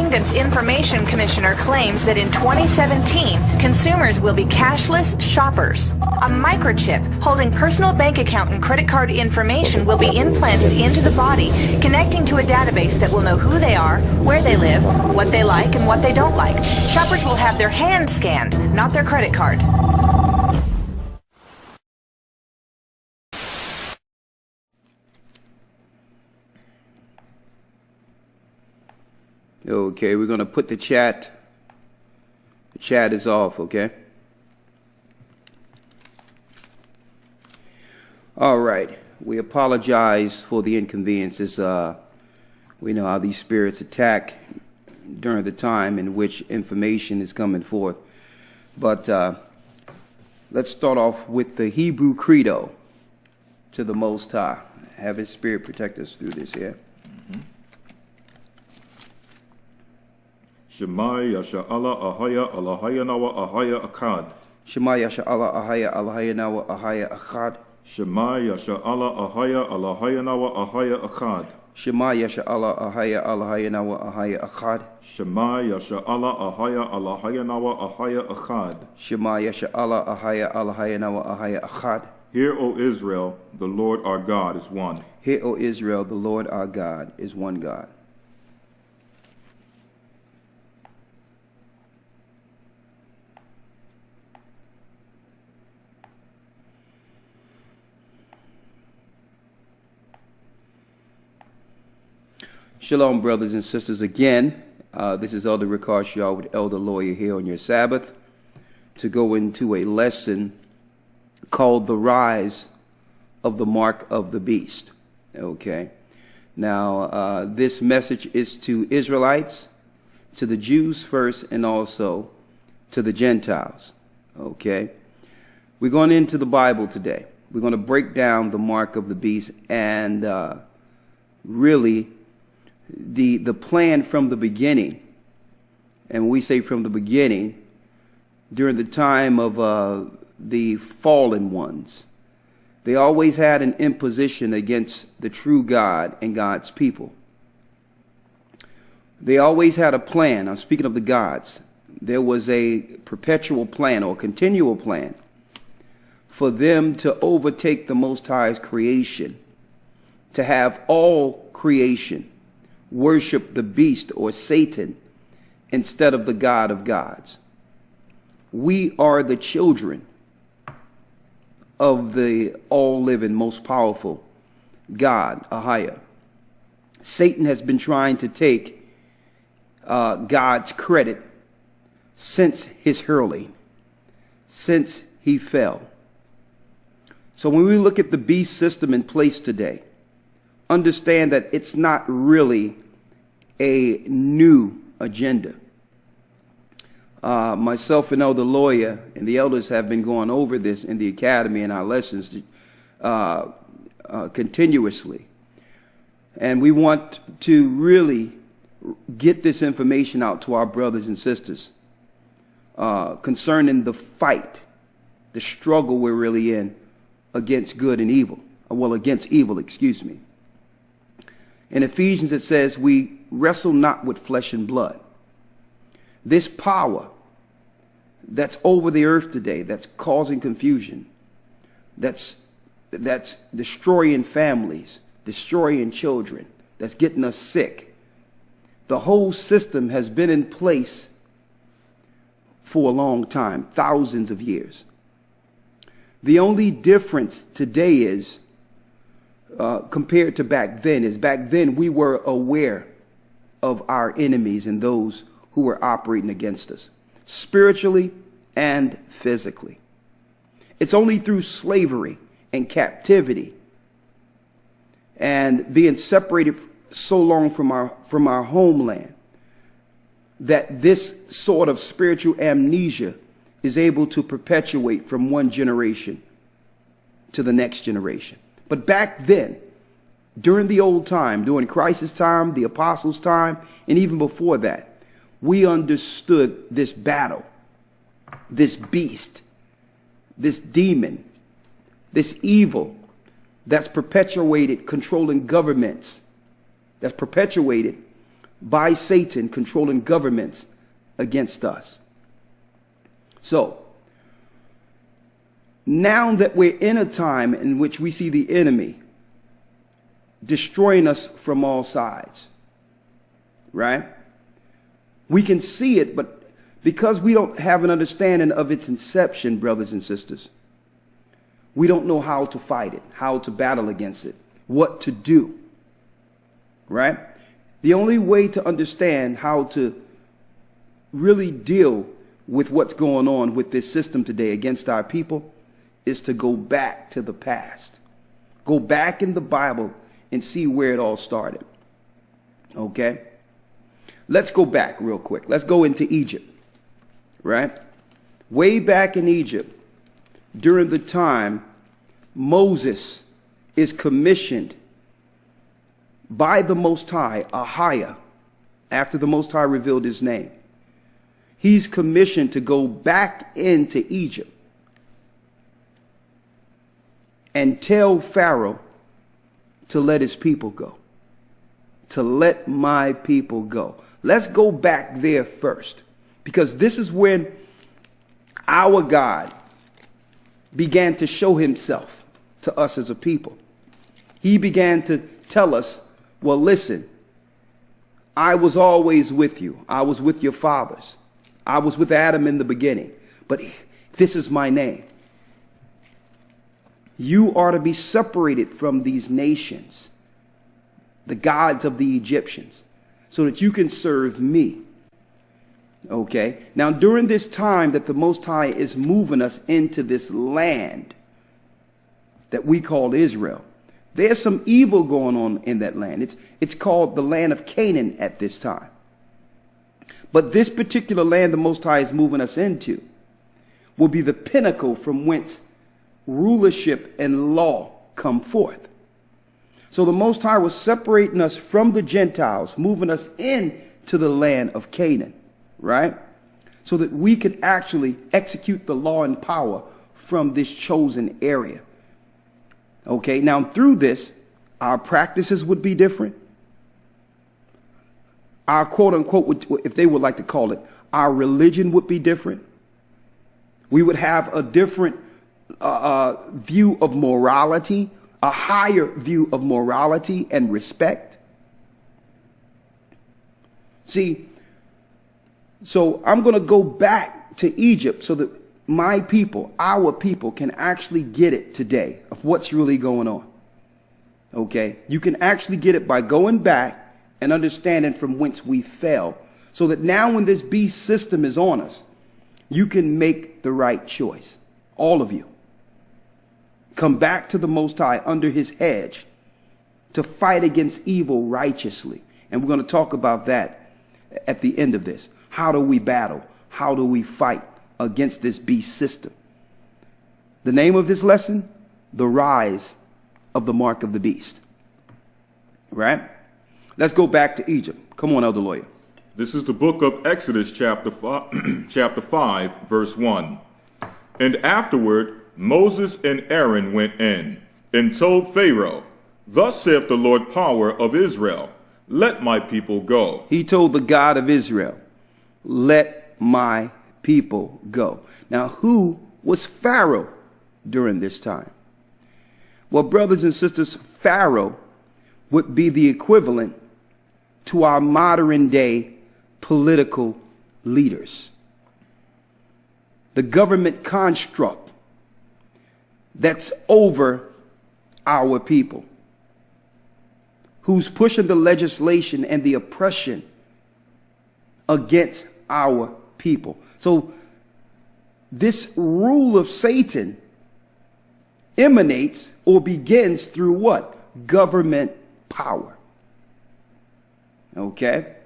Kingdom's Information Commissioner claims that in 2017, consumers will be cashless shoppers. A microchip holding personal bank account and credit card information will be implanted into the body, connecting to a database that will know who they are, where they live, what they like, and what they don't like. Shoppers will have their hand scanned, not their credit card. Okay, we're going to put the chat. The chat is off, okay? All right. We apologize for the inconveniences. We know how these spirits attack during the time in which information is coming forth. But let's start off with the Hebrew Credo to the Most High. Have His Spirit protect us through this here. Shema Yasha Allah Ahaya Alahaya Nawa Ahaya Akkad. Shema Yasha Allah Ahaya Alahaya Nawa Ahaya Akkad. Shema Yasha Allah Ahaya Alahaya Nawa Ahaya Akkad. Shema Yasha Allah Ahaya Alahaya Nawa Ahaya Akkad. Shema Yasha Allah Ahaya Alahaya Nawa Ahaya Akkad. Shema Yasha Allah Ahaya Alahaya Nawa Ahaya Akkad. Hear, O Israel, the Lord our God is one. Hear, O Israel, the Lord our God is one God. Shalom, brothers and sisters. Again, this is Elder Ricard Shaw with Elder Lawyer here on your Sabbath to go into a lesson called The Rise of the Mark of the Beast. Okay. Now, this message is to Israelites, to the Jews first, and also to the Gentiles. Okay. We're going into the Bible today. We're going to break down the mark of the beast and really the plan from the beginning. And when we say from the beginning, during the time of the fallen ones, they always had an imposition against the true God and God's people. They always had a plan. I'm speaking of the gods. There was a perpetual plan or continual plan for them to overtake the Most High's creation, to have all creation worship the beast or Satan instead of the God of gods. We are the children of the all-living, most powerful God, Ahaya. Satan has been trying to take God's credit since his hurling, since he fell. So when we look at the beast system in place today, understand that it's not really a new agenda. Myself and Elder Lawyer and the elders have been going over this in the academy in our lessons continuously. And we want to really get this information out to our brothers and sisters concerning the fight, the struggle we're really in against good and evil. Well, against evil, excuse me. In Ephesians, it says, we wrestle not with flesh and blood. This power that's over the earth today, that's causing confusion, that's destroying families, destroying children, that's getting us sick. The whole system has been in place for a long time, thousands of years. The only difference today is, compared to back then, is back then we were aware of our enemies and those who were operating against us, spiritually and physically. It's only through slavery and captivity and being separated so long from our homeland that this sort of spiritual amnesia is able to perpetuate from one generation to the next generation. But back then, during the old time, during Christ's time, the apostles' time, and even before that, we understood this battle, this beast, this demon, this evil that's perpetuated controlling governments, that's perpetuated by Satan controlling governments against us. So, now that we're in a time in which we see the enemy destroying us from all sides, right? We can see it, but because we don't have an understanding of its inception, brothers and sisters, we don't know how to fight it, how to battle against it, what to do, right? The only way to understand how to really deal with what's going on with this system today against our people is to go back to the past. Go back in the Bible and see where it all started. Okay? Let's go back real quick. Let's go into Egypt, right? Way back in Egypt, during the time Moses is commissioned by the Most High, Ahiah, after the Most High revealed his name. He's commissioned to go back into Egypt and tell Pharaoh to let his people go. To let my people go. Let's go back there first, because this is when our God began to show himself to us as a people. He began to tell us, well, listen, I was always with you. I was with your fathers. I was with Adam in the beginning, but this is my name. You are to be separated from these nations, the gods of the Egyptians, so that you can serve me. Okay. Now, during this time that the Most High is moving us into this land that we call Israel, there's some evil going on in that land. It's called the land of Canaan at this time. But this particular land the Most High is moving us into will be the pinnacle from whence rulership and law come forth. So the Most High was separating us from the Gentiles, moving us into the land of Canaan, right? So that we could actually execute the law and power from this chosen area. Okay, now through this, our practices would be different. Our quote unquote, if they would like to call it, our religion would be different. We would have a different view of morality, a higher view of morality and respect. See, so I'm going to go back to Egypt so that my people, our people, can actually get it today of what's really going on. Okay? You can actually get it by going back and understanding from whence we fell, so that now when this beast system is on us, you can make the right choice. All of you. Come back to the Most High under his hedge to fight against evil righteously. And we're going to talk about that at the end of this. How do we battle? How do we fight against this beast system? The name of this lesson, The Rise of the Mark of the Beast. Right? Let's go back to Egypt. Come on, Elder Lawyer. This is the book of Exodus, chapter 5, verse 1. And afterward, Moses and Aaron went in and told Pharaoh, thus saith the Lord power of Israel, let my people go. He told the God of Israel, let my people go. Now, who was Pharaoh during this time? Well, brothers and sisters, Pharaoh would be the equivalent to our modern day political leaders. The government construct that's over our people, who's pushing the legislation and the oppression against our people. So this rule of Satan emanates or begins through what? Government power. Okay?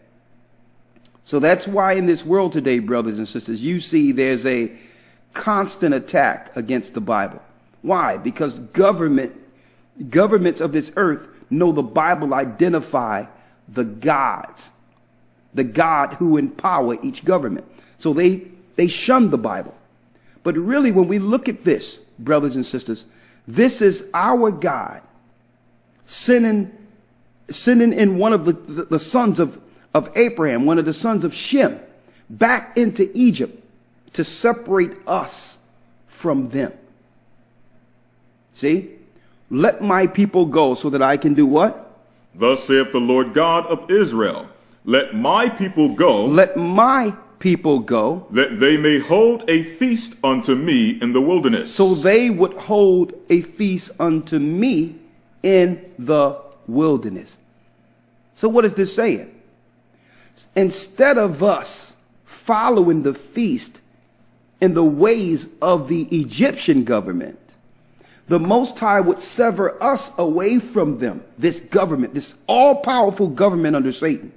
So that's why in this world today, brothers and sisters, you see there's a constant attack against the Bible. Why? Because governments of this earth know the Bible identify the gods, the God who empower each government. So they shun the Bible. But really, when we look at this, brothers and sisters, this is our God sending in one of the sons of of Abraham, one of the sons of Shem, back into Egypt to separate us from them. See? Let my people go so that I can do what? Thus saith the Lord God of Israel, let my people go. Let my people go. That they may hold a feast unto me in the wilderness. So they would hold a feast unto me in the wilderness. So what is this saying? Instead of us following the feast in the ways of the Egyptian government, the Most High would sever us away from them, this government, this all-powerful government under Satan,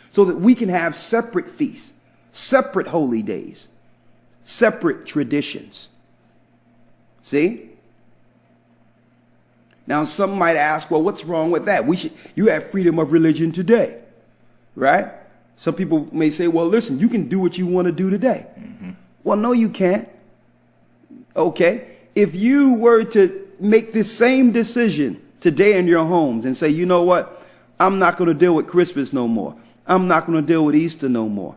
so that we can have separate feasts, separate holy days, separate traditions. See? Now, some might ask, well, what's wrong with that? You have freedom of religion today, right? Some people may say, well, listen, you can do what you want to do today. Mm-hmm. Well, no, you can't. Okay. If you were to make this same decision today in your homes and say, you know what? I'm not going to deal with Christmas no more. I'm not going to deal with Easter no more.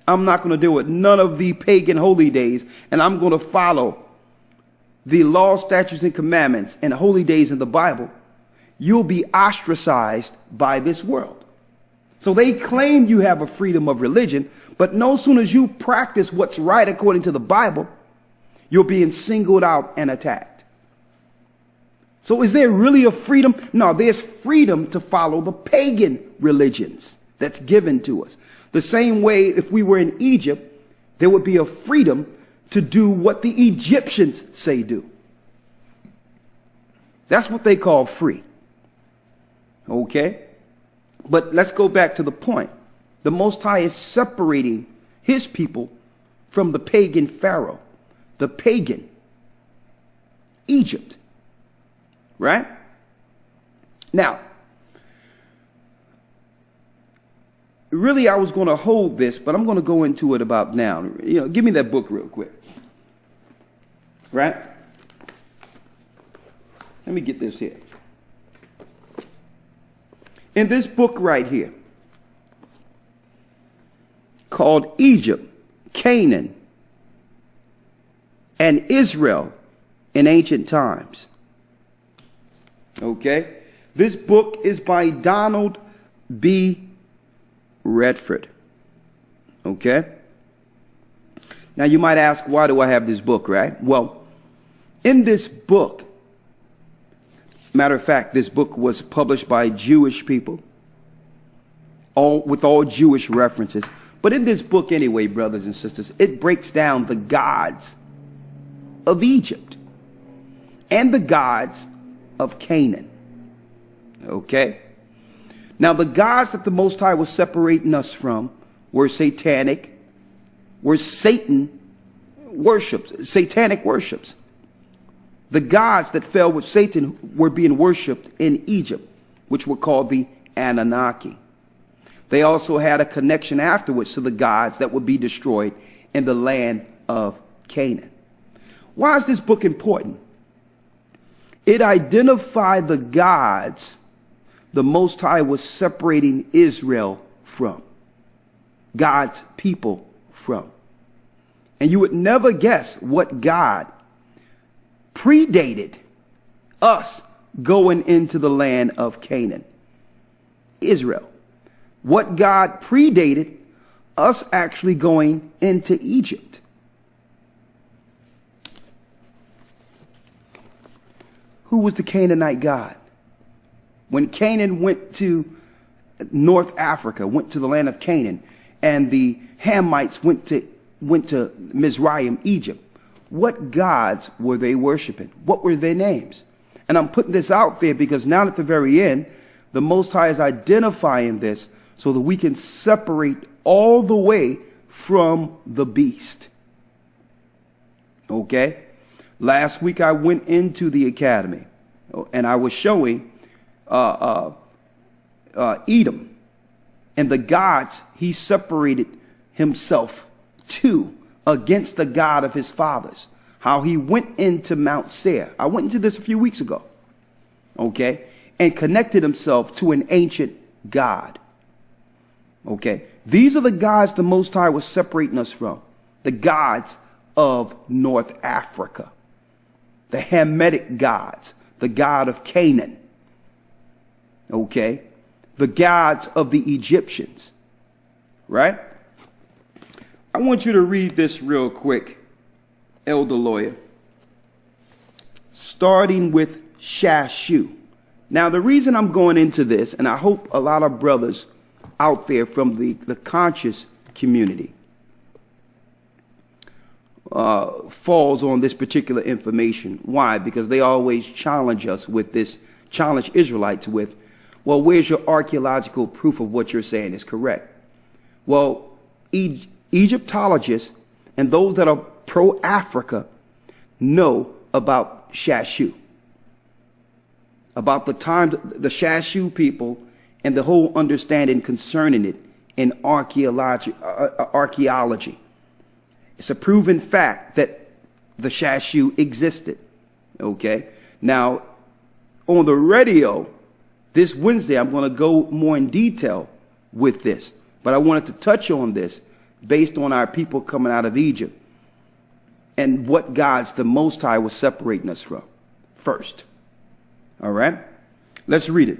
I'm not going to deal with none of the pagan holy days, and I'm going to follow the law, statutes, and commandments and holy days in the Bible, you'll be ostracized by this world. So they claim you have a freedom of religion, but no sooner as you practice what's right according to the Bible, you're being singled out and attacked. So is there really a freedom? No, there's freedom to follow the pagan religions that's given to us. The same way if we were in Egypt, there would be a freedom to do what the Egyptians say do. That's what they call free. Okay? But let's go back to the point. The Most High is separating his people from the pagan Pharaoh, the pagan Egypt. Right? Now, really, I was going to hold this, but I'm going to go into it about now. You know, give me that book real quick. Right? Let me get this here. In this book right here, called Egypt, Canaan, and Israel in Ancient Times. Okay? This book is by Donald B. Redford. Okay? Now you might ask, why do I have this book, right? Well, in this book, matter of fact, this book was published by Jewish people, with all Jewish references. But in this book anyway, brothers and sisters, it breaks down the gods of Egypt and the gods of Canaan. Okay? Now, the gods that the Most High was separating us from were satanic, were Satan worships, satanic worships. The gods that fell with Satan were being worshipped in Egypt, which were called the Anunnaki. They also had a connection afterwards to the gods that would be destroyed in the land of Canaan. Why is this book important? It identified the gods the Most High was separating Israel from, God's people from. And you would never guess what God predated us going into the land of Canaan, Israel. What God predated us actually going into Egypt. Who was the Canaanite God? When Canaan went to North Africa, went to the land of Canaan, and the Hamites went to Mizraim, Egypt, what gods were they worshiping? What were their names? And I'm putting this out there because now at the very end, the Most High is identifying this so that we can separate all the way from the beast. Okay? Last week I went into the academy and I was showing Edom and the gods he separated himself to against the God of his fathers. How he went into Mount Seir. I went into this a few weeks ago. Okay? And connected himself to an ancient God. Okay. These are the gods the Most High was separating us from. The gods of North Africa. The Hamitic gods. The god of Canaan. Okay. The gods of the Egyptians. Right? I want you to read this real quick, Elder Lawyer. Starting with Shashu. Now, the reason I'm going into this, and I hope a lot of brothers out there from the conscious community falls on this particular information. Why? Because they always challenge us with this, challenge Israelites with, well, where's your archaeological proof of what you're saying is correct? Well, Egyptologists and those that are pro-Africa know about Shashu. About the time the Shashu people and the whole understanding concerning it in archaeology. It's a proven fact that the Shashu existed. Okay. Now, on the radio this Wednesday, I'm going to go more in detail with this, but I wanted to touch on this based on our people coming out of Egypt and what gods the Most High was separating us from first. All right, let's read it.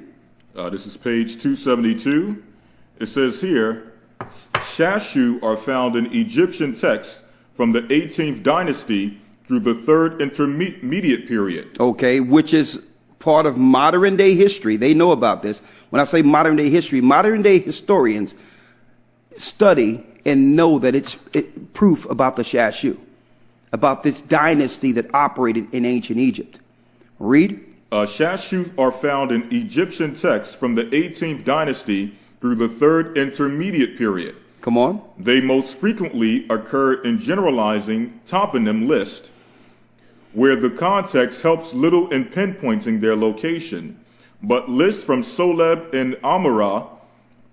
This is page 272. It says here, Shashu are found in Egyptian texts from the 18th dynasty through the 3rd intermediate period. Okay, which is part of modern day history. They know about this. When I say modern day history, modern day historians study and know that it's proof about the Shashu, about this dynasty that operated in ancient Egypt. Read. Shashu are found in Egyptian texts from the 18th dynasty through the 3rd intermediate period. Come on. They most frequently occur in generalizing toponym list, where the context helps little in pinpointing their location. But lists from Soleb and Amara,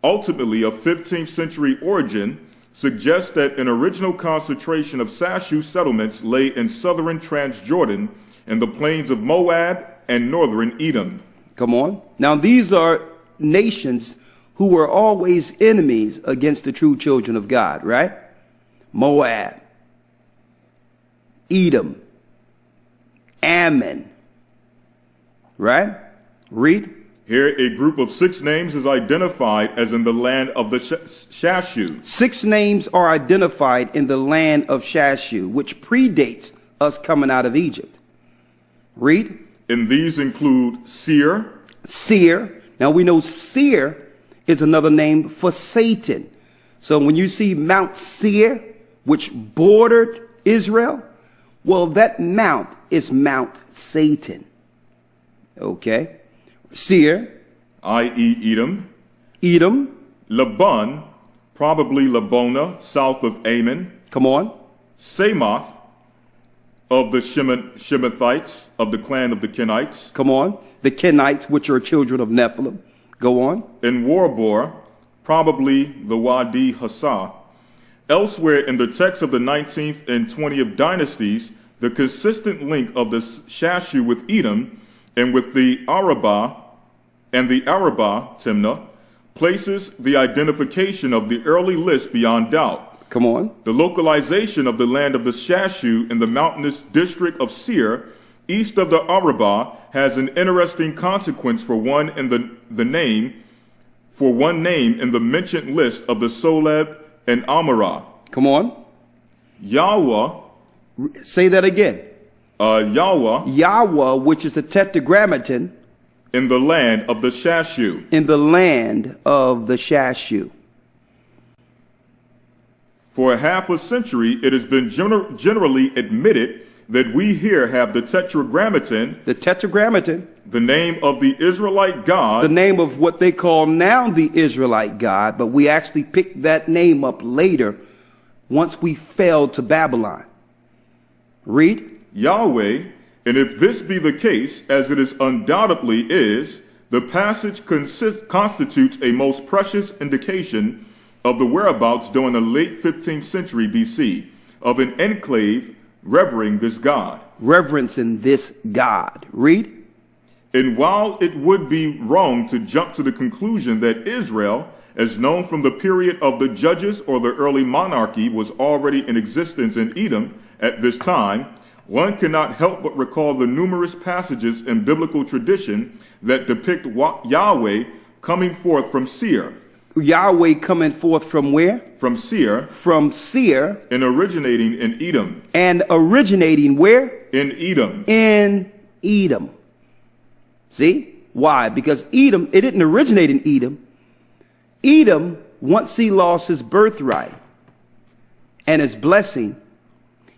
ultimately of 15th century origin, suggest that an original concentration of Shashu settlements lay in southern Transjordan and the plains of Moab and northern Edom. Come on. Now, these are nations who were always enemies against the true children of God, right? Moab, Edom, Ammon, right? Read. Here, a group of 6 names is identified as in the land of the Shashu. 6 names are identified in the land of Shashu, which predates us coming out of Egypt. Read. And these include Seir. Seir. Now we know Seir is another name for Satan. So when you see Mount Seir, which bordered Israel, well, that mount is Mount Satan. Okay. Seir, i.e. Edom. Edom. Laban, probably Labona, south of Ammon. Come on. Samoth, of the Shemethites, of the clan of the Kenites. Come on. The Kenites, which are children of Nephilim. Go on. And Warbor, probably the Wadi Hassa. Elsewhere in the text of the 19th and 20th dynasties, the consistent link of the Shashu with Edom and with the Arabah and the Arabah, Timnah, places the identification of the early list beyond doubt. Come on. The localization of the land of the Shashu in the mountainous district of Seir, east of the Arabah, has an interesting consequence for one in the name in the mentioned list of the Soleb and Amara. Come on. Yahweh. Say that again. Yahweh. Yahweh, which is the tetragrammaton. In the land of the Shashu. In the land of the Shashu. For a half a century, it has been generally admitted that we here have the tetragrammaton. The tetragrammaton. The name of the Israelite God. The name of what they call now the Israelite God, but we actually picked that name up later once we fell to Babylon. Read. Yahweh, and if this be the case, as it is undoubtedly is, the passage constitutes a most precious indication of the whereabouts during the late 15th century BC of an enclave revering this God. Reverencing this God. Read. And while it would be wrong to jump to the conclusion that Israel, as known from the period of the judges or the early monarchy, was already in existence in Edom at this time, one cannot help but recall the numerous passages in biblical tradition that depict Yahweh coming forth from Seir. Yahweh coming forth from where? From Seir. From Seir. And originating in Edom. And originating where? In Edom. In Edom. See? Why? Because Edom, it didn't originate in Edom. Edom, once he lost his birthright and his blessing,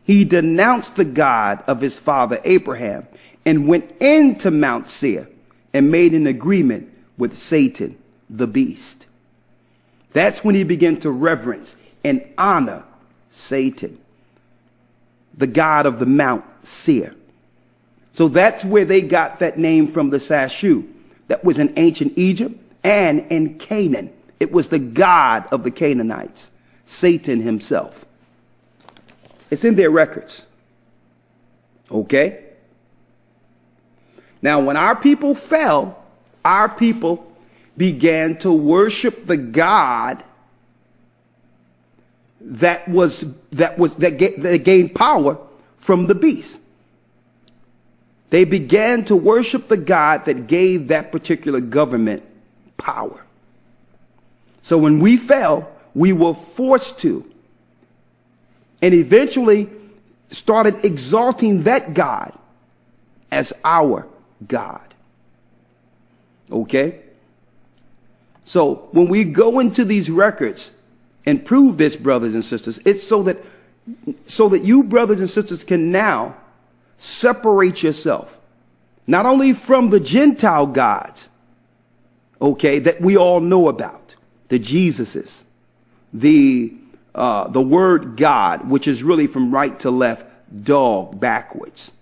he denounced the God of his father Abraham and went into Mount Seir and made an agreement with Satan, the beast. That's when he began to reverence and honor Satan, the God of the Mount Seir. So that's where they got that name from, the Sashu. That was in ancient Egypt and in Canaan. It was the God of the Canaanites, Satan himself. It's in their records. Okay? Now, when our people fell, our people began to worship the God that gained power from the beast. They began to worship the God that gave that particular government power. So when we fell, we were forced to, and eventually started exalting that God as our God. Okay? So when we go into these records and prove this, brothers and sisters, it's so that you, brothers and sisters, can now separate yourself, not only from the Gentile gods, okay, that we all know about, the Jesuses, the word God, which is really from right to left, dog backwards,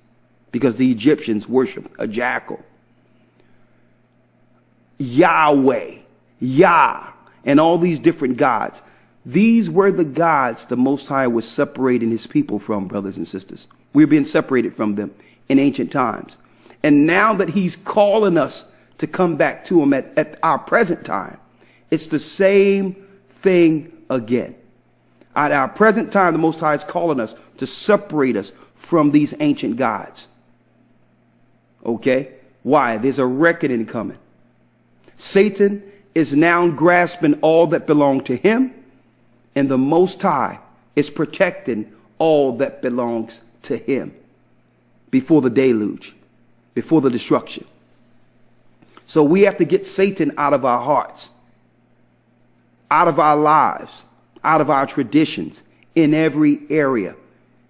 because the Egyptians worshiped a jackal. Yahweh, Yah, and all these different gods. These were the gods the Most High was separating his people from, brothers and sisters. We're being separated from them in ancient times. And now that he's calling us to come back to him at our present time, it's the same thing again. At our present time, the Most High is calling us to separate us from these ancient gods. Okay? Why? There's a reckoning coming. Satan is now grasping all that belonged to him, and the Most High is protecting all that belongs to him before the deluge, before the destruction. So we have to get Satan out of our hearts, out of our lives, out of our traditions, in every area,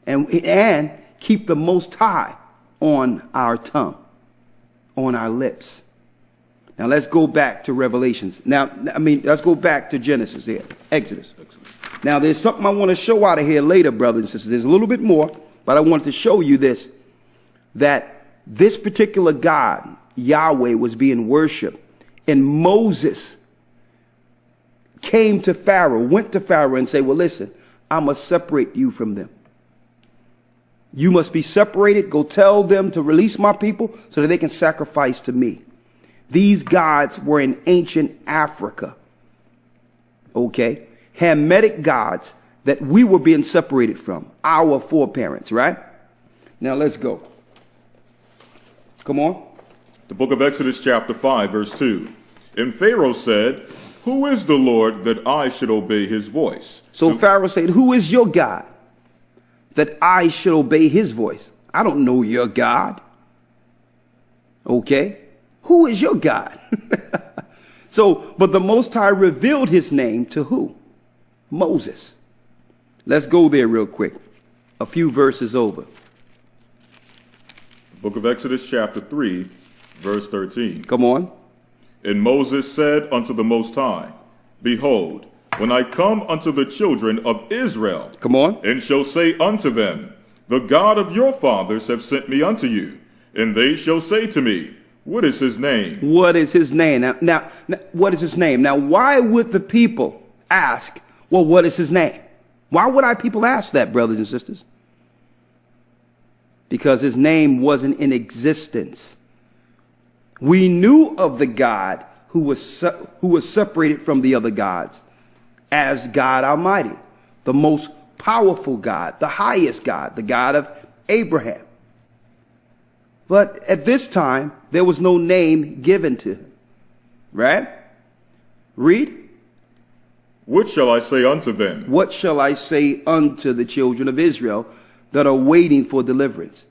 and keep the Most High on our tongue, on our lips. Now let's go back to Revelations. Let's go back to Genesis here, Exodus. Now there's something I want to show out of here later, brothers and sisters. There's a little bit more, but I wanted to show you this, that this particular God, Yahweh, was being worshipped, and Moses came to Pharaoh, went to Pharaoh and said, well, listen, I must separate you from them. You must be separated. Go tell them to release my people so that they can sacrifice to me. These gods were in ancient Africa. Okay? Hamitic gods that we were being separated from. Our foreparents, right? Now let's go. Come on. The book of Exodus chapter 5, verse 2. And Pharaoh said, who is the Lord that I should obey his voice? So Pharaoh said, who is your God that I should obey his voice? I don't know your God. Okay? Who is your God? But the Most High revealed his name to who? Moses. Let's go there real quick. A few verses over. The book of Exodus chapter 3, verse 13. Come on. And Moses said unto the Most High, behold, when I come unto the children of Israel, come on, and shall say unto them, the God of your fathers have sent me unto you, and they shall say to me, what is his name? What is his name? Now, what is his name? Now, why would the people ask, well, what is his name? Why would our people ask that, brothers and sisters? Because his name wasn't in existence We knew of the God who was separated from the other gods as God Almighty, the most powerful God, the highest God, the God of Abraham. But at this time, there was no name given to him. Right? Read. What shall I say unto them? What shall I say unto the children of Israel that are waiting for deliverance?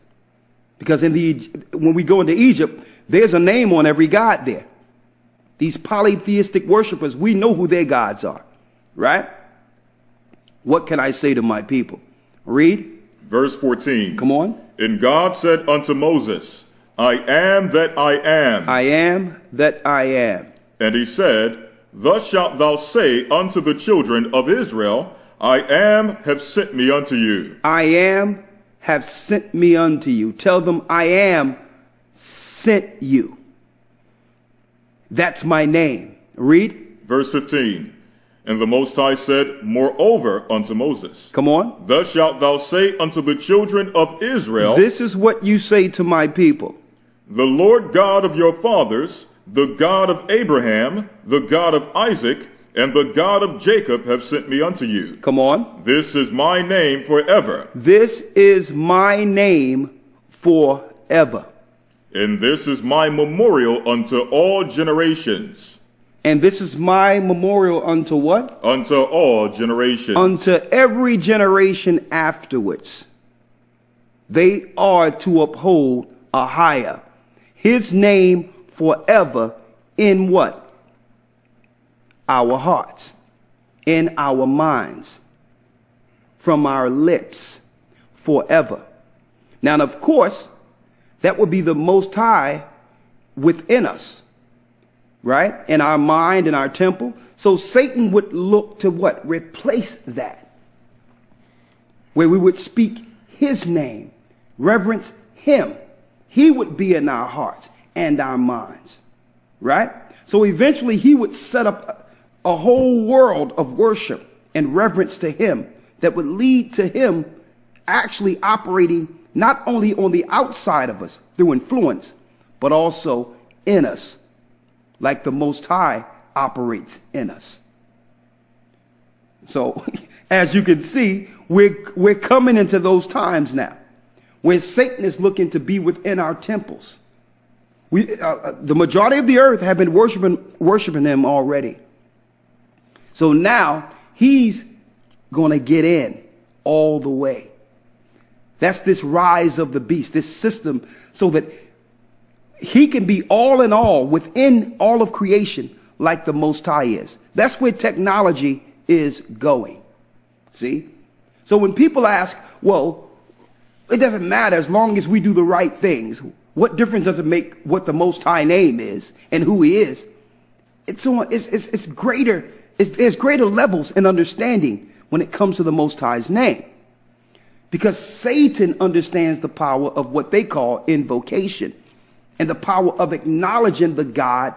Because when we go into Egypt, there's a name on every god there. These polytheistic worshipers, we know who their gods are. Right? What can I say to my people? Read. Verse 14. Come on. And God said unto Moses, I am that I am. I am that I am. And he said, Thus shalt thou say unto the children of Israel, I am have sent me unto you. I am have sent me unto you. Tell them I am sent you. That's my name. Read. Verse 15. And the Most High said, Moreover unto Moses. Come on. Thus shalt thou say unto the children of Israel. This is what you say to my people. The Lord God of your fathers, the God of Abraham, the God of Isaac, and the God of Jacob have sent me unto you. Come on. This is my name forever. This is my name forever. And this is my memorial unto all generations. And this is my memorial unto what? Unto all generations. Unto every generation afterwards. They are to uphold a higher. His name forever in what? Our hearts, in our minds, from our lips, forever. Now, of course, that would be the Most High within us, right? In our mind, in our temple. So Satan would look to what? Replace that. Where we would speak his name, reverence him. He would be in our hearts and our minds, right? So eventually he would set up a whole world of worship and reverence to him that would lead to him actually operating not only on the outside of us through influence, but also in us, like the Most High operates in us. So as you can see, we're coming into those times now where Satan is looking to be within our temples. The majority of the earth have been worshiping him already. So now he's going to get in all the way. That's this rise of the beast, this system, so that he can be all in all within all of creation like the Most High is. That's where technology is going. See? So when people ask, well, it doesn't matter as long as we do the right things. What difference does it make what the Most High name is and who he is? It's greater. There's greater levels in understanding when it comes to the Most High's name. Because Satan understands the power of what they call invocation and the power of acknowledging the God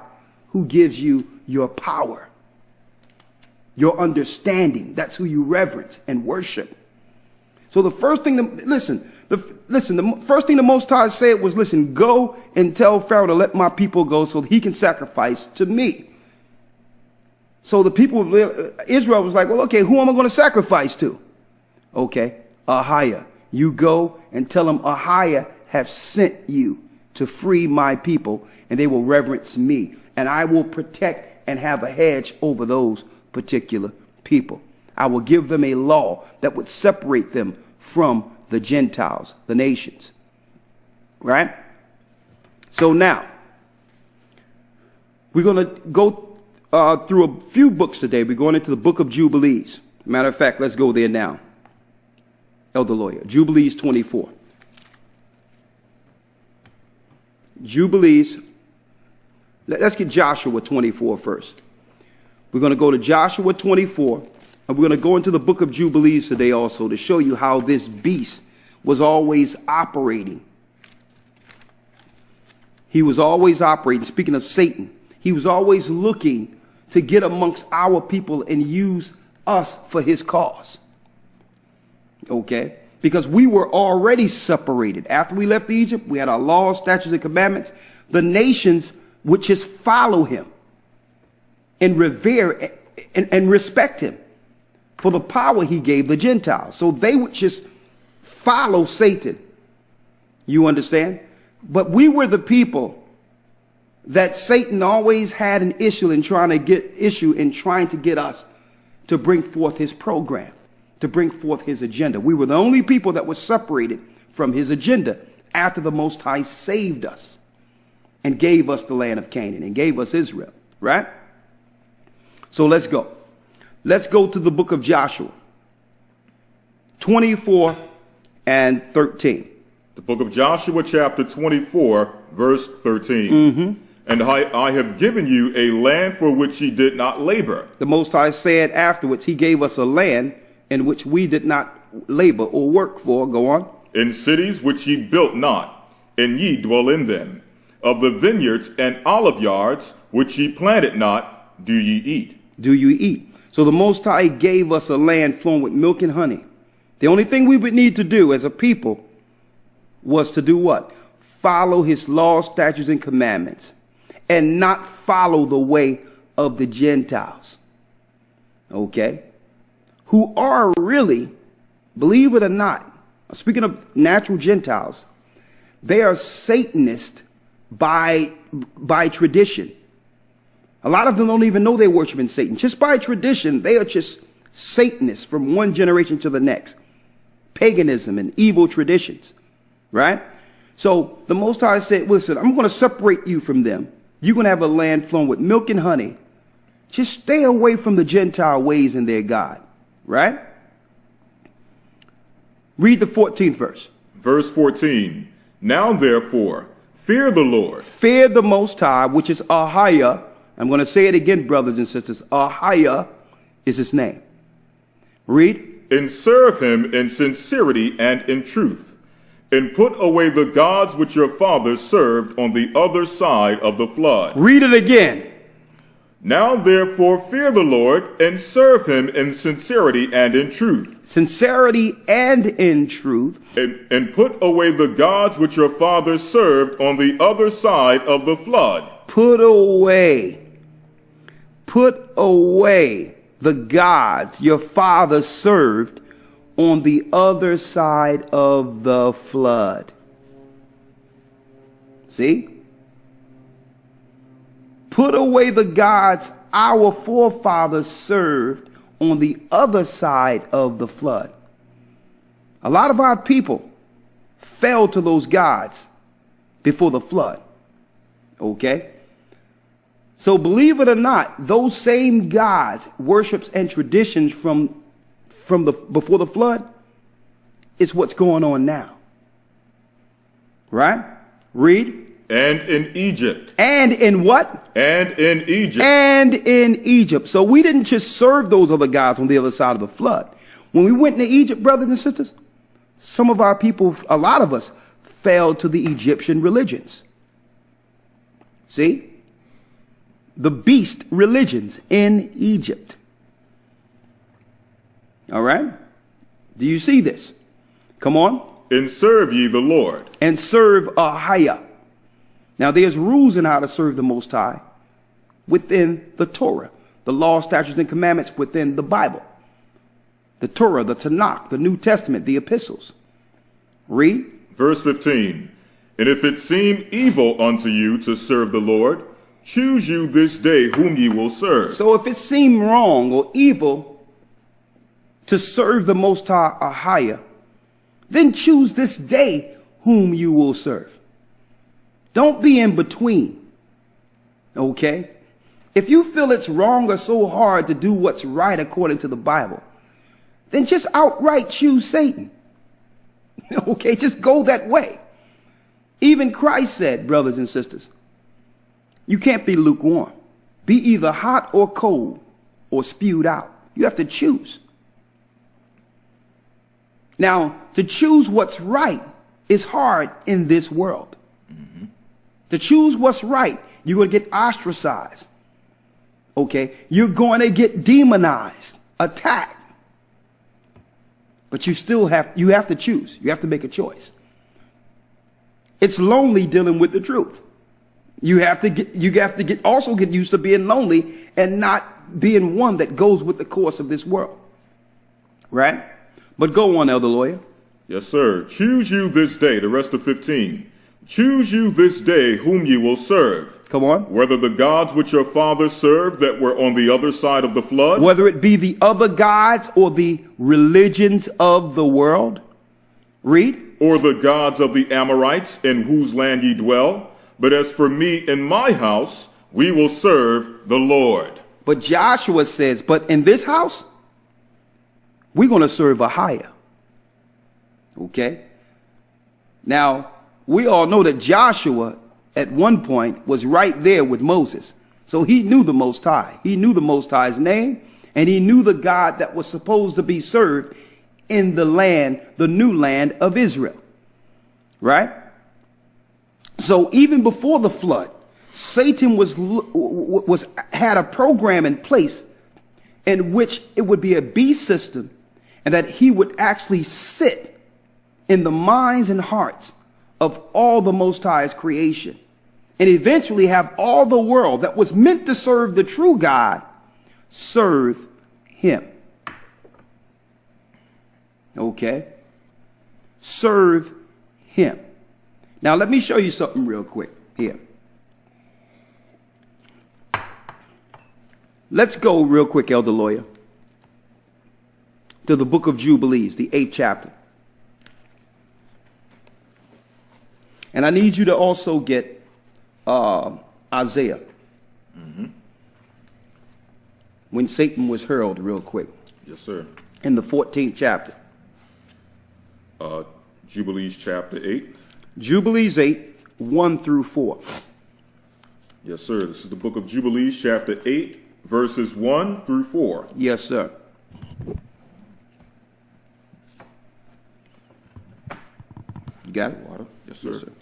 who gives you your power, your understanding. That's who you reverence and worship. So the first thing, the first thing the Most High said was, listen, go and tell Pharaoh to let my people go so that he can sacrifice to me. So the people of Israel was like, well, okay, who am I going to sacrifice to? Okay, Ahiah. You go and tell him Ahiah have sent you to free my people, and they will reverence me, and I will protect and have a hedge over those particular people. I will give them a law that would separate them from the Gentiles, the nations. Right? So now, we're going to go through a few books today. We're going into the book of Jubilees. Matter of fact, let's go there now. Elder Lawyer, Jubilees 24. Jubilees. Let's get Joshua 24 first. We're going to go to Joshua 24, and we're going to go into the book of Jubilees today also to show you how this beast was always operating. He was always operating. Speaking of Satan, he was always looking to get amongst our people and use us for his cause. Okay? Because we were already separated. After we left Egypt, we had our laws, statutes, and commandments. The nations would just follow him and revere and respect him for the power he gave the Gentiles. So they would just follow Satan. You understand? But we were the people that Satan always had an issue in trying to get us to bring forth his program, to bring forth his agenda. We were the only people that were separated from his agenda after the Most High saved us and gave us the land of Canaan and gave us Israel, right? So let's go. Let's go to the book of Joshua, 24 and 13. The book of Joshua, chapter 24, verse 13. And I have given you a land for which ye did not labor. The Most High said afterwards, he gave us a land in which we did not labor or work for. Go on. In cities which ye built not, and ye dwell in them. Of the vineyards and olive yards which ye planted not, do ye eat. Do you eat? So the Most High gave us a land flowing with milk and honey. The only thing we would need to do as a people was to do what? Follow his laws, statutes, and commandments, and not follow the way of the Gentiles. Okay? Who are really, believe it or not, speaking of natural Gentiles, they are Satanist by tradition. A lot of them don't even know they're worshiping Satan. Just by tradition, they are just Satanists from one generation to the next. Paganism and evil traditions, right? So the Most High said, listen, I'm going to separate you from them. You're going to have a land flowing with milk and honey. Just stay away from the Gentile ways and their God, right? Read the 14th verse. Verse 14. Now therefore, fear the Lord. Fear the Most High, which is Ahiah. I'm going to say it again, brothers and sisters. Ahiah is his name. Read. And serve him in sincerity and in truth, and put away the gods which your fathers served on the other side of the flood. Read it again. Now therefore fear the Lord, and serve him in sincerity and in truth. Sincerity and in truth. And put away the gods which your fathers served on the other side of the flood. Put away the gods your father served on the other side of the flood. See? Put away the gods our forefathers served on the other side of the flood. A lot of our people fell to those gods before the flood. Okay? So believe it or not, those same gods, worships, and traditions from before the flood is what's going on now. Right? Read. And in Egypt. And in what? And in Egypt. And in Egypt. So we didn't just serve those other gods on the other side of the flood. When we went into Egypt, brothers and sisters, some of our people, a lot of us, fell to the Egyptian religions. See? The beast religions in Egypt. All right? Do you see this? Come on. And serve ye the Lord. And serve Ahiah. Now there's rules in how to serve the Most High within the Torah, the law, statutes, and commandments within the Bible. The Torah, the Tanakh, the New Testament, the epistles. Read. Verse 15. And if it seem evil unto you to serve the Lord, choose you this day whom ye will serve. So if it seem wrong or evil to serve the Most High Ahiah, then choose this day whom you will serve. Don't be in between. Okay? If you feel it's wrong or so hard to do what's right according to the Bible, then just outright choose Satan. Okay? Just go that way. Even Christ said, brothers and sisters, you can't be lukewarm. Be either hot or cold or spewed out. You have to choose. Now, to choose what's right is hard in this world. To choose what's right, you're going to get ostracized. Okay? You're going to get demonized, attacked. But you still have to choose. You have to make a choice. It's lonely dealing with the truth. You have to also get used to being lonely and not being one that goes with the course of this world. Right? But go on, Elder Lawyer. Yes, sir. Choose you this day, the rest of 15. Choose you this day whom you will serve. Come on. Whether the gods which your fathers served that were on the other side of the flood. Whether it be the other gods or the religions of the world. Read. Or the gods of the Amorites in whose land ye dwell. But as for me and my house, we will serve the Lord. But Joshua says, but in this house, we're going to serve a higher. Okay? Now, we all know that Joshua at one point was right there with Moses. So he knew the Most High. He knew the Most High's name, and he knew the God that was supposed to be served in the land, the new land of Israel. Right? So even before the flood, Satan had a program in place in which it would be a beast system, and that he would actually sit in the minds and hearts of all the Most High's creation, and eventually have all the world that was meant to serve the true God serve him. Okay? Serve him. Now, let me show you something real quick here. Let's go real quick, Elder Lawyer, to the book of Jubilees, the 8th chapter. And I need you to also get Isaiah. When Satan was hurled, real quick. Yes, sir. In the 14th chapter. Jubilees chapter 8. Jubilees 8, 1 through 4. Yes, sir. This is the book of Jubilees chapter 8, verses 1 through 4. Yes, sir. You got it? Water? Yes, sir. Yes, sir.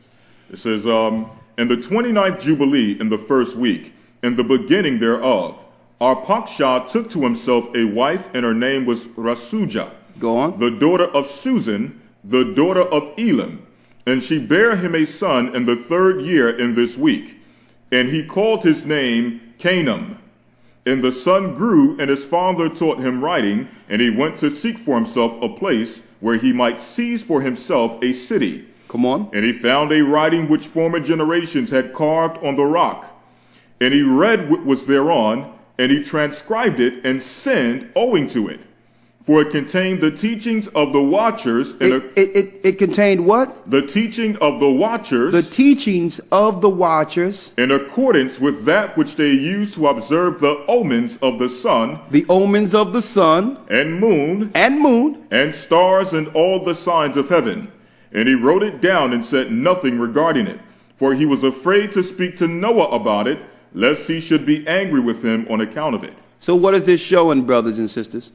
It says, in the 29th Jubilee in the first week, in the beginning thereof, Arpachshad took to himself a wife, and her name was Rasuja, Go on. the daughter of Susan, the daughter of Elam. And she bare him a son in the 3rd year in this week. And he called his name Canaan. And the son grew, and his father taught him writing, and he went to seek for himself a place where he might seize for himself a city. Come on. And he found a writing which former generations had carved on the rock. And he read what was thereon, and he transcribed it and sinned owing to it. For it contained the teachings of the watchers. It contained what? The teaching of the watchers. The teachings of the watchers. In accordance with that which they used to observe the omens of the sun. The omens of the sun. And moon. And moon. And stars and all the signs of heaven. And he wrote it down and said nothing regarding it. For he was afraid to speak to Noah about it, lest he should be angry with him on account of it. So what is this showing, brothers and sisters?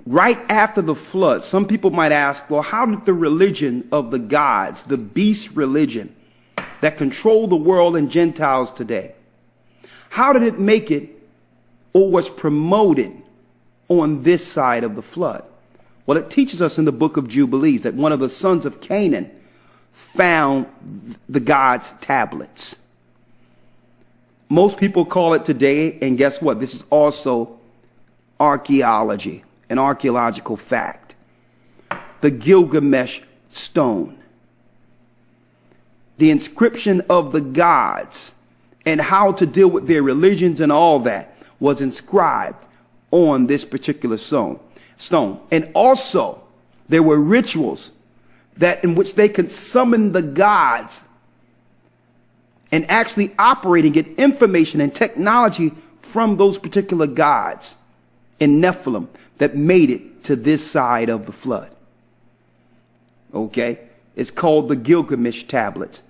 Right after the flood, some people might ask, well, how did the religion of the gods, the beast religion that control the world and Gentiles today, how did it make it or was promoted on this side of the flood? Well, it teaches us in the book of Jubilees that one of the sons of Canaan found the God's tablets. Most people call it today, and guess what? This is also archaeology. An archaeological fact. The Gilgamesh stone. The inscription of the gods and how to deal with their religions and all that was inscribed on this particular stone. And also, there were rituals that in which they could summon the gods and actually operate and get information and technology from those particular gods in Nephilim that made it to this side of the flood. Okay? It's called the Gilgamesh tablets.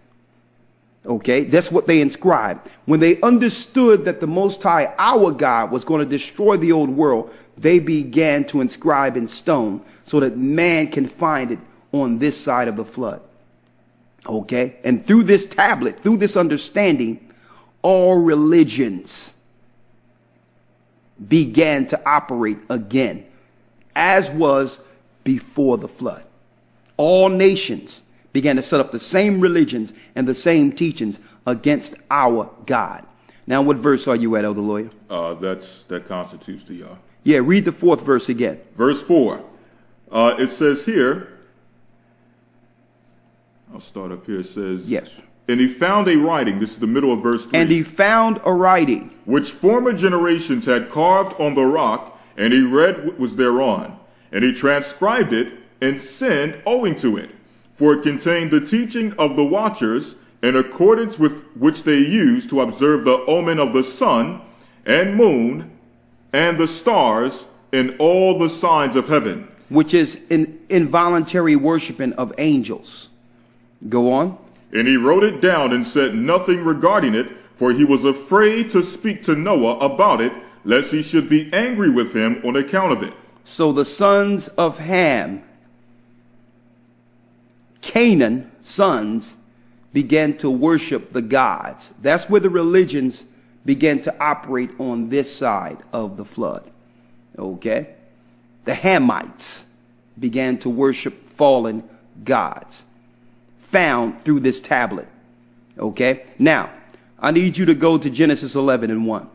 Okay? That's what they inscribed. When they understood that the Most High, our God, was going to destroy the old world, they began to inscribe in stone so that man can find it on this side of the flood. Okay? And through this tablet, through this understanding, all religions began to operate again, as was before the flood. All nations began to set up the same religions and the same teachings against our God. Now, what verse are you at, Elder Lawyer? That constitutes the... Yeah, read the 4th verse again. Verse 4. It says here, I'll start up here. It says, yes. And he found a writing, this is the middle of verse 3. And he found a writing, which former generations had carved on the rock, and he read what was thereon. And he transcribed it, and sinned owing to it. For it contained the teaching of the watchers, in accordance with which they used to observe the omen of the sun and moon and the stars and all the signs of heaven. Which is involuntary worshiping of angels. Go on. And he wrote it down and said nothing regarding it, for he was afraid to speak to Noah about it, lest he should be angry with him on account of it. So the sons of Ham, Canaan sons, began to worship the gods. That's where the religions began to operate on this side of the flood. Okay? The Hamites began to worship fallen gods, found through this tablet. Okay? Now, I need you to go to Genesis 11:1.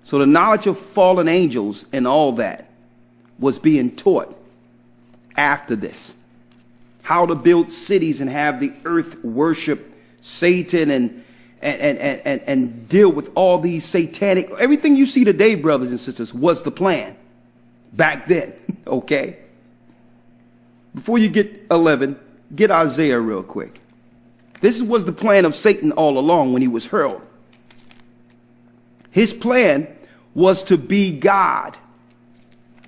So the knowledge of fallen angels and all that was being taught after this. How to build cities and have the earth worship Satan and deal with all these satanic, everything you see today, brothers and sisters, was the plan back then. Okay? Before you get 11, get Isaiah real quick. This was the plan of Satan all along when he was hurled. His plan was to be God.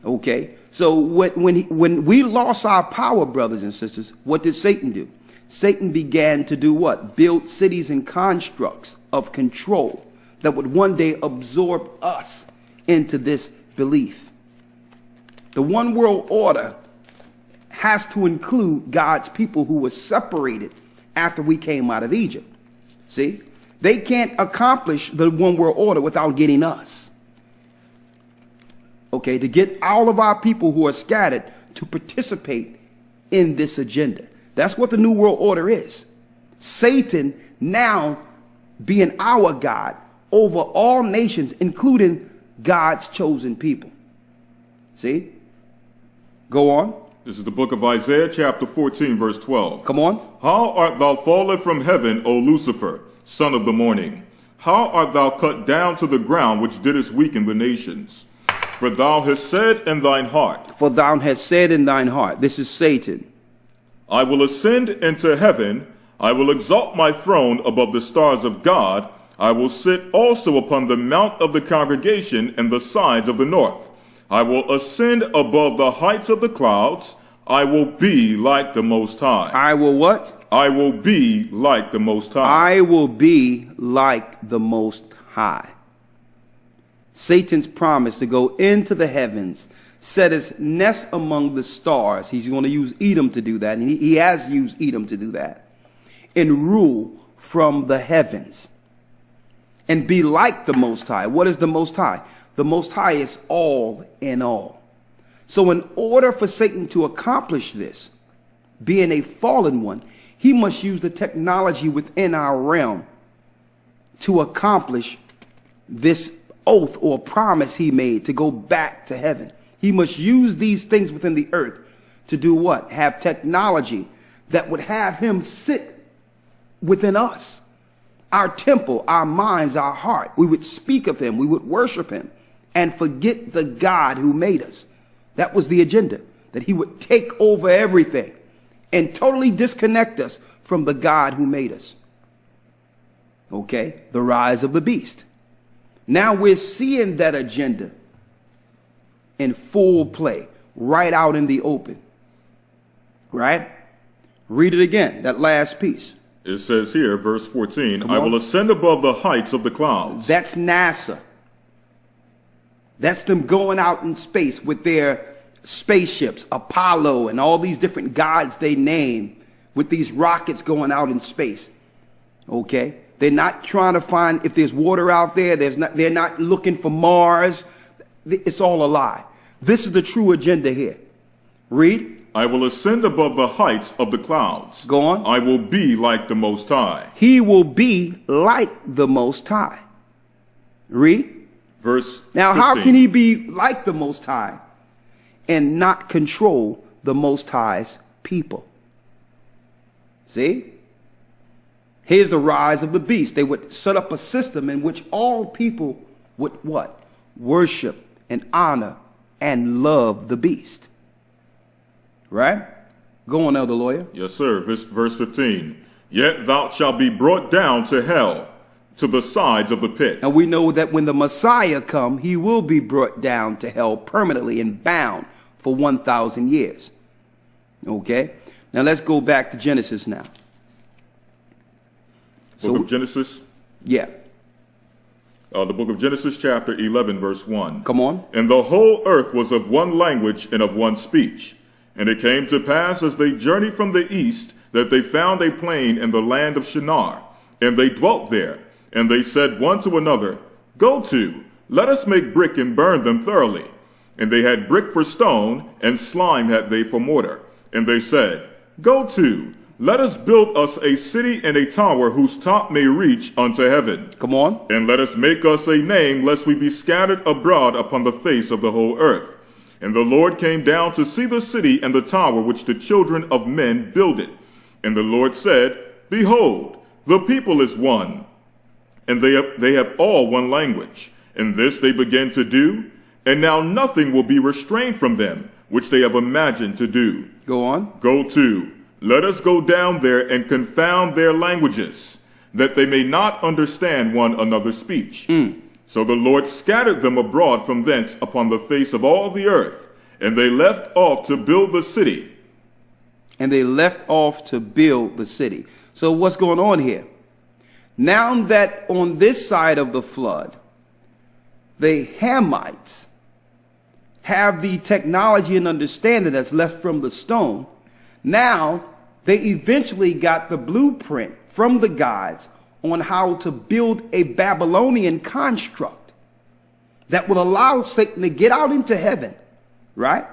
Okay? So when we lost our power, brothers and sisters, what did Satan do? Satan began to do what? Build cities and constructs of control that would one day absorb us into this belief. The one world order has to include God's people who were separated after we came out of Egypt. See? They can't accomplish the one world order without getting us. Okay, to get all of our people who are scattered to participate in this agenda. That's what the New World Order is. Satan now being our God over all nations, including God's chosen people. See? Go on. This is the book of Isaiah, chapter 14, verse 12. Come on. How art thou fallen from heaven, O Lucifer, son of the morning? How art thou cut down to the ground, which didst weaken the nations? For thou hast said in thine heart. For thou hast said in thine heart. This is Satan. I will ascend into heaven. I will exalt my throne above the stars of God. I will sit also upon the mount of the congregation in the sides of the north. I will ascend above the heights of the clouds. I will be like the Most High. I will what? I will be like the Most High. I will be like the Most High. Satan's promise to go into the heavens, set his nest among the stars. He's going to use Edom to do that, and he has used Edom to do that, and rule from the heavens and be like the Most High. What is the Most High? The Most High is all in all. So in order for Satan to accomplish this, being a fallen one, he must use the technology within our realm to accomplish this oath or promise he made to go back to heaven. He must use these things within the earth to do what? Have technology that would have him sit within us. Our temple, our minds, our heart. We would speak of him. We would worship him and forget the God who made us. That was the agenda, that he would take over everything and totally disconnect us from the God who made us. Okay? The rise of the beast. Now we're seeing that agenda in full play, right out in the open. Right? Read it again, that last piece. It says here, verse 14, I will ascend above the heights of the clouds. That's NASA. That's them going out in space with their spaceships, Apollo and all these different gods they name, with these rockets going out in space. Okay? They're not trying to find if there's water out there. They're not looking for Mars. It's all a lie. This is the true agenda here. Read. I will ascend above the heights of the clouds. Go on. I will be like the Most High. He will be like the Most High. Read. Verse Now, 15. how can he be like the Most High and not control the Most High's people? See? Here's the rise of the beast. They would set up a system in which all people would what? Worship and honor and love the beast. Right? Go on, Elder Lawyer. Yes, sir. Verse 15. Yet thou shalt be brought down to hell, to the sides of the pit. And we know that when the Messiah come, he will be brought down to hell permanently and bound for 1,000 years. Okay? Now let's go back to Genesis now. Book of Genesis? Yeah. The book of Genesis, chapter 11, verse 1. Come on. And the whole earth was of one language and of one speech. And it came to pass as they journeyed from the east that they found a plain in the land of Shinar. And they dwelt there. And they said one to another, Go to, let us make brick and burn them thoroughly. And they had brick for stone, and slime had they for mortar. And they said, Go to, let us build us a city and a tower whose top may reach unto heaven. Come on. And let us make us a name, lest we be scattered abroad upon the face of the whole earth. And the Lord came down to see the city and the tower which the children of men builded. And the Lord said, Behold, the people is one, and they have all one language. And this they began to do, and now nothing will be restrained from them, which they have imagined to do. Go on. Go to, let us go down there and confound their languages, that they may not understand one another's speech. So the Lord scattered them abroad from thence upon the face of all the earth, and they left off to build the city. And they left off to build the city. So what's going on here? Now that on this side of the flood, the Hamites have the technology and understanding that's left from the stone, now they eventually got the blueprint from the gods on how to build a Babylonian construct that would allow Satan to get out into heaven, right?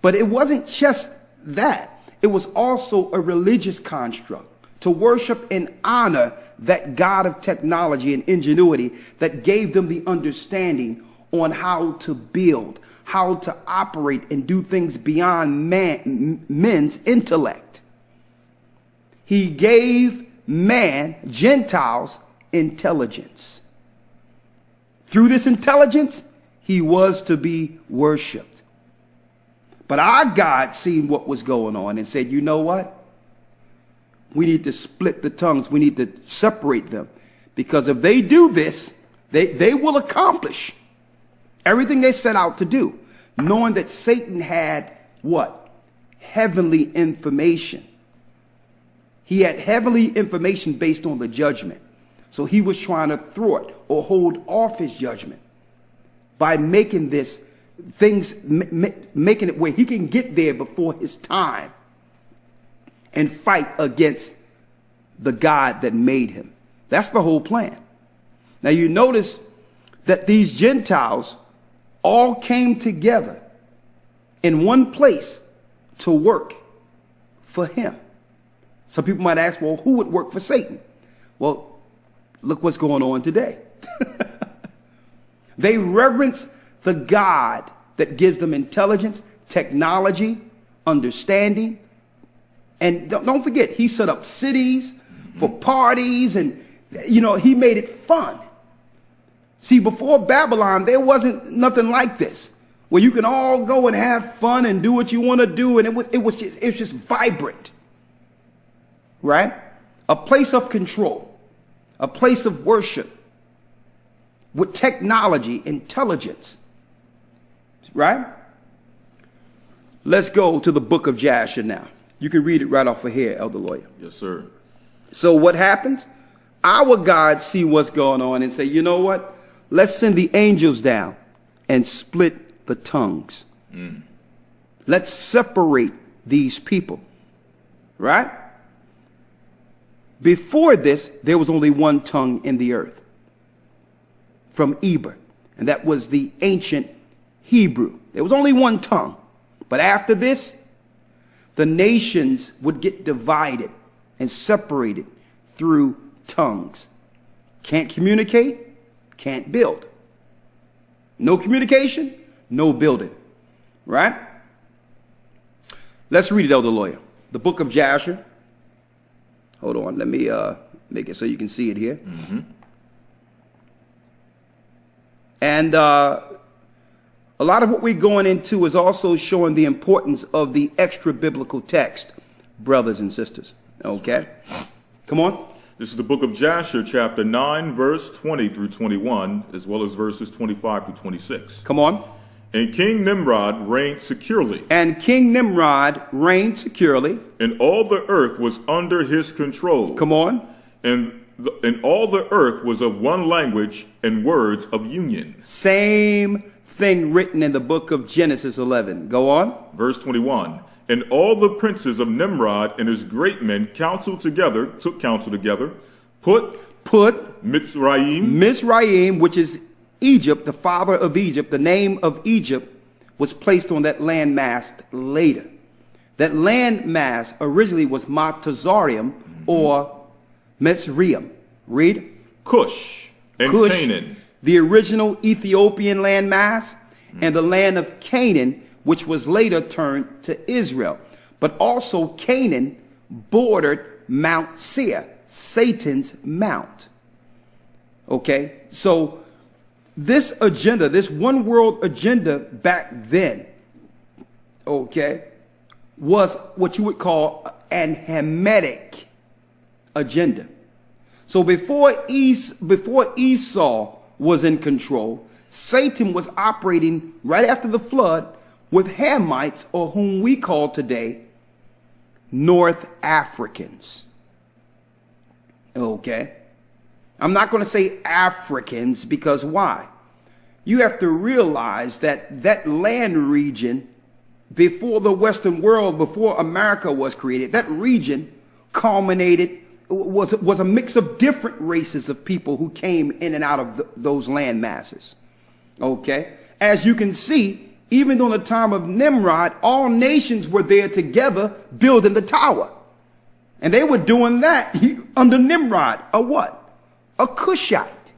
But it wasn't just that. It was also a religious construct to worship and honor that God of technology and ingenuity that gave them the understanding on how to build, how to operate and do things beyond men's intellect. He gave man, Gentiles, intelligence. Through this intelligence, he was to be worshiped. But our God seen what was going on and said, you know what? We need to split the tongues. We need to separate them. Because if they do this, they will accomplish everything they set out to do. Knowing that Satan had what? Heavenly information. He had heavenly information based on the judgment. So he was trying to thwart or hold off his judgment by making this making it where he can get there before his time and fight against the God that made him. That's the whole plan. Now you notice that these Gentiles all came together in one place to work for him. Some people might ask, well, who would work for Satan? Well, look what's going on today. They reverence the God that gives them intelligence, technology, understanding. And don't forget, he set up cities for parties and, he made it fun. See, before Babylon, there wasn't nothing like this, where you can all go and have fun and do what you want to do. And it was just vibrant. Right? A place of control, a place of worship with technology, intelligence. Right? Let's go to the book of Jasher now. You can read it right off of here, Elder Lawyer. Yes, sir. So what happens? Our God see what's going on and say, you know what? Let's send the angels down and split the tongues. Let's separate these people. Right? Before this, there was only one tongue in the earth. From Eber. And that was the ancient Hebrew. There was only one tongue. But after this, the nations would get divided and separated through tongues. Can't communicate, can't build. No communication, no building. Right? Let's read it, Elder Lawyer. The book of Jasher. Hold on, let me make it so you can see it here. Mm-hmm. And a lot of what we're going into is also showing the importance of the extra biblical text, brothers and sisters. Okay? Come on. This is the book of Jasher, chapter 9, verse 20 through 21, as well as verses 25 through 26. Come on. And King Nimrod reigned securely. And King Nimrod reigned securely. And all the earth was under his control. Come on. And all the earth was of one language and words of union. Same thing written in the book of Genesis 11. Go on. Verse 21. And all the princes of Nimrod and his great men took counsel together, put Mizraim, which is Egypt, the father of Egypt, the name of Egypt was placed on that landmass later. That landmass originally was Matazarium or Mizraim. Read. Cush and Cush, Canaan. The original Ethiopian landmass, and the land of Canaan, which was later turned to Israel. But also Canaan bordered Mount Seir, Satan's mount. Okay, so this agenda, this one world agenda back then, okay, was what you would call an Hamitic agenda. So before Esau was in control, Satan was operating right after the flood with Hamites, or whom we call today North Africans. Okay. I'm not going to say Africans because why? You have to realize that that land region before the Western world, before America was created, that region culminated, was a mix of different races of people who came in and out of those land masses. Okay. As you can see, even during the time of Nimrod, all nations were there together building the tower. And they were doing that under Nimrod. A what? A Cushite.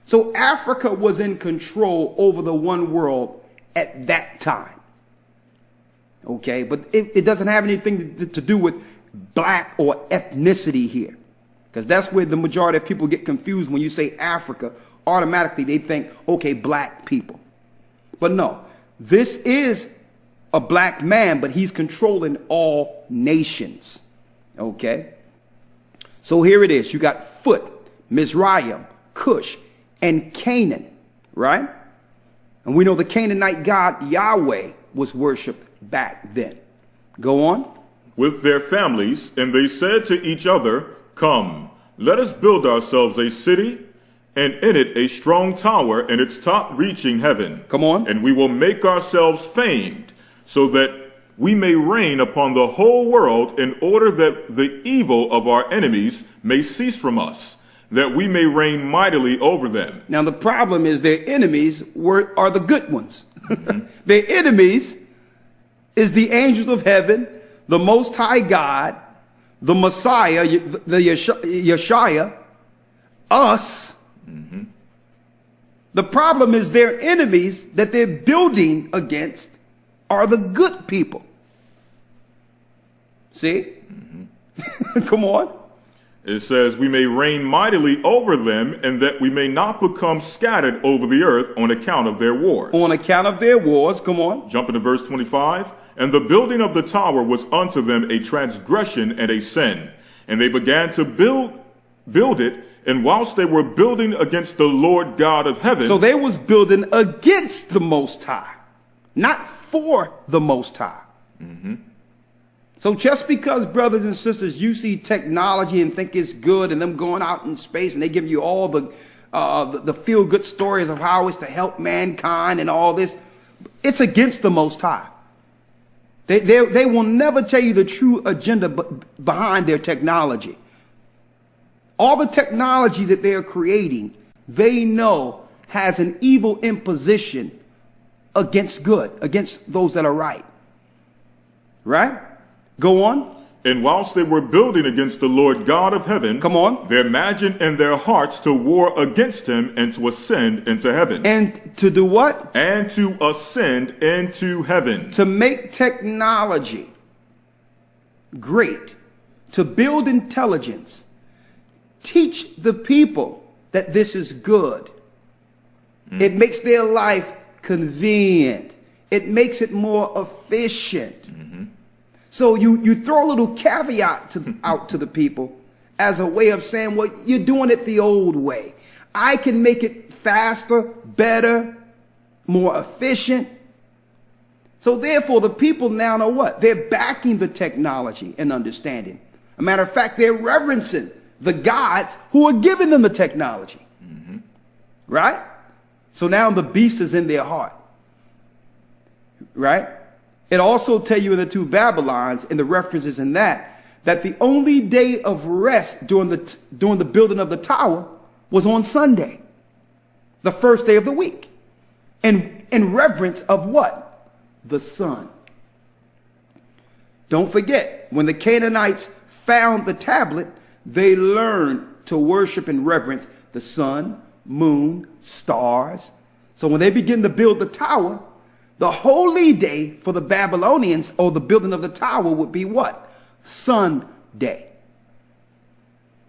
So Africa was in control over the one world at that time. Okay, but it doesn't have anything to do with black or ethnicity here. Because that's where the majority of people get confused when you say Africa. Automatically they think, okay, black people. But no, this is a black man, but he's controlling all nations. Okay? So here it is. You got Phut, Mizraim, Cush, and Canaan, right? And we know the Canaanite god Yahweh was worshipped back then. Go on. With their families, and they said to each other, "Come, let us build ourselves a city, and in it a strong tower, and its top reaching heaven. Come on. And we will make ourselves famed, so that we may reign upon the whole world, in order that the evil of our enemies may cease from us, that we may reign mightily over them." Now the problem is their enemies are the good ones. Mm-hmm. Their enemies is the angels of heaven, the Most High God, the Messiah, the Yeshua, us. Mm-hmm. The problem is their enemies that they're building against are the good people. See? Mm-hmm. Come on. It says, "We may reign mightily over them, and that we may not become scattered over the earth on account of their wars." On account of their wars. Come on. Jump into verse 25. "And the building of the tower was unto them a transgression and a sin. And they began to build it, and whilst they were building against the Lord God of heaven." So they was building against the Most High, not for the Most High. Mm-hmm. So just because, brothers and sisters, you see technology and think it's good, and them going out in space and they give you all the feel-good stories of how it's to help mankind and all this, it's against the Most High. They will never tell you the true agenda behind their technology. All the technology that they are creating, they know has an evil imposition against good, against those that are right. Right? Go on. And whilst they were building against the Lord God of heaven, Come on. they imagined in their hearts to war against him and to ascend into heaven. And to do what? And to ascend into heaven. To make technology great, to build intelligence, teach the people that this is good. It makes their life convenient. It makes it more efficient. So you throw a little caveat out to the people as a way of saying, well, you're doing it the old way. I can make it faster, better, more efficient. So therefore, the people now know what? They're backing the technology and understanding. A matter of fact, they're reverencing the gods who are giving them the technology. Right? So now the beast is in their heart. Right? It also tell you in the two Babylons, in the references in that the only day of rest during the building of the tower was on Sunday, the first day of the week, in reverence of what? The sun. Don't forget, when the Canaanites found the tablet, they learned to worship and reverence the sun, moon, stars. So when they begin to build the tower, the holy day for the Babylonians, or the building of the tower, would be what? Sunday.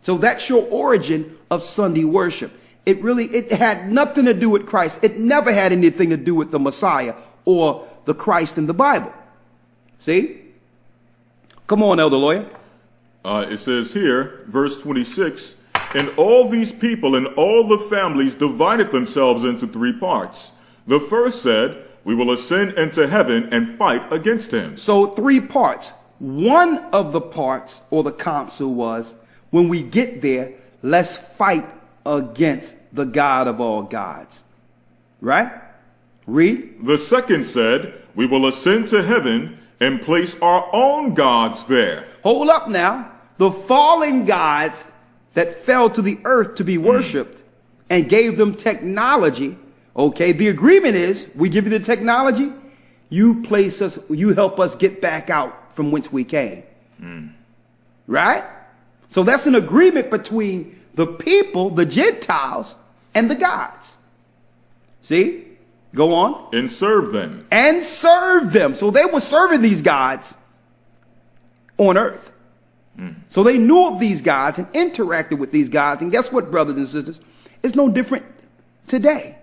So that's your origin of Sunday worship. It had nothing to do with Christ. It never had anything to do with the Messiah or the Christ in the Bible. See? Come on, Elder Lawyer. It says here, verse 26, and all these people and all the families divided themselves into three parts. The first said, we will ascend into heaven and fight against him. So three parts. One of the parts, or the council, was, when we get there, let's fight against the God of all gods. Right? Read. The second said, we will ascend to heaven and place our own gods there. Hold up now. The fallen gods that fell to the earth to be worshipped and gave them technology. Okay, the agreement is, we give you the technology, you help us get back out from whence we came. Right? So that's an agreement between the people, the Gentiles, and the gods. See? Go on. And serve them. And serve them. So they were serving these gods on earth. So they knew of these gods and interacted with these gods. And guess what, brothers and sisters? It's no different today.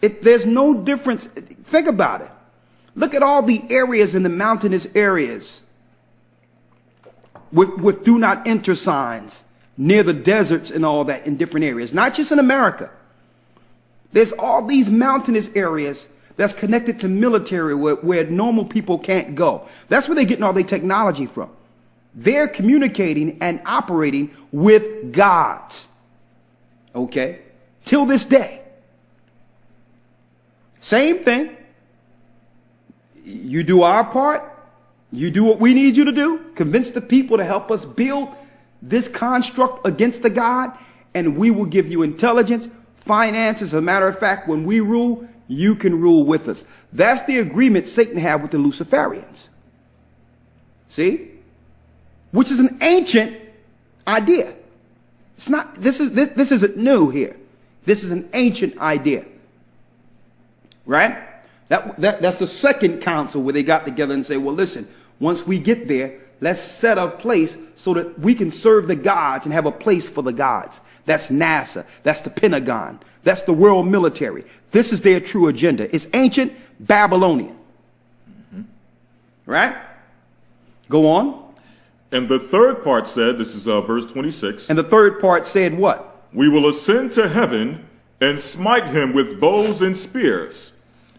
There's no difference. Think about it. Look at all the areas in the mountainous areas with do not enter signs near the deserts and all that in different areas, not just in America. There's all these mountainous areas that's connected to military where normal people can't go. That's where they're getting all their technology from. They're communicating and operating with gods. Okay? Till this day. Same thing. You do our part. You do what we need you to do. Convince the people to help us build this construct against the God, and we will give you intelligence, finances. As a matter of fact, when we rule, you can rule with us. That's the agreement Satan had with the Luciferians. See? Which is an ancient idea. It's not, this isn't new here. This is an ancient idea. Right? That's the second council where they got together and say, well, listen, once we get there, let's set a place so that we can serve the gods and have a place for the gods. That's NASA. That's the Pentagon. That's the world military. This is their true agenda. It's ancient Babylonian. Right? Go on. And the third part said, this is verse 26. And the third part said what? We will ascend to heaven and smite him with bows and spears.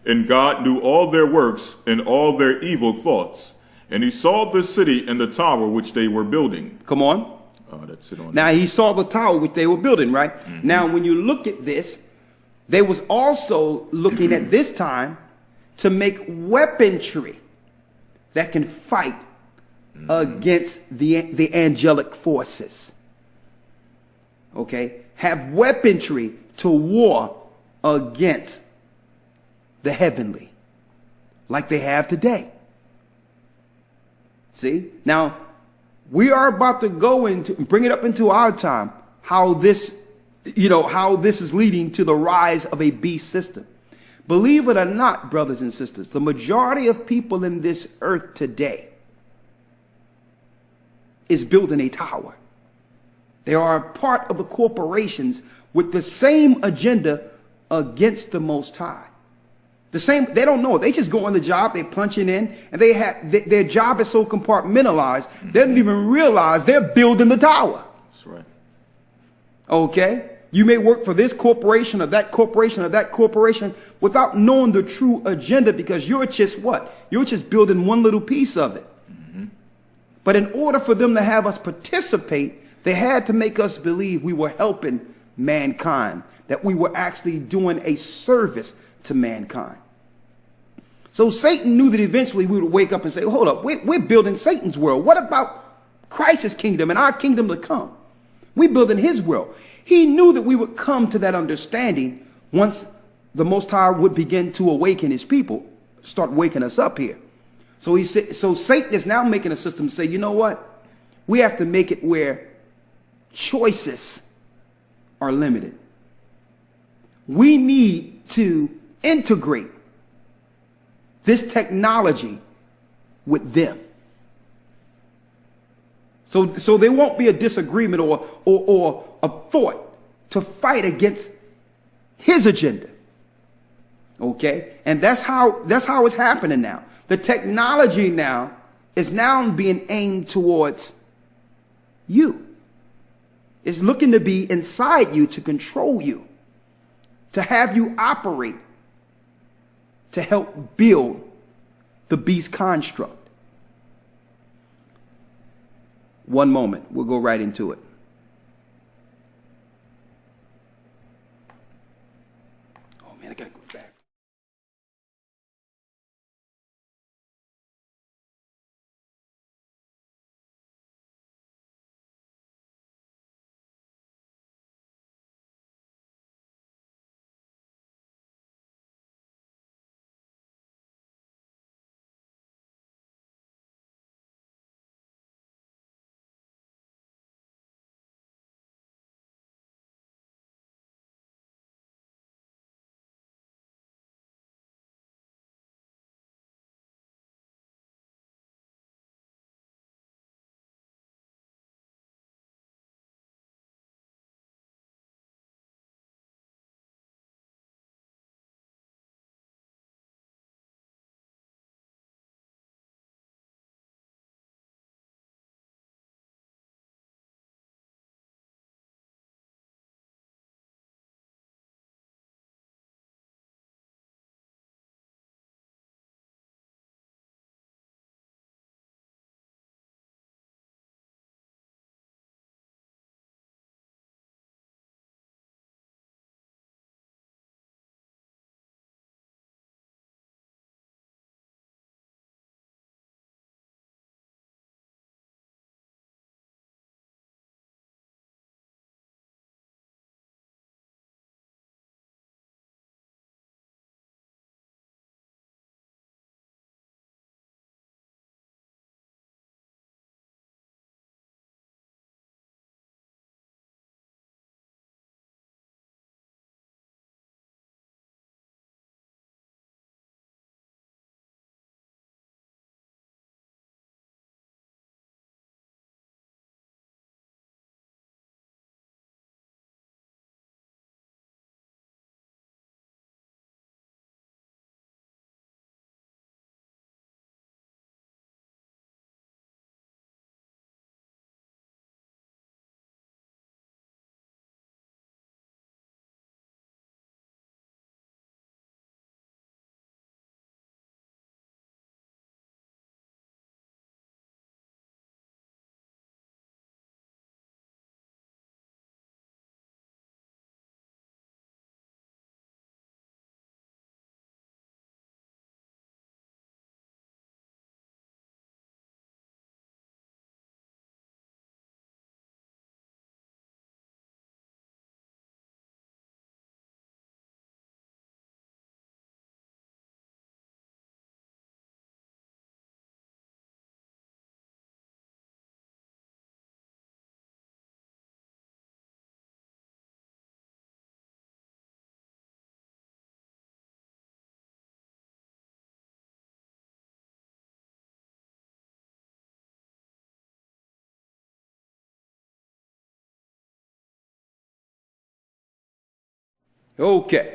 And God knew all their works and all their evil thoughts. And he saw the city and the tower which they were building. Come on. That's it on now, he saw the tower which they were building, right? Now, when you look at this, they was also looking at this time to make weaponry that can fight against the angelic forces. Okay? Have weaponry to war against the heavenly, like they have today. See? Now, we are about to go into, bring it up into our time, how this is leading to the rise of a beast system. Believe it or not, brothers and sisters, the majority of people in this earth today is building a tower. They are a part of the corporations with the same agenda against the Most High. The same, they don't know it. They just go on the job, they punching in, and their job is so compartmentalized, they don't even realize they're building the tower. That's right. Okay? You may work for this corporation or that corporation or that corporation without knowing the true agenda, because you're just what? You're just building one little piece of it. But in order for them to have us participate, they had to make us believe we were helping mankind, that we were actually doing a service to mankind. So Satan knew that eventually we would wake up and say, hold up, we're building Satan's world. What about Christ's kingdom and our kingdom to come? We're building his world. He knew that we would come to that understanding once the Most High would begin to awaken his people, start waking us up here. So Satan is now making a system to say, you know what? We have to make it where choices are limited. We need to integrate this technology with them. So there won't be a disagreement or a thought to fight against his agenda. Okay? And that's how it's happening now. The technology now is now being aimed towards you. It's looking to be inside you to control you, to have you operate, to help build the beast construct. One moment, we'll go right into it. Oh man, I gotta go back. Okay.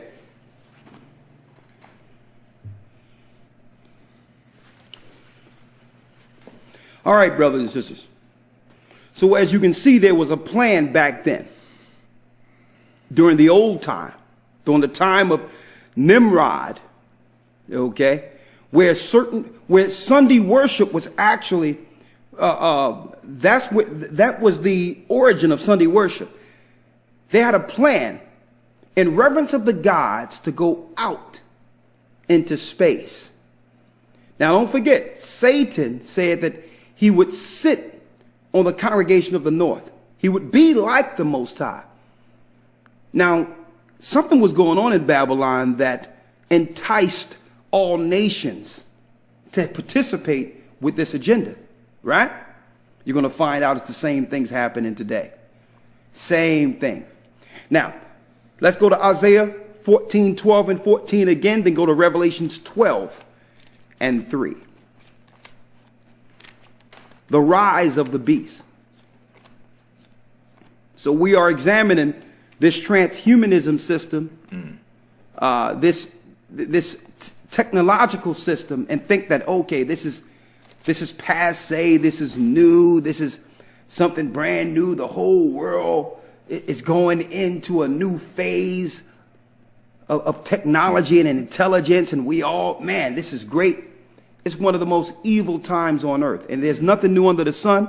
All right, brothers and sisters. So as you can see, there was a plan back then, during the old time, during the time of Nimrod, okay, where Sunday worship was actually, that was the origin of Sunday worship. They had a plan in reverence of the gods to go out into space. Now, don't forget, Satan said that he would sit on the congregation of the north. He would be like the Most High. Now, something was going on in Babylon that enticed all nations to participate with this agenda, right? You're going to find out it's the same things happening today. Same thing. Now, let's go to Isaiah 14, 12 and 14 again, then go to Revelations 12 and 3. The rise of the beast. So we are examining this transhumanism system, this technological system, and think that, okay, this is passé, this is new, this is something brand new. The whole world is going into a new phase of technology and intelligence, and we all, man, this is great. It's one of the most evil times on earth, and there's nothing new under the sun.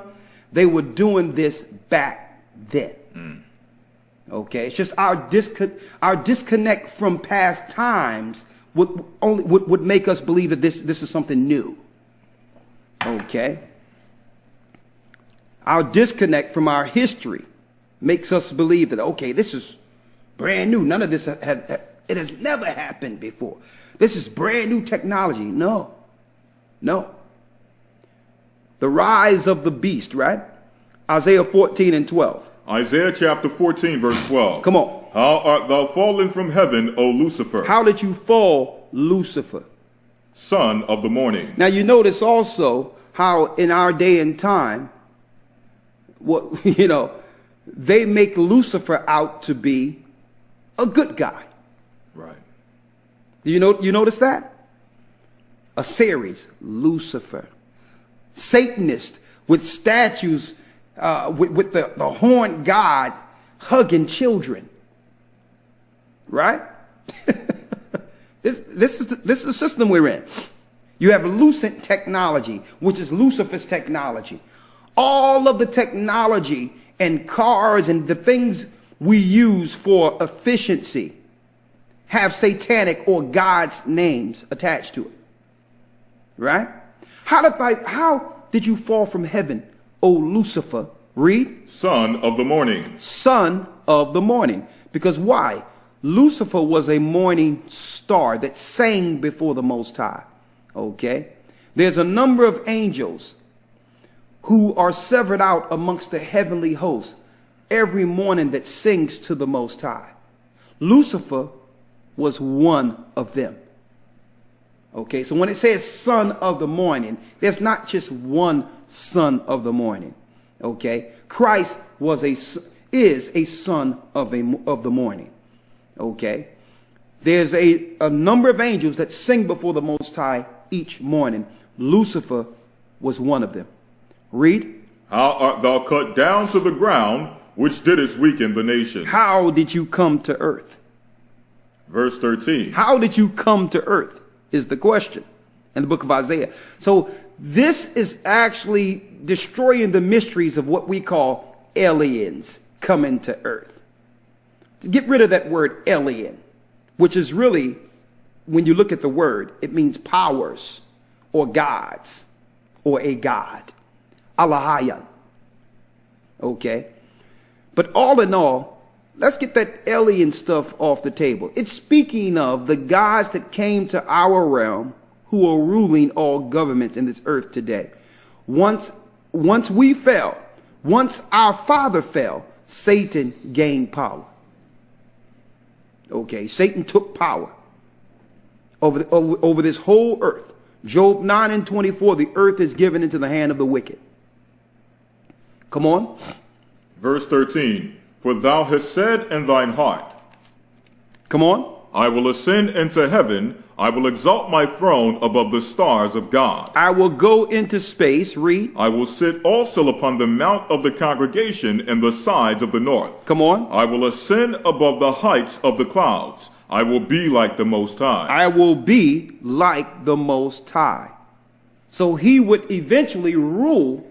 They were doing this back then. Okay, it's just our disconnect from past times would make us believe that this is something new. Okay, our disconnect from our history makes us believe that, okay, this is brand new. None of this it has never happened before. This is brand new technology. No. The rise of the beast, right? Isaiah 14 and 12. Isaiah chapter 14, verse 12. Come on. How art thou fallen from heaven, O Lucifer? How did you fall, Lucifer? Son of the morning. Now you notice also how in our day and time, they make Lucifer out to be a good guy. Right. You notice that? A series, Lucifer. Satanist with statues, with the horned god hugging children. Right? This is the system we're in. You have Lucent technology, which is Lucifer's technology. All of the technology and cars and the things we use for efficiency have satanic or God's names attached to it. Right? How did you fall from heaven, O Lucifer? Read. Son of the morning. Son of the morning. Because why? Lucifer was a morning star that sang before the Most High. Okay? There's a number of angels who are severed out amongst the heavenly hosts every morning that sings to the Most High. Lucifer was one of them. Okay, so when it says son of the morning, there's not just one son of the morning. Okay, Christ is a son of the morning. Okay, there's a number of angels that sing before the Most High each morning. Lucifer was one of them. Read. How art thou cut down to the ground, which didst weaken the nation? How did you come to earth? Verse 13. How did you come to earth is the question in the book of Isaiah. So this is actually destroying the mysteries of what we call aliens coming to earth. To get rid of that word alien, which is really, when you look at the word, it means powers or gods or a god. Allahayan. Okay. But all in all, let's get that alien stuff off the table. It's speaking of the gods that came to our realm who are ruling all governments in this earth today. Once we fell, once our father fell, Satan gained power. Okay, Satan took power over this whole earth. Job 9 and 24, the earth is given into the hand of the wicked. Come on. Verse 13. For thou hast said in thine heart. Come on. I will ascend into heaven. I will exalt my throne above the stars of God. I will go into space. Read. I will sit also upon the mount of the congregation in the sides of the north. Come on. I will ascend above the heights of the clouds. I will be like the Most High. I will be like the Most High. So he would eventually rule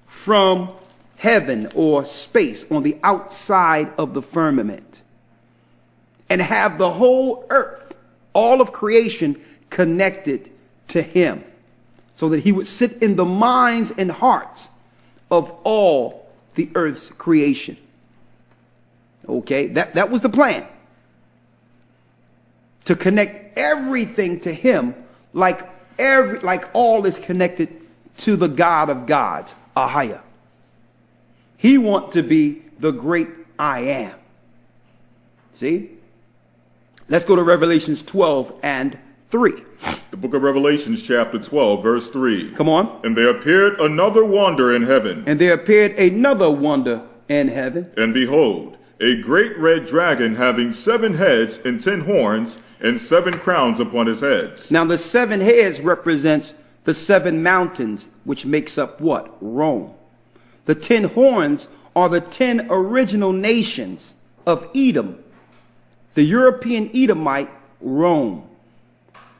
from heaven or space on the outside of the firmament and have the whole earth, all of creation, connected to him, so that he would sit in the minds and hearts of all the earth's creation. Okay, that was the plan. To connect everything to him, like all is connected to the God of gods, Ahaya. He wants to be the great I am. See? Let's go to Revelations 12 and 3. The book of Revelations, chapter 12, verse 3. Come on. And there appeared another wonder in heaven. And there appeared another wonder in heaven. And behold, a great red dragon having 7 heads and 10 horns and 7 crowns upon his heads. Now the 7 heads represents the 7 mountains, which makes up what? Rome. The 10 horns are the 10 original nations of Edom, the European Edomite Rome,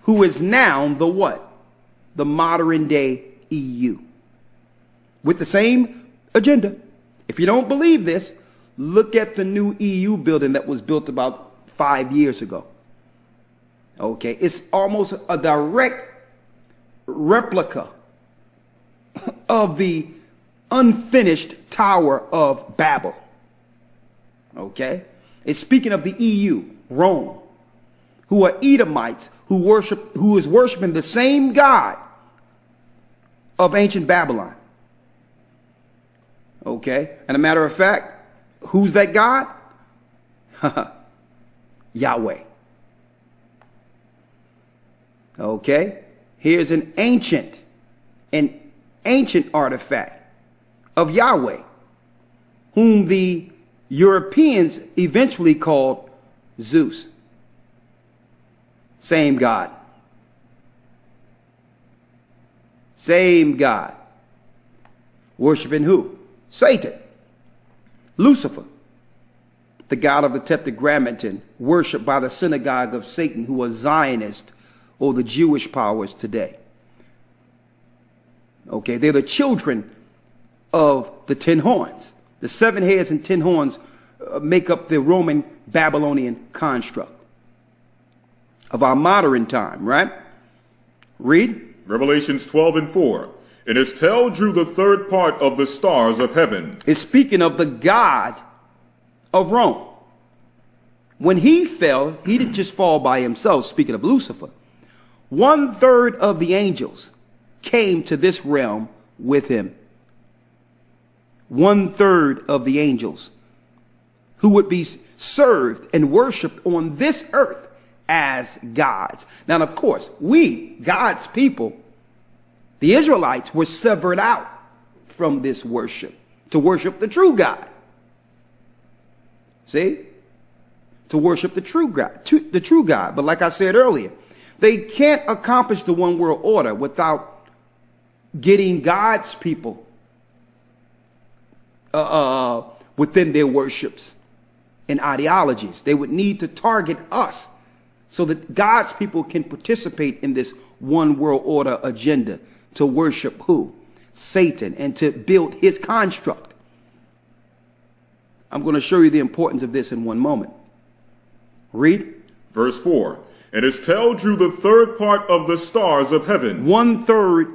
who is now the what? The modern day EU. With the same agenda. If you don't believe this, look at the new EU building that was built about 5 years ago. Okay, it's almost a direct replica of the unfinished Tower of Babel. Okay, it's speaking of the EU, Rome, who are Edomites, who is worshiping the same God of ancient Babylon. Okay, and a matter of fact, who's that God? Yahweh. Okay, here's an ancient artifact of Yahweh, whom the Europeans eventually called Zeus. Same God. Same God. Worshiping who? Satan. Lucifer, the god of the Tetragrammaton, worshipped by the synagogue of Satan, who are Zionists, or the Jewish powers today. Okay, they're the children of the 10 horns. The 7 heads and 10 horns make up the Roman Babylonian construct of our modern time, right? Read. Revelations 12 and 4. And his tail drew the third part of the stars of heaven. It's speaking of the God of Rome. When he fell, he didn't just fall by himself, speaking of Lucifer. 1/3 of the angels came to this realm with him. 1/3 of the angels who would be served and worshiped on this earth as gods. Now, of course, we, God's people, the Israelites, were severed out from this worship to worship the true God. See? To worship the true God. But like I said earlier, they can't accomplish the one world order without getting God's people within their worships and ideologies. They would need to target us so that God's people can participate in this one world order agenda to worship who? Satan, and to build his construct. I'm going to show you the importance of this in one moment. Read. Verse 4. And his tail drew the third part of the stars of heaven. 1/3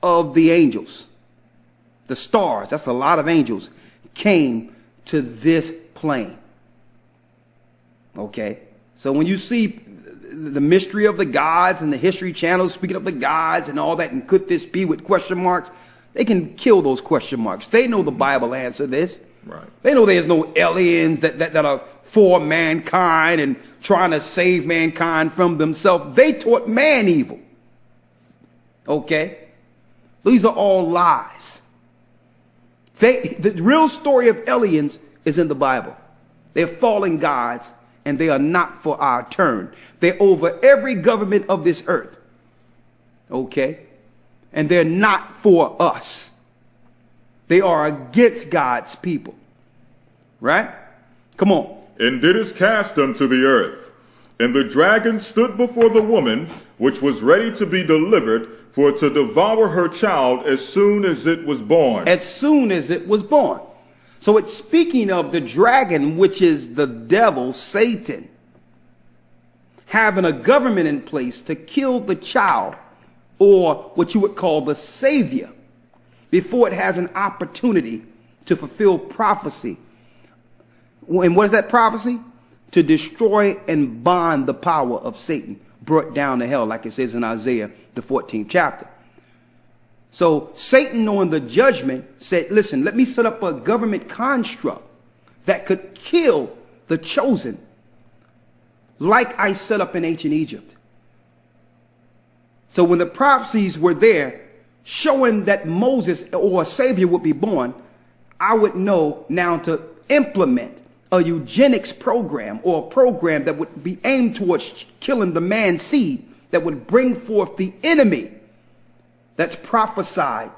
of the angels, the stars, that's a lot of angels, came to this plane. Okay, so when you see the mystery of the gods and the History Channel speaking of the gods and all that, and could this be with question marks, they can kill those question marks. They know the Bible answer this. Right. They know there's no aliens that are for mankind and trying to save mankind from themselves. They taught man evil. Okay? These are all lies. The real story of aliens is in the Bible. They're fallen gods and they are not for our turn. They're over every government of this earth. Okay? And they're not for us. They are against God's people. Right? Come on. And didst cast them to the earth. And the dragon stood before the woman, which was ready to be delivered, for to devour her child as soon as it was born. As soon as it was born. So it's speaking of the dragon, which is the devil, Satan, having a government in place to kill the child, or what you would call the savior, before it has an opportunity to fulfill prophecy. And what is that prophecy? To destroy and bond the power of Satan, brought down to hell, like it says in Isaiah, the 14th chapter. So Satan, knowing the judgment, said, listen, let me set up a government construct that could kill the chosen, like I set up in ancient Egypt. So when the prophecies were there, showing that Moses or a savior would be born, I would know now to implement a eugenics program, or a program that would be aimed towards killing the man seed that would bring forth the enemy that's prophesied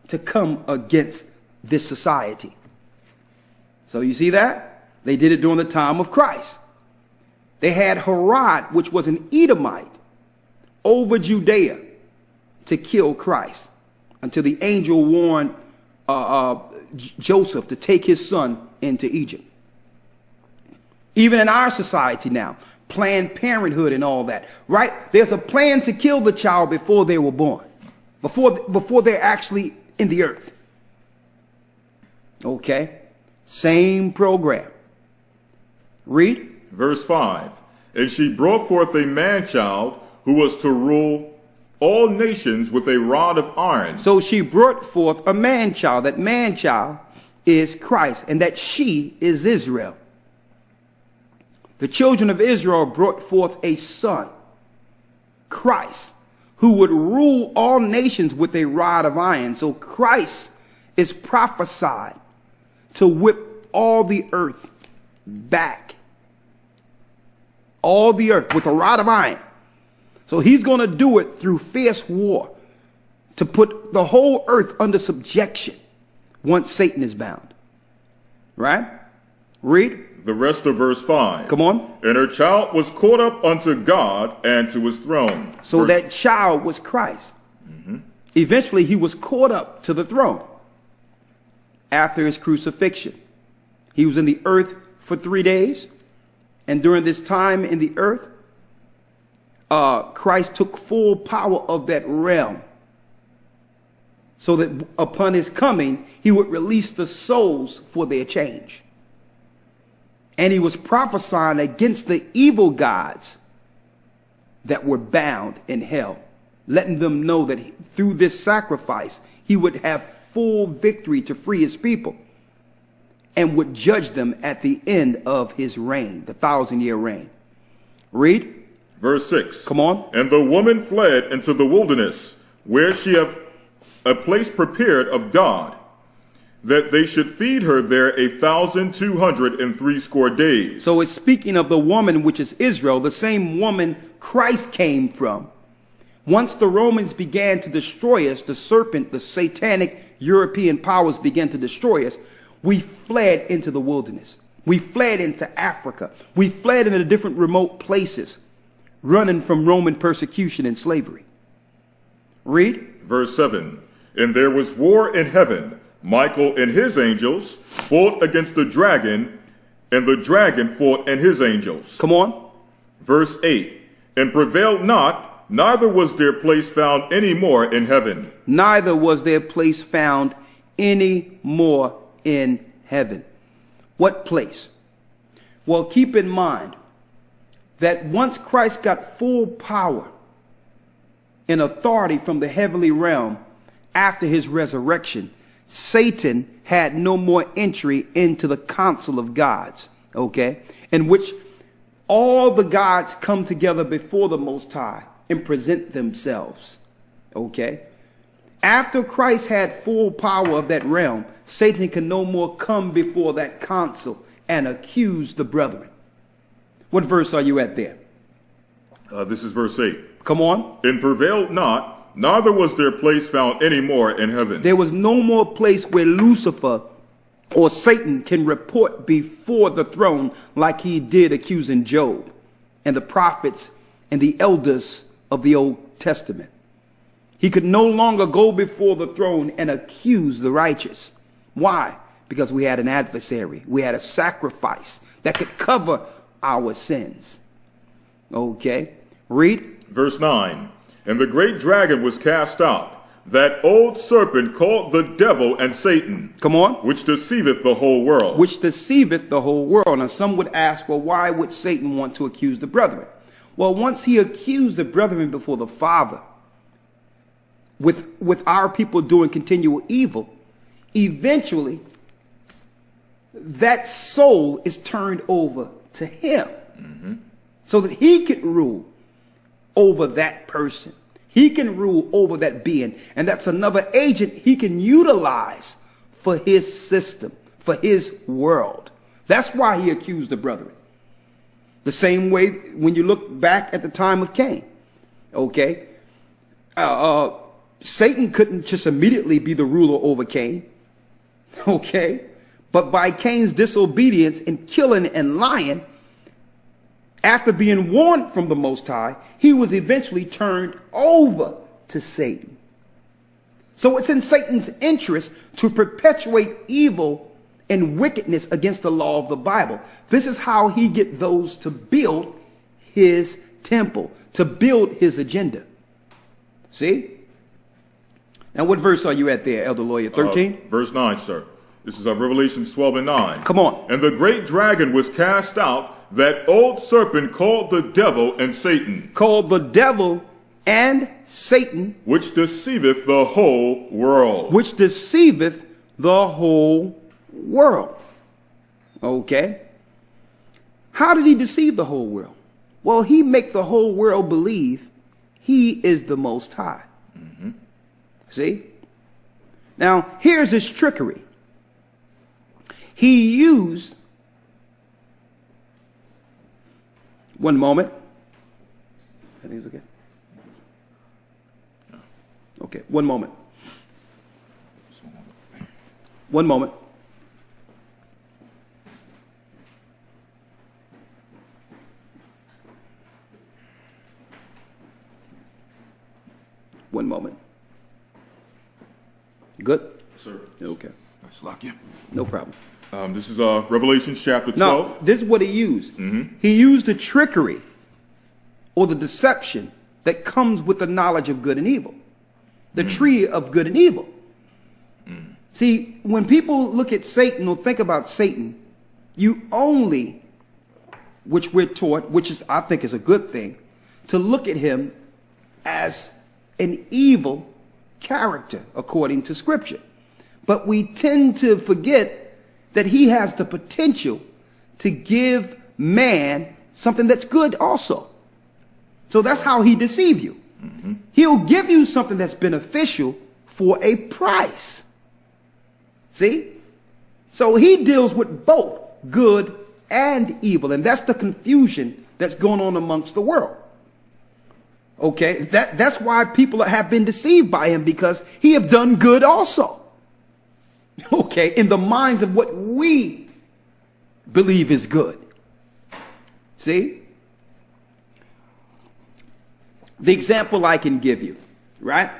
to come against this society. So you see that? They did it during the time of Christ. They had Herod, which was an Edomite, over Judea to kill Christ, until the angel warned Joseph to take his son into Egypt. Even in our society now, Planned Parenthood and all that, right? There's a plan to kill the child before they were born, before they're actually in the earth. Okay? Same program. Read. Verse 5. And she brought forth a man-child who was to rule all nations with a rod of iron. So she brought forth a man-child. That man-child is Christ, and that she is Israel. The children of Israel brought forth a son, Christ, who would rule all nations with a rod of iron. So Christ is prophesied to whip all the earth back. All the earth with a rod of iron. So he's going to do it through fierce war to put the whole earth under subjection once Satan is bound. Right? Read. The rest of verse 5. Come on. And her child was caught up unto God and to his throne. So that child was Christ. Eventually he was caught up to the throne after his crucifixion. He was in the earth for 3 days. And during this time in the earth, Christ took full power of that realm, so that upon his coming, he would release the souls for their change. And he was prophesying against the evil gods that were bound in hell, letting them know that through this sacrifice, he would have full victory to free his people, and would judge them at the end of his reign, the 1,000-year reign. Read. Verse 6. Come on. And the woman fled into the wilderness, where she hath a place prepared of God, that they should feed her there 1,260 days. So it's speaking of the woman, which is Israel, the same woman Christ came from. Once the Romans began to destroy us, the serpent, the satanic European powers began to destroy us, we fled into the wilderness. We fled into Africa. We fled into different remote places, running from Roman persecution and slavery. Read. Verse 7. And there was war in heaven. Michael and his angels fought against the dragon, and the dragon fought and his angels. Come on. Verse 8. And prevailed not, neither was their place found any more in heaven. Neither was their place found any more in heaven. What place? Well, keep in mind that once Christ got full power and authority from the heavenly realm after his resurrection, Satan had no more entry into the council of gods, okay, in which all the gods come together before the Most High and present themselves, okay. After Christ had full power of that realm, Satan can no more come before that council and accuse the brethren. What verse are you at there? This is verse 8. Come on. And prevailed not, neither was their place found any more in heaven. There was no more place where Lucifer or Satan can report before the throne like he did accusing Job and the prophets and the elders of the Old Testament. He could no longer go before the throne and accuse the righteous. Why? Because we had an adversary. We had a sacrifice that could cover our sins. Okay, read. Verse 9. And the great dragon was cast out, that old serpent called the devil and Satan. Come on. Which deceiveth the whole world. Which deceiveth the whole world. Now some would ask, well, why would Satan want to accuse the brethren? Well, once he accused the brethren before the Father, with our people doing continual evil, eventually that soul is turned over to him. So that he can rule over that person. He can rule over that being. And that's another agent he can utilize for his system, for his world. That's why he accused the brethren. The same way when you look back at the time of Cain. Okay. Satan couldn't just immediately be the ruler over Cain. Okay. But by Cain's disobedience and killing and lying, after being warned from the Most High, he was eventually turned over to Satan. So it's in Satan's interest to perpetuate evil and wickedness against the law of the Bible. This is how he gets those to build his temple, to build his agenda. See? Now, what verse are you at there, Elder Lawyer? 13? Verse 9, sir. This is Revelation 12 and 9. Come on. And the great dragon was cast out, that old serpent called the devil and Satan. Called the devil and Satan. Which deceiveth the whole world. Which deceiveth the whole world. Okay. How did he deceive the whole world? Well, he make the whole world believe he is the Most High. See? Now, here's his trickery. He used, one moment. I think it's okay. Okay, one moment. One moment. One moment. Good? Sir. Okay. Let's lock you. No problem. This is Revelation chapter 12. Now, this is what he used. He used the trickery or the deception that comes with the knowledge of good and evil. The tree of good and evil. See, when people look at Satan or think about Satan, you only, which we're taught, which is, I think is a good thing, to look at him as an evil character according to Scripture. But we tend to forget that he has the potential to give man something that's good also. So that's how he deceives you. He'll give you something that's beneficial for a price. See? So he deals with both good and evil. And that's the confusion that's going on amongst the world. Okay? That's why people have been deceived by him, because he have done good also. Okay, in the minds of what we believe is good. See? The example I can give you, right?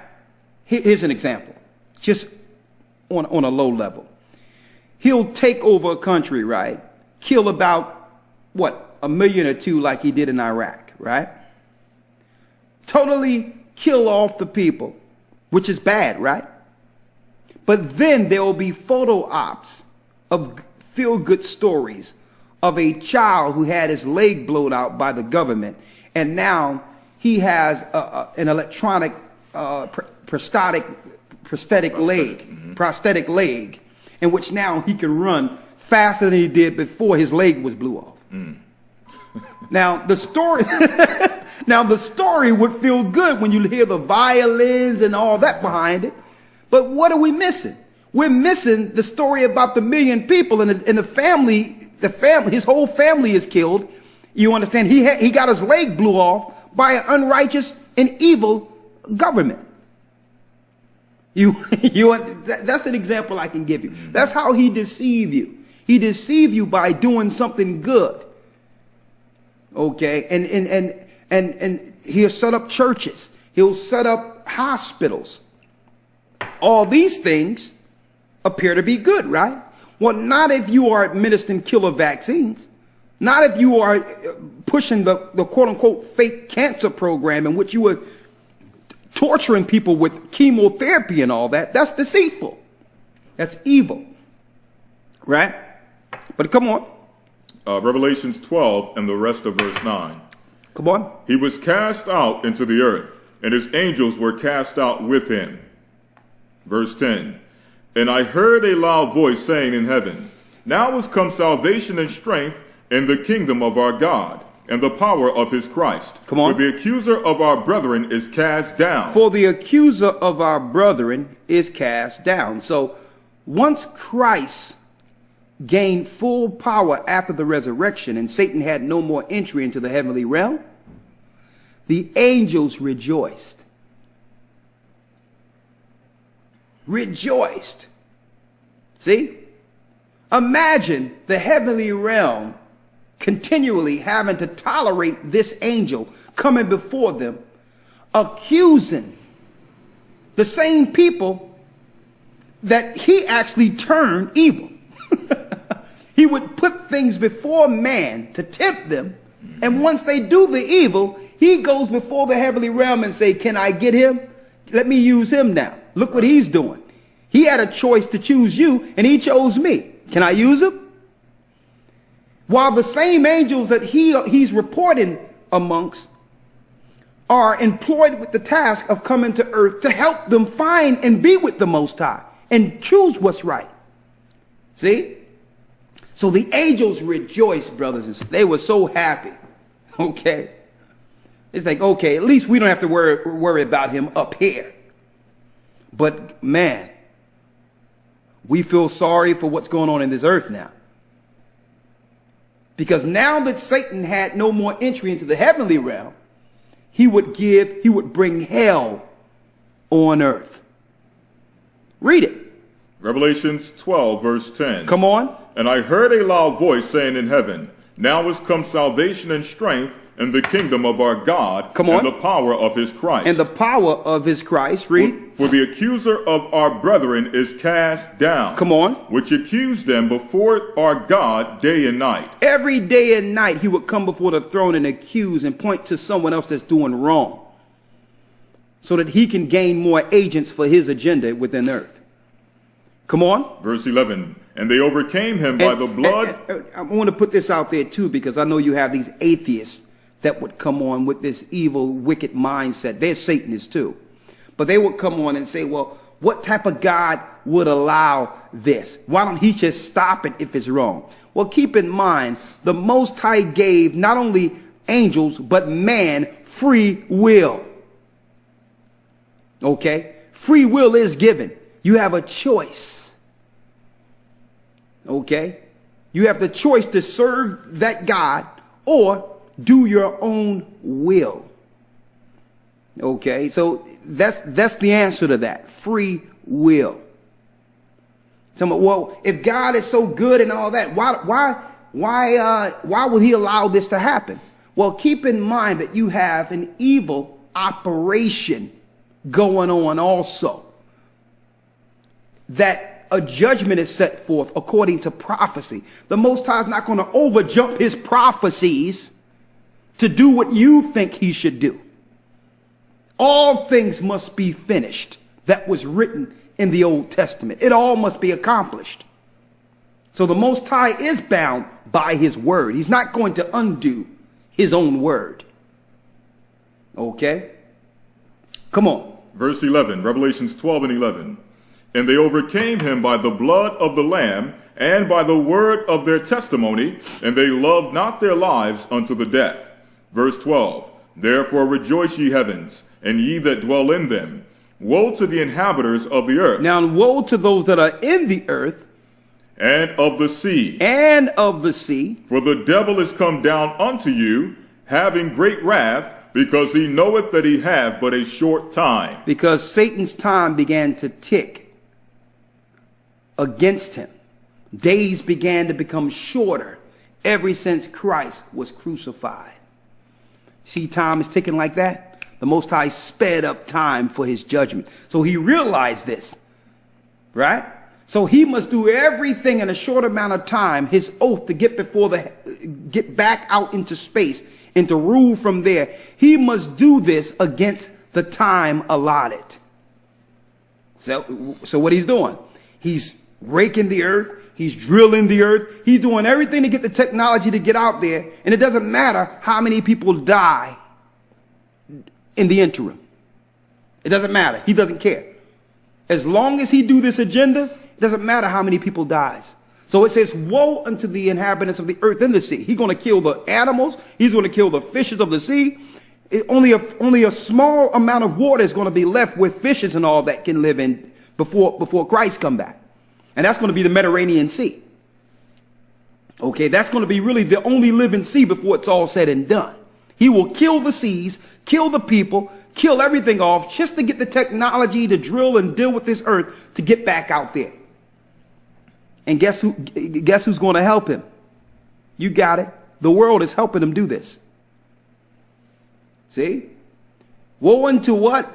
Here's an example, just on a low level. He'll take over a country, right? Kill about, what, 1 million or 2 like he did in Iraq, right? Totally kill off the people, which is bad, right? But then there will be photo ops of feel-good stories of a child who had his leg blown out by the government, and now he has an electronic prosthetic leg, in which now he can run faster than he did before his leg was blew off. Now the story would feel good when you hear the violins and all that behind it. But what are we missing? We're missing the story about the 1 million people and the family, his whole family is killed. You understand? He got his leg blew off by an unrighteous and evil government. That's an example I can give you. That's how he deceived you. He deceived you by doing something good. Okay, and he'll set up churches. He'll set up hospitals. All these things appear to be good, right? Well, not if you are administering killer vaccines. Not if you are pushing the quote-unquote fake cancer program in which you are torturing people with chemotherapy and all that. That's deceitful. That's evil. Right? But come on. Revelations 12 and the rest of verse 9. Come on. He was cast out into the earth, and his angels were cast out with him. Verse 10. And I heard a loud voice saying in heaven, now is come salvation and strength in the kingdom of our God, and the power of his Christ. Come on. For the accuser of our brethren is cast down. For the accuser of our brethren is cast down. So once Christ gained full power after the resurrection and Satan had no more entry into the heavenly realm, the angels rejoiced. Rejoiced. See? Imagine the heavenly realm continually having to tolerate this angel coming before them, accusing the same people that he actually turned evil. He would put things before man to tempt them, and once they do the evil, he goes before the heavenly realm and say, can I get him? Let me use him now. Look what he's doing. He had a choice to choose you, and he chose me. Can I use him? While the same angels that he's reporting amongst are employed with the task of coming to earth to help them find and be with the Most High and choose what's right. See? So the angels rejoiced, brothers and sisters. They were so happy. Okay? It's like, okay, at least we don't have to worry about him up here. But man, we feel sorry for what's going on in this earth now. Because now that Satan had no more entry into the heavenly realm, he would bring hell on earth. Read it. Revelations 12, verse 10. Come on. And I heard a loud voice saying in heaven, now is come salvation and strength in the kingdom of our God. Come on. And the power of his Christ. And the power of his Christ. Read. For the accuser of our brethren is cast down. Come on. Which accused them before our God day and night. Every day and night he would come before the throne and accuse and point to someone else that's doing wrong, so that he can gain more agents for his agenda within earth. Come on. Verse 11. And they overcame him by the blood. I want to put this out there too, because I know you have these atheists that would come on with this evil, wicked mindset. They're Satanists too. But they would come on and say, well, what type of God would allow this? Why don't he just stop it if it's wrong? Well, keep in mind, the Most High gave not only angels, but man free will. Okay? Free will is given. You have a choice. Okay? You have the choice to serve that God or do your own will. Okay, so that's the answer to that. Free will. Someone, well, if God is so good and all that, why would he allow this to happen? Well, keep in mind that you have an evil operation going on also. That a judgment is set forth according to prophecy. The Most High is not going to overjump his prophecies to do what you think he should do. All things must be finished that was written in the Old Testament. It all must be accomplished. So the Most High is bound by his word. He's not going to undo his own word. Okay? Come on. Verse 11, Revelations 12 and 11. And they overcame him by the blood of the Lamb and by the word of their testimony, and they loved not their lives unto the death. Verse 12. Therefore rejoice, ye heavens, and ye that dwell in them. Woe to the inhabitants of the earth. Now woe to those that are in the earth. and of the sea. And of the sea. For the devil is come down unto you, having great wrath, because he knoweth that he hath but a short time. Because Satan's time began to tick against him. Days began to become shorter ever since Christ was crucified. See, time is ticking like that. The Most High sped up time for his judgment. So he realized this, right? So he must do everything in a short amount of time, his oath to get back out into space and to rule from there. He must do this against the time allotted. So what he's doing, he's raking the earth. He's drilling the earth. He's doing everything to get the technology to get out there. And it doesn't matter how many people die in the interim. It doesn't matter. He doesn't care. As long as he do this agenda, it doesn't matter how many people dies. So it says, woe unto the inhabitants of the earth and the sea. He's going to kill the animals. He's going to kill the fishes of the sea. Only a small amount of water is going to be left where fishes and all that can live in before Christ come back. And that's going to be the Mediterranean Sea. Okay, that's going to be really the only living sea before it's all said and done. He will kill the seas, kill the people, kill everything off just to get the technology to drill and deal with this earth to get back out there. And guess who's going to help him? You got it. The world is helping him do this. See? Woe unto what?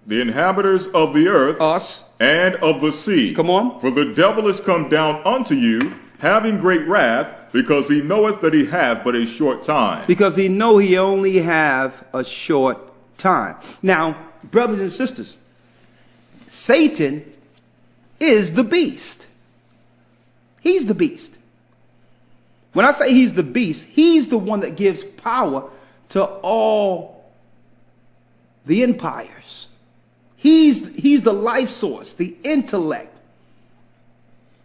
The inhabitants of the earth. Us. And of the sea. Come on. For the devil is come down unto you, having great wrath, because he knoweth that he hath but a short time. Because he know he only have a short time. Now, brothers and sisters, Satan is the beast. He's the beast. When I say he's the beast, he's the one that gives power to all the empires. He's the life source, the intellect,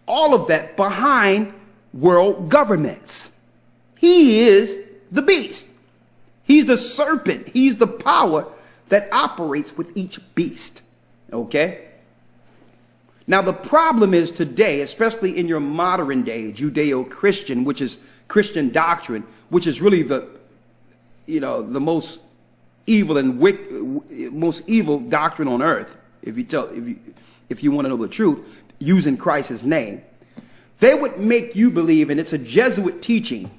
all of that behind world governments. He is the beast. He's the serpent. He's the power that operates with each beast. Okay? Now, the problem is today, especially in your modern day Judeo-Christian, which is Christian doctrine, which is really the most evil and most evil doctrine on earth, if you want to know the truth, using Christ's name. They would make you believe, and it's a Jesuit teaching,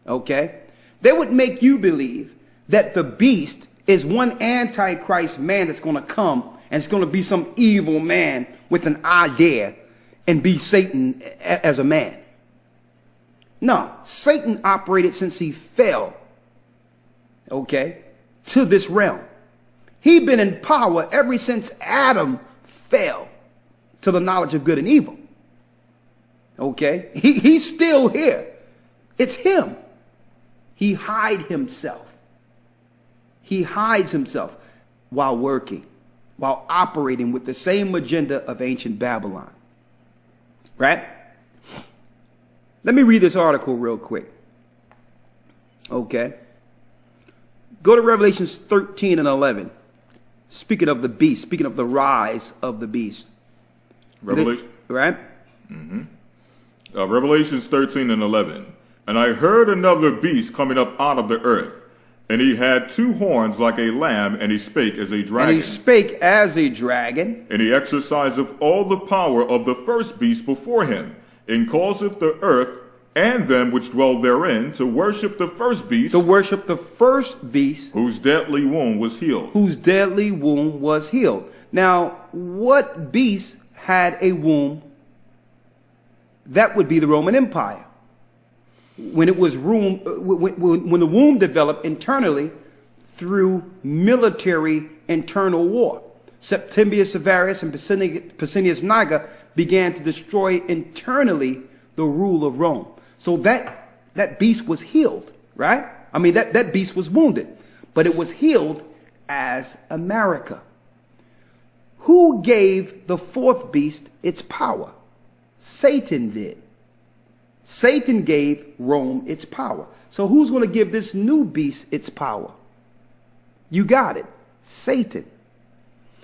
okay? They would make you believe that the beast is one antichrist man that's going to come, and it's going to be some evil man with an idea and be Satan as a man. No, Satan operated since he fell, okay, to this realm. He's been in power ever since Adam fell to the knowledge of good and evil. Okay? He's still here. It's him. He hides himself. He hides himself while working, while operating with the same agenda of ancient Babylon. Right? Let me read this article real quick. Okay? Go to Revelations 13 and 11. Speaking of the beast, speaking of the rise of the beast. Revelation. Right? Mm-hmm. Revelations 13 and 11. And I heard another beast coming up out of the earth. And he had two horns like a lamb, and he spake as a dragon. And he spake as a dragon. And he exerciseth all the power of the first beast before him, and causeth the earth and them which dwell therein to worship the first beast. To worship the first beast. Whose deadly wound was healed. Whose deadly wound was healed. Now, what beast had a womb? That would be the Roman Empire. When it was when the womb developed internally through military internal war. Septimius Severus and Pescennius Niger began to destroy internally the rule of Rome. So that beast was healed, right? I mean, that beast was wounded, but it was healed as America. Who gave the fourth beast its power? Satan did. Satan gave Rome its power. So who's going to give this new beast its power? You got it. Satan.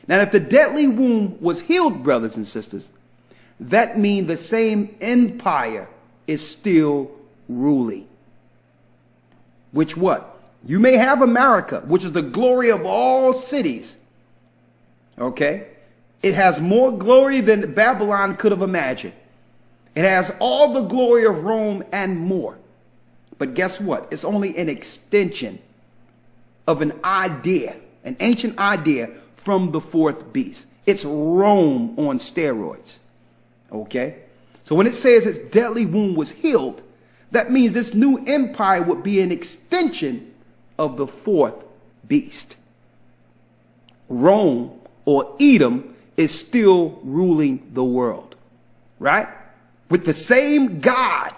Now, if the deadly wound was healed, brothers and sisters, that means the same empire is still ruling. Which what? You may have America, which is the glory of all cities. Okay? It has more glory than Babylon could have imagined. It has all the glory of Rome and more. But guess what? It's only an extension of an idea, an ancient idea from the fourth beast. It's Rome on steroids. Okay? So when it says its deadly wound was healed, that means this new empire would be an extension of the fourth beast. Rome, or Edom, is still ruling the world, right? With the same God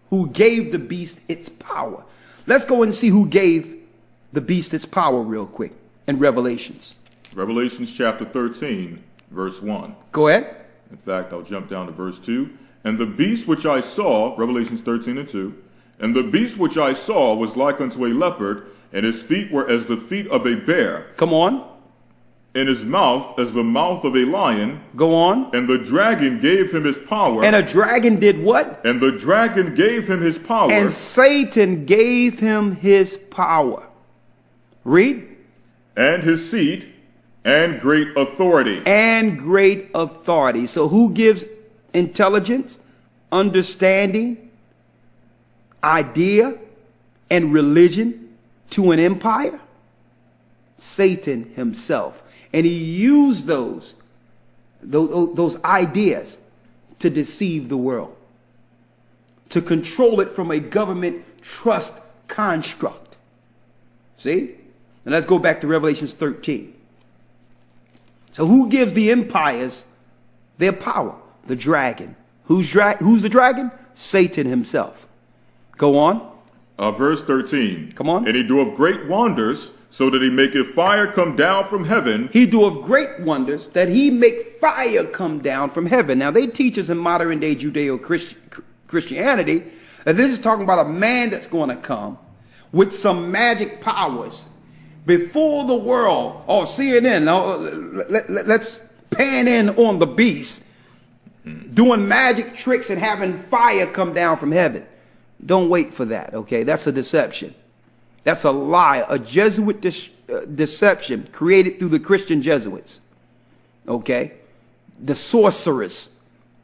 who gave the beast its power. Let's go and see who gave the beast its power real quick in Revelations. Revelations chapter 13, verse 1. Go ahead. In fact, I'll jump down to verse 2. And the beast which I saw, Revelations 13 and 2, and the beast which I saw was like unto a leopard, and his feet were as the feet of a bear. Come on. And his mouth as the mouth of a lion. Go on. And the dragon gave him his power. And a dragon did what? And the dragon gave him his power. And Satan gave him his power. Read. And his seat and great authority. And great authority. So who gives intelligence, understanding, idea, and religion to an empire? Satan himself. And he used those ideas to deceive the world, to control it from a government trust construct. See? And let's go back to Revelations 13. So who gives the empires their power? The dragon. Who's the dragon? Satan himself. Go on. Verse 13. Come on. And he doeth great wonders, so that he maketh fire come down from heaven. He doeth great wonders, that he make fire come down from heaven. Now, they teach us in modern day Judeo-Christianity that this is talking about a man that's going to come with some magic powers before the world. Oh, CNN, let's pan in on the beast, doing magic tricks and having fire come down from heaven. Don't wait for that, okay? That's a deception. That's a lie, a Jesuit deception created through the Christian Jesuits, okay? The sorcerers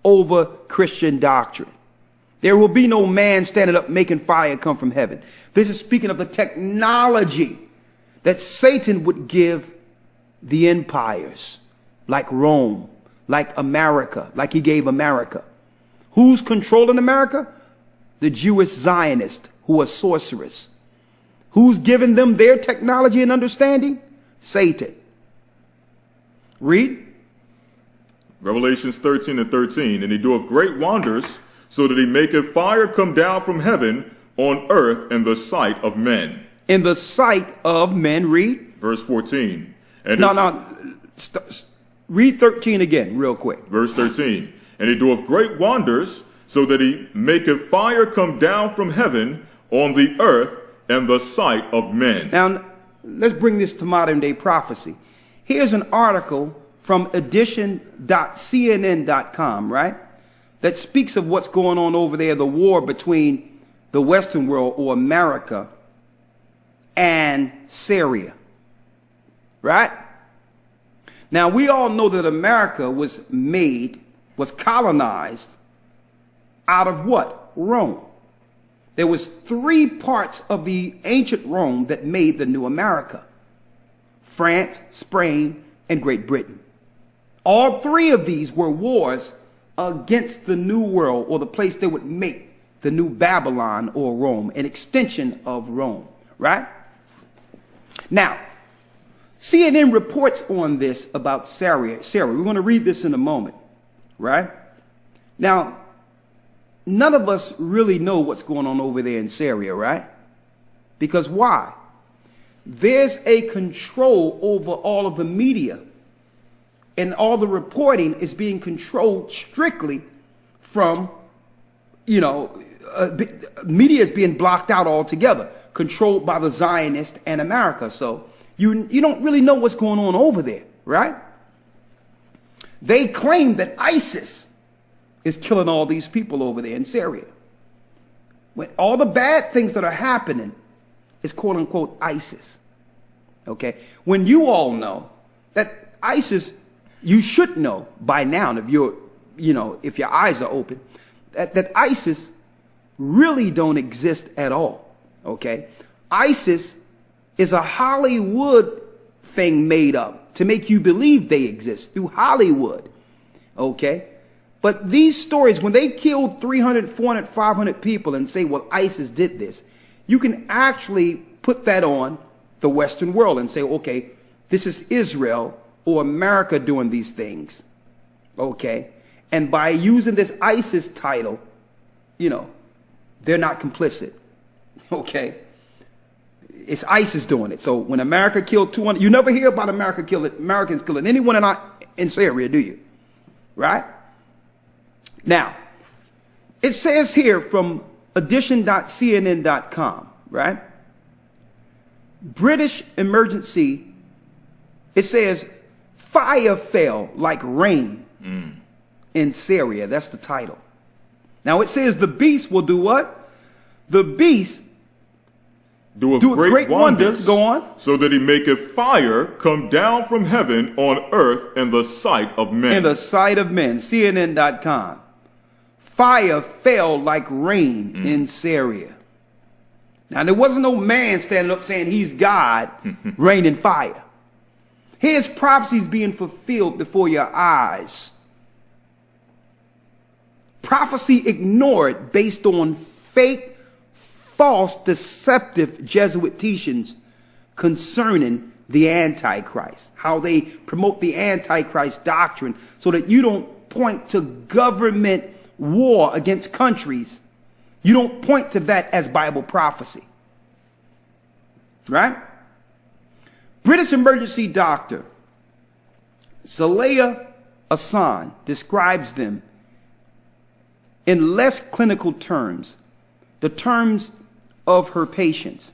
over Christian doctrine. There will be no man standing up making fire come from heaven. This is speaking of the technology that Satan would give the empires, like Rome, like America, like he gave America. Who's controlling America? The Jewish Zionists, who are sorcerers. Who's given them their technology and understanding? Satan. Read. Revelations 13 and 13. And he doeth great wonders, so that he maketh fire come down from heaven on earth in the sight of men. In the sight of men. Read. Verse 14. And read 13 again, real quick. Verse 13. And he doeth great wonders, so that he maketh fire come down from heaven on the earth in the sight of men. Now, let's bring this to modern day prophecy. Here's an article from edition.cnn.com, right? That speaks of what's going on over there, the war between the Western world, or America, and Syria, right? Now, we all know that America was colonized out of what? Rome. There was 3 parts of the ancient Rome that made the new America: France, Spain, and Great Britain. All 3 of these were wars against the new world, or the place that would make the new Babylon or Rome, an extension of Rome, right? Now, CNN reports on this about Syria. We're going to read this in a moment, right? Now, none of us really know what's going on over there in Syria, right? Because why? There's a control over all of the media, and all the reporting is being controlled strictly from, media is being blocked out altogether, controlled by the Zionists and America. So you don't really know what's going on over there, right? They claim that ISIS is killing all these people over there in Syria. When all the bad things that are happening is quote unquote ISIS. Okay. When you all know that ISIS, you should know by now, if you're, if your eyes are open, that ISIS really don't exist at all. Okay. ISIS is a Hollywood thing made up to make you believe they exist through Hollywood. Okay. But these stories, when they killed 300, 400, 500 people and say, well, ISIS did this, you can actually put that on the Western world and say, okay, this is Israel or America doing these things. Okay. And by using this ISIS title, they're not complicit. Okay. It's ISIS doing it. So when America killed 200, you never hear about Americans killing anyone in Syria, do you? Right? Now, it says here from edition.cnn.com, right? British emergency, it says, fire fell like rain in Syria. That's the title. Now, it says the beast will do what? The beast doeth great wonders. Go on. So that he maketh fire come down from heaven on earth in the sight of men. In the sight of men. CNN.com. Fire fell like rain in Syria. Now, there wasn't no man standing up saying he's God, raining fire. Here's prophecies being fulfilled before your eyes. Prophecy ignored based on fake, false, deceptive Jesuit teachings concerning the Antichrist. How they promote the Antichrist doctrine so that you don't point to government war against countries. You don't point to that as Bible prophecy. Right? British emergency doctor Saleha Hassan describes them in less clinical terms, the terms of her patients.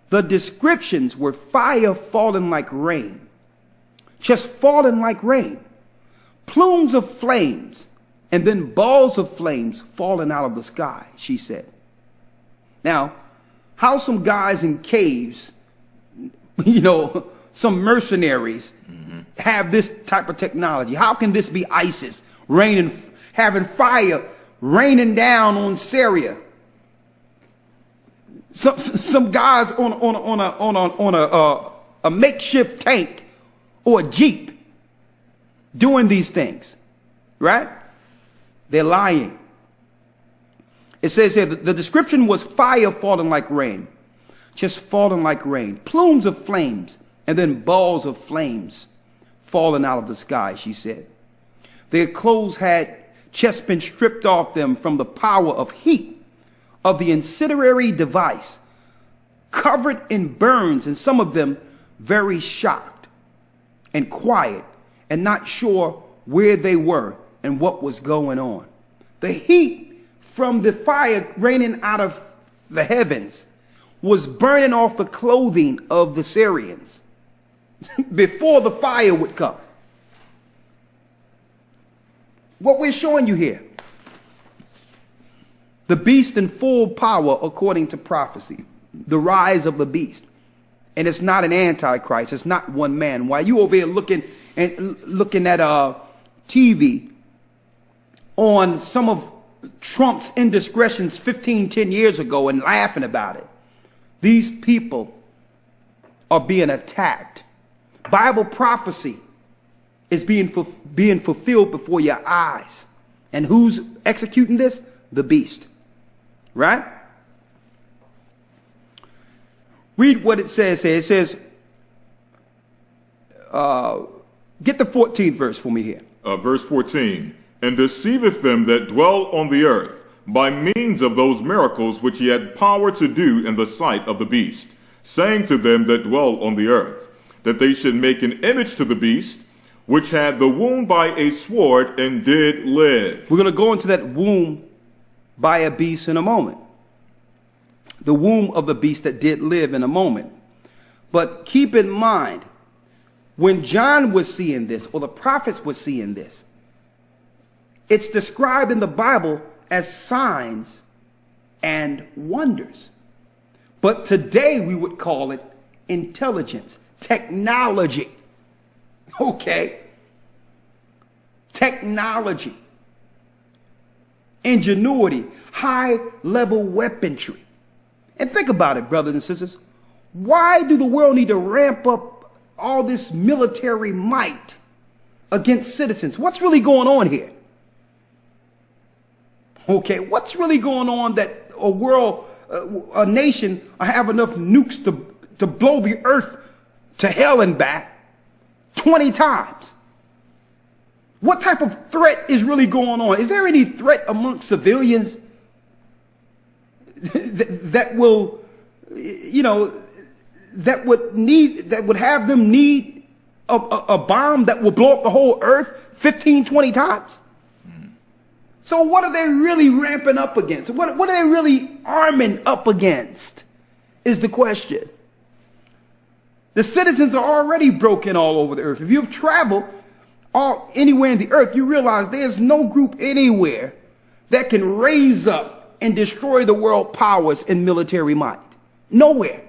The descriptions were fire falling like rain, just falling like rain, plumes of flames, and then balls of flames falling out of the sky, she said. Now, how some guys in caves, some mercenaries have this type of technology? How can this be ISIS having fire raining down on Syria? Some guys on a makeshift tank or a jeep doing these things, right? They're lying. It says here, the description was fire falling like rain, just falling like rain, plumes of flames, and then balls of flames falling out of the sky, she said. Their clothes had just been stripped off them from the power of heat of the incendiary device, covered in burns, and some of them very shocked and quiet and not sure where they were and what was going on. The heat from the fire raining out of the heavens was burning off the clothing of the Syrians before the fire would come. What we're showing you here, the beast in full power according to prophecy, the rise of the beast. And it's not an antichrist. It's not one man. While you over here looking at TV on some of Trump's indiscretions 10 years ago and laughing about it, these people are being attacked. Bible prophecy is being fulfilled before your eyes. And who's executing this? The beast. Right? Read what it says here. It says, get the 14th verse for me here. Verse 14. And deceiveth them that dwell on the earth by means of those miracles which he had power to do in the sight of the beast, saying to them that dwell on the earth, that they should make an image to the beast, which had the wound by a sword and did live. We're going to go into that womb by a beast in a moment. The womb of the beast that did live in a moment. But keep in mind, when John was seeing this, or the prophets were seeing this, It's described in the Bible as signs and wonders. But today we would call it intelligence, technology. Okay? Technology, ingenuity, high-level weaponry. And think about it, brothers and sisters. Why do the world need to ramp up all this military might against citizens? What's really going on here? Okay, what's really going on that a world, a nation have enough nukes to blow the earth to hell and back 20 times? What type of threat is really going on? Is there any threat amongst civilians that will, you know, that would have them need a bomb that will blow up the whole earth 15, 20 times? So what are they really ramping up against? What are they really arming up against is the question. The citizens are already broken all over the earth. If you've traveled anywhere in the earth, you realize there's no group anywhere that can raise up and destroy the world powers in military might. Nowhere.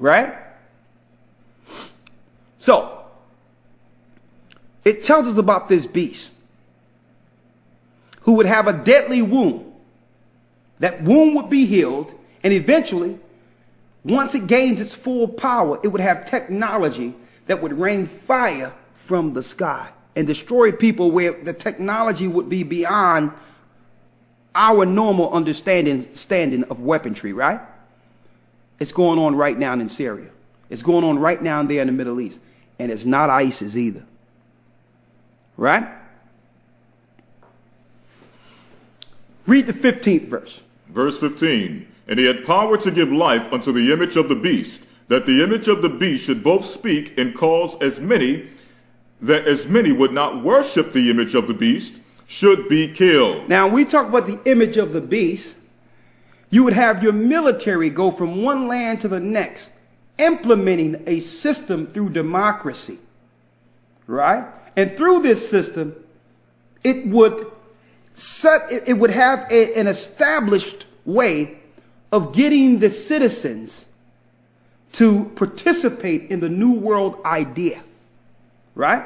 Right? So, it tells us about this beast who would have a deadly wound. That wound would be healed, and eventually, once it gains its full power, it would have technology that would rain fire from the sky and destroy people where the technology would be beyond our normal standing of weaponry, right? It's going on right now in Syria. It's going on right now there in the Middle East. And it's not ISIS either. Right? Read the 15th verse. Verse 15. And he had power to give life unto the image of the beast, that the image of the beast should both speak and cause as many would not worship the image of the beast should be killed. Now, we talk about the image of the beast. You would have your military go from one land to the next, implementing a system through democracy, right? And through this system, it would have an established way of getting the citizens to participate in the new world idea, right?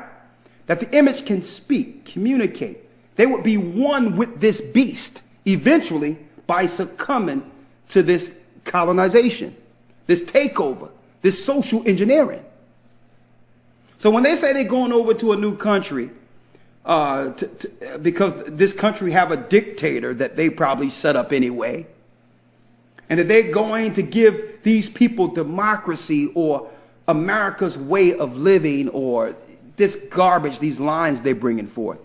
That the image can speak, communicate. They would be one with this beast eventually by succumbing to this colonization, this takeover, this social engineering. So when they say they're going over to a new country, because this country have a dictator that they probably set up anyway, and that they're going to give these people democracy or America's way of living, or this garbage, these lines they're bringing forth,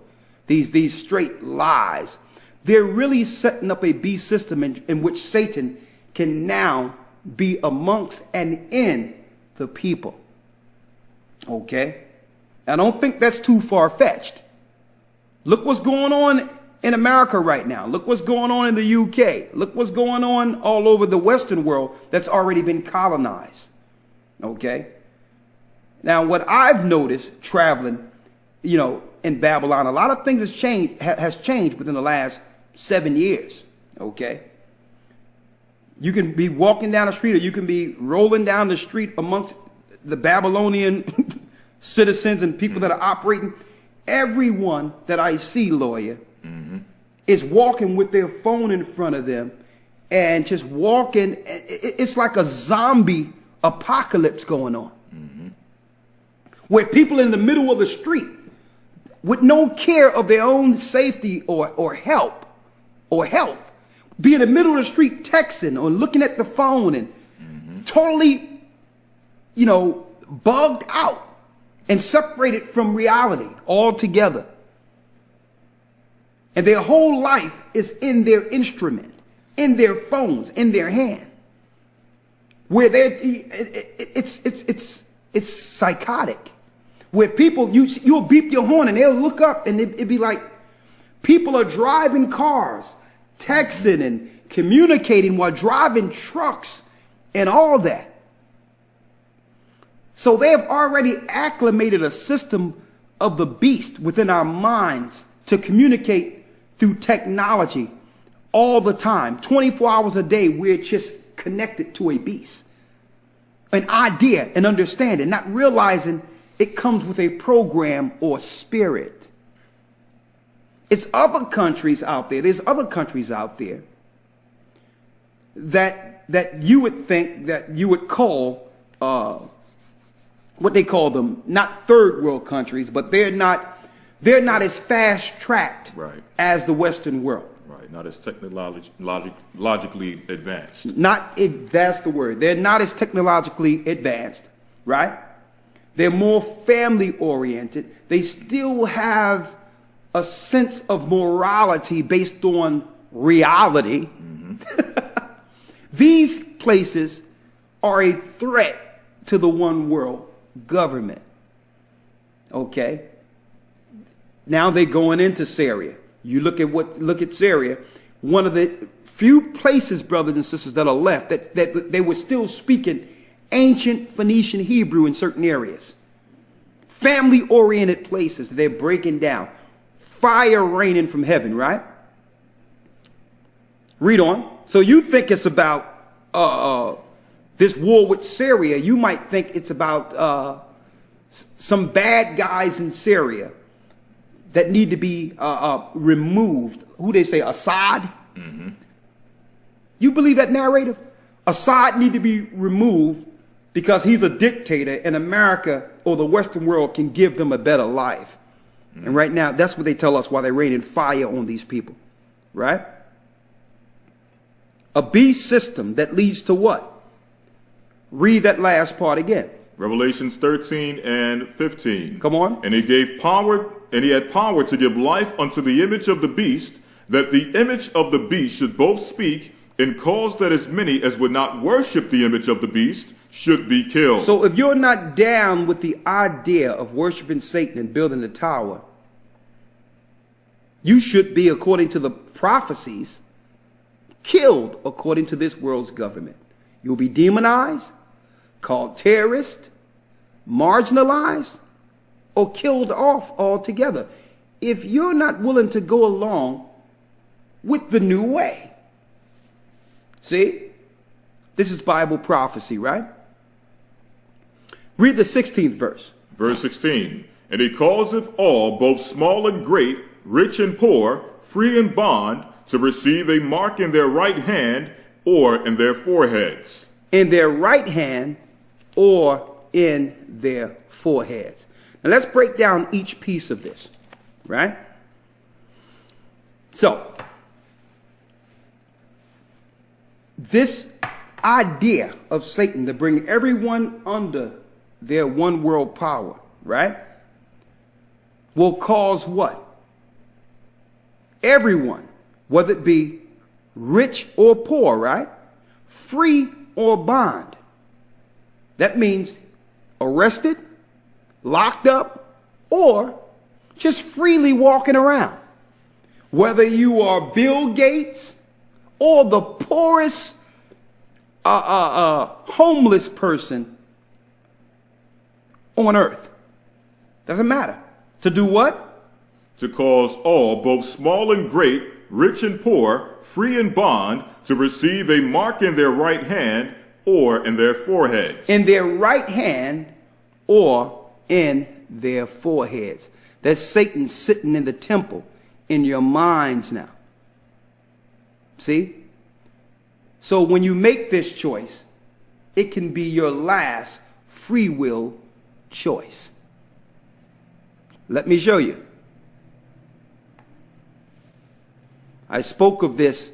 these straight lies, they're really setting up a beast system in which Satan can now be amongst and in the people. Okay? I don't think that's too far-fetched. Look what's going on in America right now. Look what's going on in the UK. Look what's going on all over the Western world that's already been colonized. Okay? Now, what I've noticed traveling, you know, in Babylon, a lot of things has changed within the last 7 years. Okay? You can be walking down the street, or you can be rolling down the street amongst the Babylonian citizens and people that are operating. Everyone that I see, lawyer, is walking with their phone in front of them and just walking. It's like a zombie apocalypse going on, where people in the middle of the street with no care of their own safety or help or health, be in the middle of the street texting or looking at the phone and totally, you know, bugged out and separated from reality altogether. And their whole life is in their instrument, in their phones, in their hand. Where it's psychotic. Where people, you'll beep your horn and they'll look up and it'd be like people are driving cars, texting and communicating while driving trucks and all that. So they have already acclimated a system of the beast within our minds to communicate through technology all the time, 24 hours a day. We're just connected to a beast, an idea, an understanding, not realizing it comes with a program or spirit. It's other countries out there. There's other countries out there that you would think that you would call what they call them, not third world countries, but they're not as fast tracked as the Western world. Right, not as logically advanced. That's the word. They're not as technologically advanced, right? They're more family oriented. They still have a sense of morality based on reality. These places are a threat to the one world government. Okay? Now they're going into Syria. You look at Syria, one of the few places, brothers and sisters, that are left that they were still speaking ancient Phoenician Hebrew in certain areas. Family-oriented places they're breaking down. Fire raining from heaven, right? Read on. So you think it's about this war with Syria. You might think it's about some bad guys in Syria that need to be removed. Who they say, Assad? You believe that narrative? Assad need to be removed because he's a dictator and America or the Western world can give them a better life. And right now, that's what they tell us while they're raining fire on these people, right? A beast system that leads to what? Read that last part again. Revelations 13 and 15. Come on. And he gave power, and he had power to give life unto the image of the beast, that the image of the beast should both speak and cause that as many as would not worship the image of the beast should be killed. So if you're not down with the idea of worshiping Satan and building the tower, you should be, according to the prophecies, killed according to this world's government. You'll be demonized, called terrorist, marginalized, or killed off altogether if you're not willing to go along with the new way. See? This is Bible prophecy, right? Read the 16th verse. Verse 16. And he causeth all, both small and great, rich and poor, free and bond, to receive a mark in their right hand or in their foreheads. In their right hand or in their foreheads. Now let's break down each piece of this, right? So, this idea of Satan to bring everyone under their one world power, right, will cause what? Everyone, whether it be rich or poor, right, free or bond. That means arrested, locked up, or just freely walking around. Whether you are Bill Gates or the poorest homeless person on earth. Doesn't matter. To do what? To cause all, both small and great, rich and poor, free and bond, to receive a mark in their right hand or in their foreheads. In their right hand or in their foreheads. That's Satan sitting in the temple in your minds now. See? So when you make this choice, it can be your last free will choice. Let me show you. I spoke of this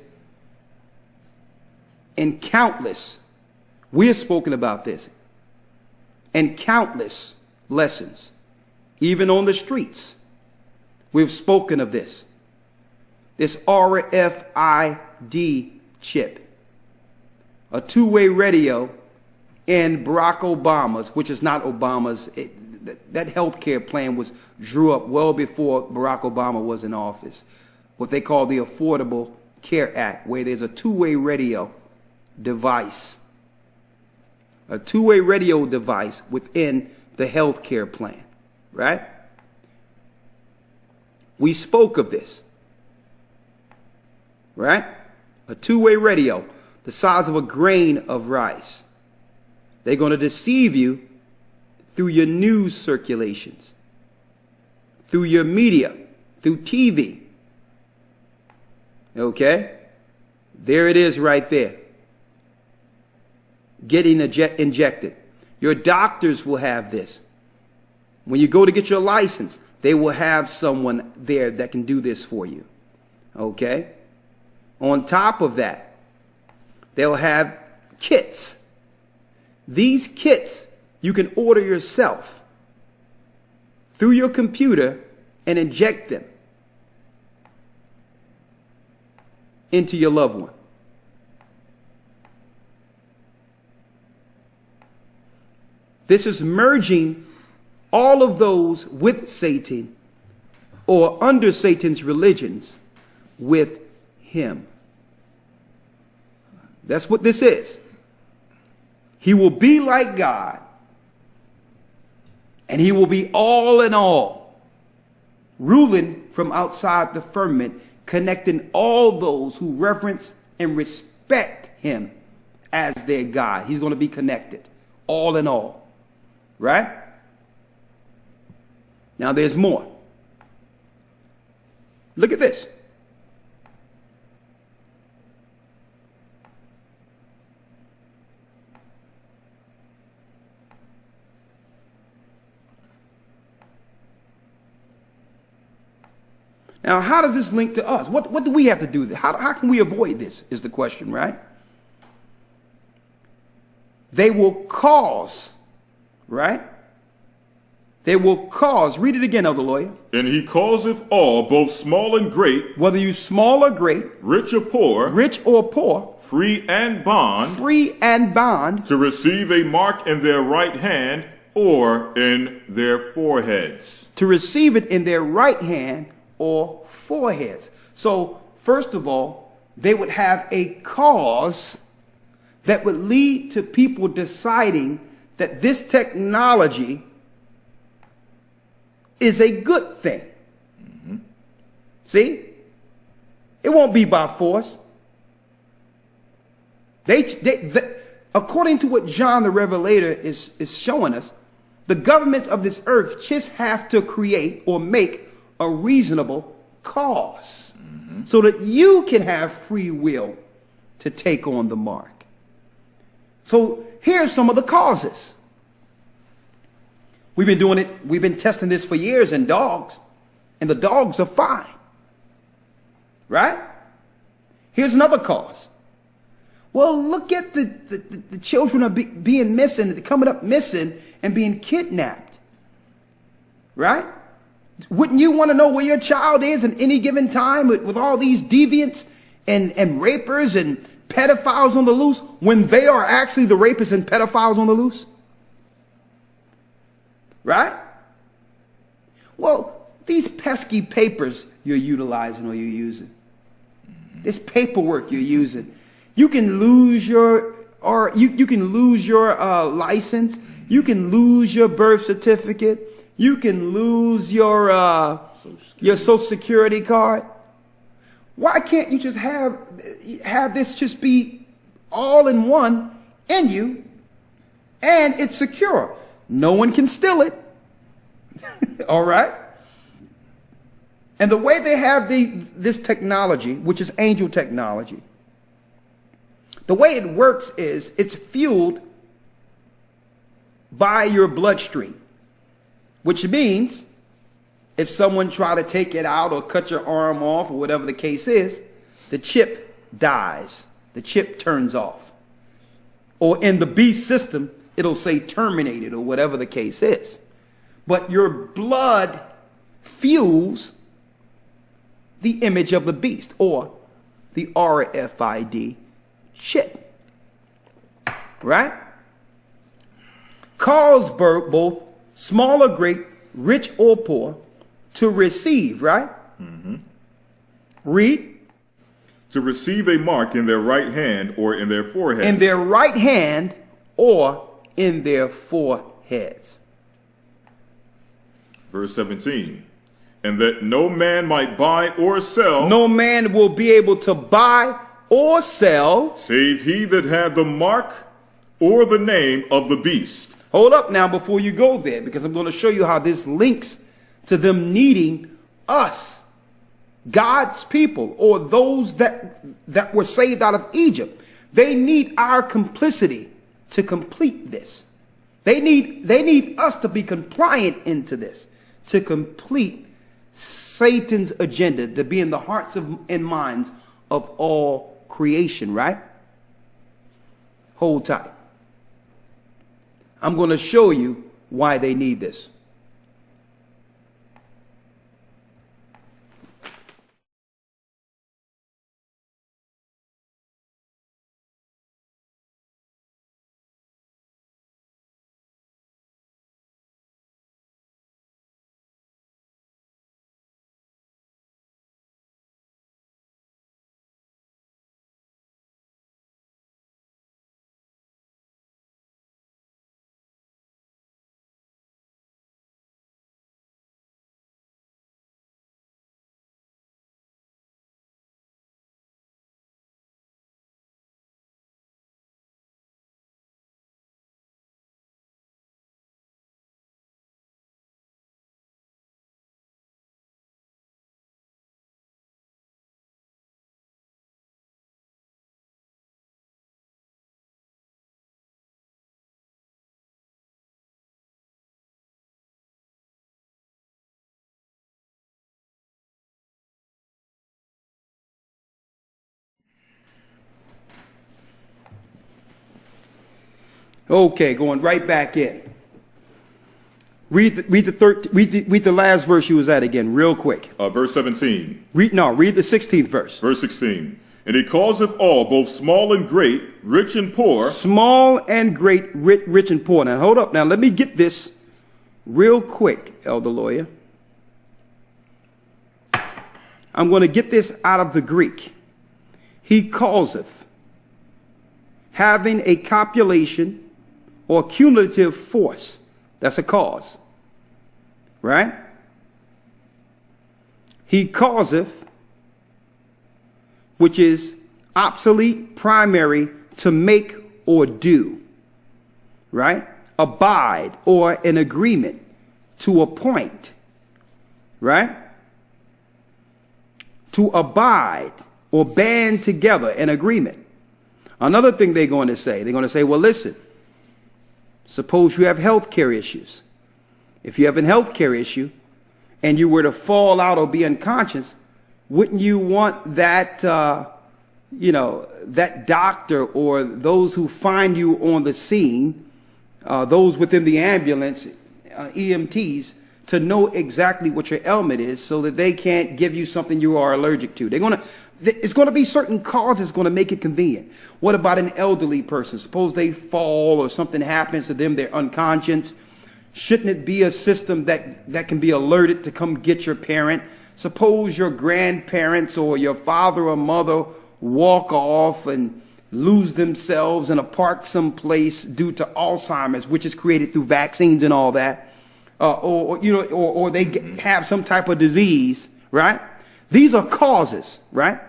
in countless, we have spoken about this in countless lessons, even on the streets. We've spoken of this. This RFID chip, a two-way radio in Barack Obama's, which is not Obama's. That healthcare plan drew up well before Barack Obama was in office. What they call the Affordable Care Act, where there's a two-way radio device. A two-way radio device within the healthcare plan, right? We spoke of this. Right? A two-way radio, the size of a grain of rice. They're going to deceive you through your news circulations, through your media, through TV. Okay? There it is right there. Getting injected. Your doctors will have this. When you go to get your license, they will have someone there that can do this for you. Okay? On top of that, they'll have kits. These kits you can order yourself through your computer and inject them into your loved one. This is merging all of those with Satan or under Satan's religions with him. That's what this is. He will be like God, and he will be all in all, ruling from outside the firmament, connecting all those who reverence and respect him as their God. He's going to be connected, all in all. Right? Now there's more. Look at this. Now, how does this link to us? What do we have to do? How can we avoid this is the question, right? They will cause, right? They will cause, read it again, Elder Lawyer. And he causeth all, both small and great, whether you small or great, rich or poor, free and bond, to receive a mark in their right hand or in their foreheads. To receive it in their right hand or foreheads. So, first of all, they would have a cause that would lead to people deciding that this technology is a good thing. Mm-hmm. See? It won't be by force. According to what John the Revelator is showing us, the governments of this earth just have to create or make a reasonable cause, mm-hmm, so that you can have free will to take on the mark. So here's some of the causes. We've been doing it. We've been testing this for years in dogs, and the dogs are fine. Right? Here's another cause. Well, look at the children are being missing, coming up missing and being kidnapped. Right? Wouldn't you want to know where your child is at any given time with all these deviants and rapers and pedophiles on the loose when they are actually the rapists and pedophiles on the loose? Right? Well, these pesky papers you're utilizing or you're using, this paperwork you're using, you can lose your license, you can lose your birth certificate, you can lose your Social Security card. Why can't you just have this just be all in one in you, and it's secure? No one can steal it. All right? And the way they have this technology, which is angel technology, the way it works is it's fueled by your bloodstream, which means if someone try to take it out or cut your arm off or whatever the case is, the chip dies. The chip turns off. Or in the beast system, it'll say terminated or whatever the case is. But your blood fuels the image of the beast or the RFID chip. Right? Cause both small or great, rich or poor, to receive, right? Mm-hmm. Read. To receive a mark in their right hand or in their foreheads. In their right hand or in their foreheads. Verse 17. and that no man might buy or sell. No man will be able to buy or sell, save he that had the mark or the name of the beast. Hold up now before you go there, because I'm going to show you how this links to them needing us, God's people, or those that were saved out of Egypt. They need our complicity to complete this. They need us to be compliant into this, to complete Satan's agenda, to be in the hearts and minds of all creation, right? Hold tight. I'm going to show you why they need this. Okay, going right back in. Read the last verse you was at again, real quick. Verse 17. Read the 16th verse. Verse 16. And he causeth all, both small and great, rich and poor. Small and great, rich and poor. Now, hold up. Now, let me get this real quick, Elder Lawyer. I'm going to get this out of the Greek. He causeth, having a copulation or cumulative force. That's a cause, right? He causeth, which is obsolete, primary, to make or do, right? Abide, or an agreement, to appoint, right? To abide or band together, an agreement. Another thing they're going to say, well, listen, suppose you have health care issues. If you have a health care issue and you were to fall out or be unconscious, wouldn't you want that, that doctor or those who find you on the scene, those within the ambulance, EMTs, to know exactly what your ailment is so that they can't give you something you are allergic to? It's going to be certain causes going to make it convenient. What about an elderly person? Suppose they fall or something happens to them, they're unconscious. Shouldn't it be a system that can be alerted to come get your parent? Suppose your grandparents or your father or mother walk off and lose themselves in a park someplace due to Alzheimer's, which is created through vaccines and all that. Or they have some type of disease, right? These are causes, right?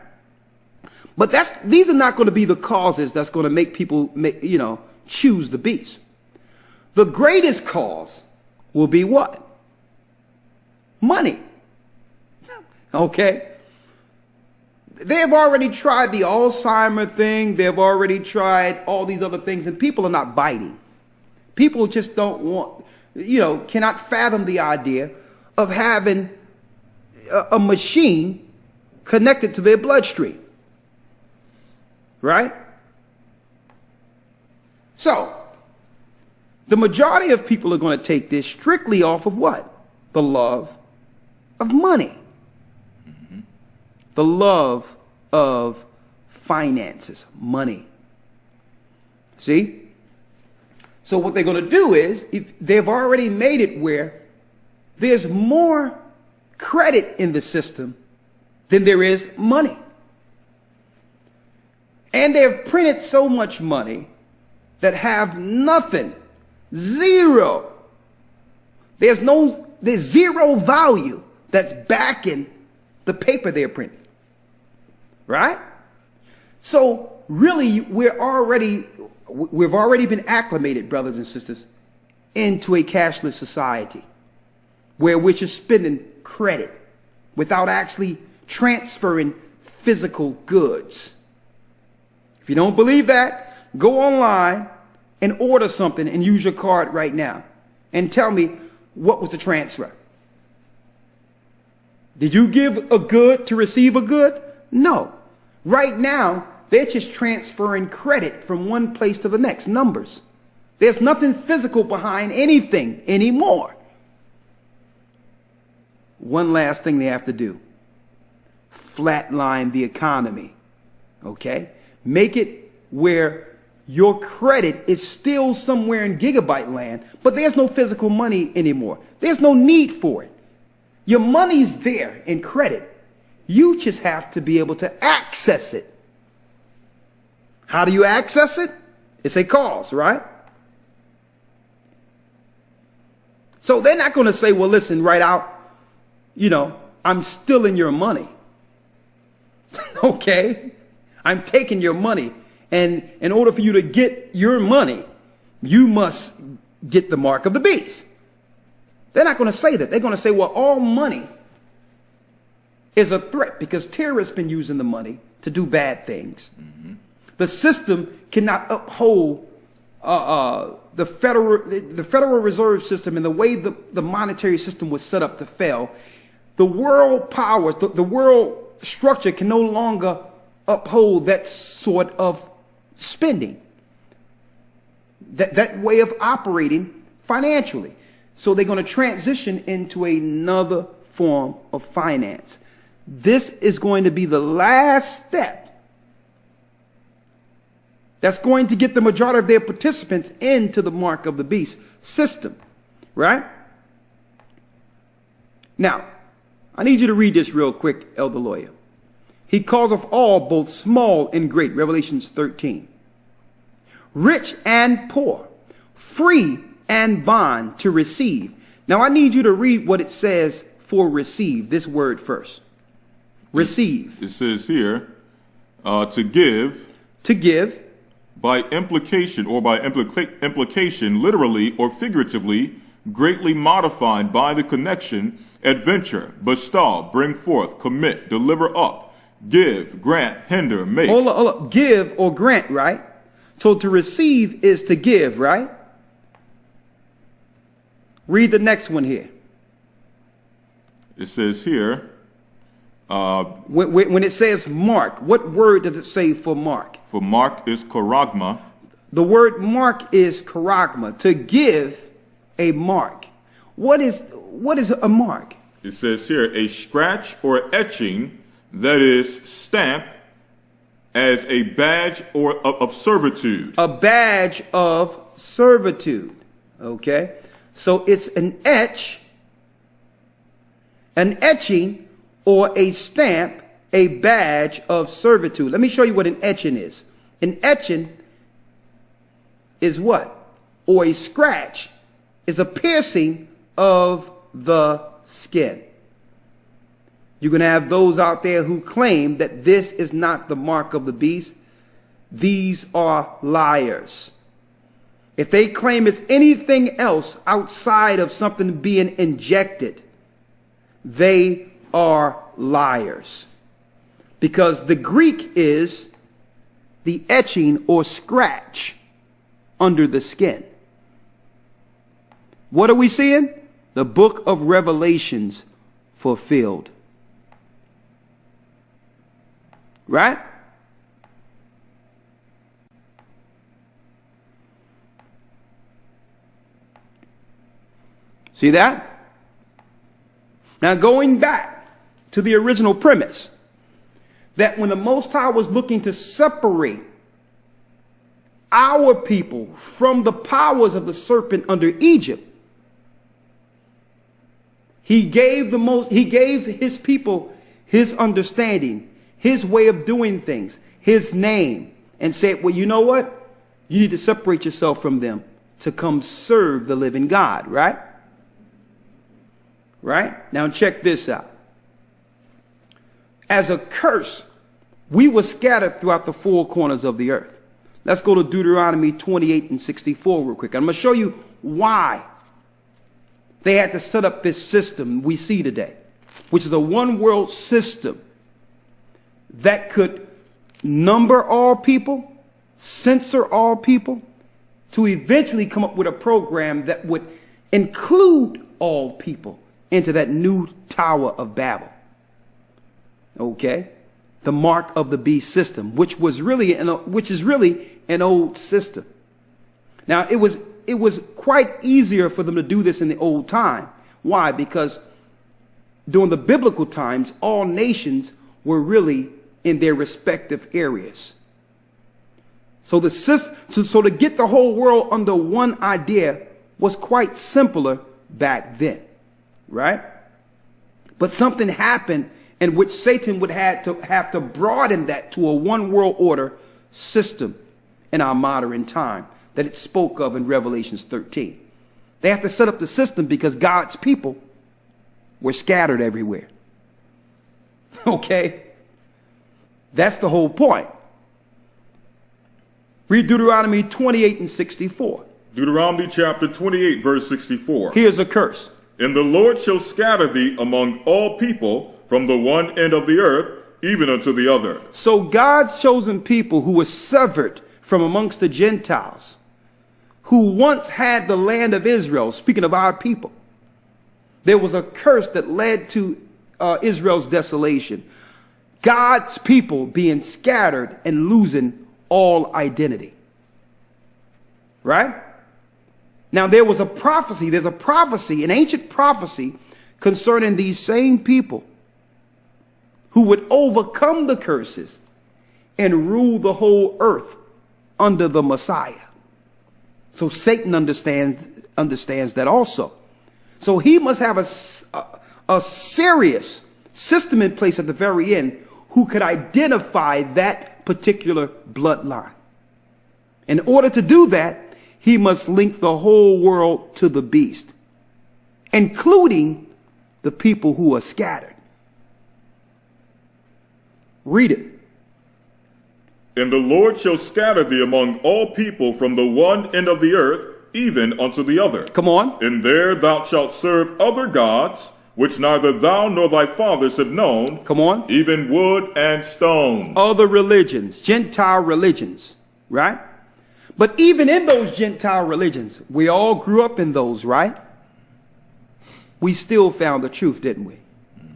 But these are not going to be the causes that's going to make people, choose the beast. The greatest cause will be what? Money. Okay? They've already tried the Alzheimer thing. They've already tried all these other things, and people are not biting. People just don't want, cannot fathom the idea of having a machine connected to their bloodstream. Right? So, the majority of people are going to take this strictly off of what? The love of money. Mm-hmm. The love of finances, money. See? So what they're going to do is, if they've already made it where there's more credit in the system than there is money. And they've printed so much money that have nothing, zero. There's zero value that's backing the paper they're printing. Right? So really, we've already been acclimated, brothers and sisters, into a cashless society where we're just spending credit without actually transferring physical goods. If you don't believe that, go online and order something and use your card right now and tell me what was the transfer. Did you give a good to receive a good? No. Right now, they're just transferring credit from one place to the next, numbers. There's nothing physical behind anything anymore. One last thing they have to do: flatline the economy. Okay? Make it where your credit is still somewhere in gigabyte land, but there's no physical money anymore. There's no need for it. Your money's there in credit. You just have to be able to access it. How do you access it? It's a cause, right? So they're not going to say, well, listen, right out, I'm stealing your money. Okay? I'm taking your money. And in order for you to get your money, you must get the mark of the beast. They're not going to say that. They're going to say, well, all money is a threat because terrorists have been using the money to do bad things. Mm-hmm. The system cannot uphold the Federal Reserve System and the way the monetary system was set up to fail. The world powers, the world structure can no longer uphold that sort of spending, that way of operating financially. So they're going to transition into another form of finance. This is going to be the last step that's going to get the majority of their participants into the mark of the beast system, right? Now, I need you to read this real quick, Elder Lawyer. He calls of all, both small and great, Revelations 13. Rich and poor, free and bond to receive. Now, I need you to read what it says for receive, this word first. Receive. It says here, to give. To give. By implication or by implication, literally or figuratively, greatly modified by the connection, adventure, bestow, bring forth, commit, deliver up, give, grant, hinder, make. Hold up. Give or grant, right? So to receive is to give, right? Read the next one here. It says here. When it says mark, what word does it say for mark? For mark is charagma. The word mark is charagma, to give a mark. What is a mark? It says here, a scratch or etching that is stamped as a badge or of servitude. A badge of servitude. Okay? So it's an etch, an etching, or a stamp, a badge of servitude. Let me show you what an etching is. An etching is what? Or a scratch is a piercing of the skin. You're going to have those out there who claim that this is not the mark of the beast. These are liars. If they claim it's anything else outside of something being injected, they are liars. Because the Greek is the etching or scratch under the skin. What are we seeing? The book of Revelations fulfilled. Right? See that? Now going back to the original premise, that when the Most High was looking to separate our people from the powers of the serpent under Egypt, he gave his people his understanding, his way of doing things, his name, and said, well, you know what? You need to separate yourself from them to come serve the living God, right? Right? Now check this out. As a curse, we were scattered throughout the four corners of the earth. Let's go to Deuteronomy 28 and 64 real quick. I'm going to show you why they had to set up this system we see today, which is a one world system that could number all people, censor all people, to eventually come up with a program that would include all people into that new Tower of Babel. Okay? The mark of the beast system, which is really an old system. Now, it was quite easier for them to do this in the old time. Why? Because during the biblical times, all nations were really in their respective areas. So to get the whole world under one idea was quite simpler back then, right? But something happened in which Satan would have to broaden that to a one world order system in our modern time that it spoke of in Revelations 13. They have to set up the system because God's people were scattered everywhere. Okay? That's the whole point. Read Deuteronomy 28 and 64. Deuteronomy chapter 28, verse 64. Here's a curse. And the Lord shall scatter thee among all people from the one end of the earth, even unto the other. So God's chosen people who were severed from amongst the Gentiles, who once had the land of Israel, speaking of our people, there was a curse that led to Israel's desolation. God's people being scattered and losing all identity. Right? Now there's a prophecy, an ancient prophecy concerning these same people who would overcome the curses and rule the whole earth under the Messiah. So Satan understands that also. So he must have a serious system in place at the very end who could identify that particular bloodline. In order to do that, he must link the whole world to the beast, including the people who are scattered. Read it. And the Lord shall scatter thee among all people from the one end of the earth, even unto the other. Come on. And there thou shalt serve other gods, which neither thou nor thy fathers have known. Come on. Even wood and stone. Other religions, Gentile religions, right? But even in those Gentile religions, we all grew up in those, right? We still found the truth, didn't we?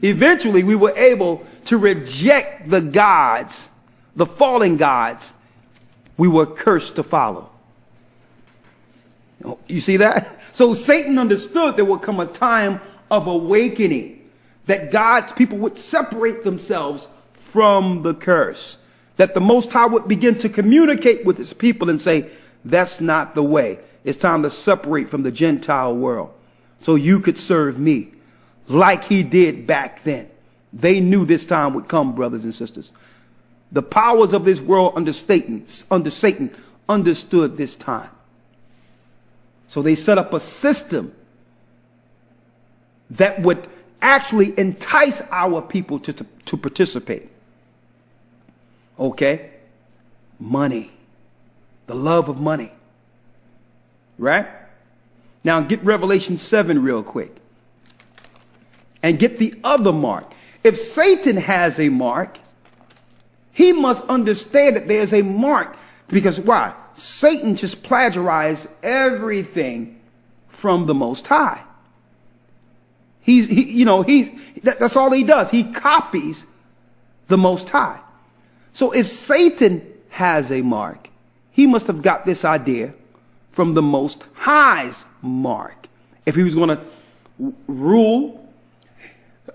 Eventually, we were able to reject the gods, the fallen gods we were cursed to follow. You see that? So Satan understood there would come a time of awakening, that God's people would separate themselves from the curse, that the Most High would begin to communicate with his people and say, that's not the way. It's time to separate from the Gentile world so you could serve me like he did back then. They knew this time would come, brothers and sisters. The powers of this world under Satan understood this time. So they set up a system that would actually entice our people to participate. Okay? Money. The love of money. Right? Now get Revelation 7 real quick. And get the other mark. If Satan has a mark, he must understand that there's a mark. Because why? Satan just plagiarized everything from the Most High. That's all he does. He copies the Most High. So if Satan has a mark, he must have got this idea from the Most High's mark. If he was going to rule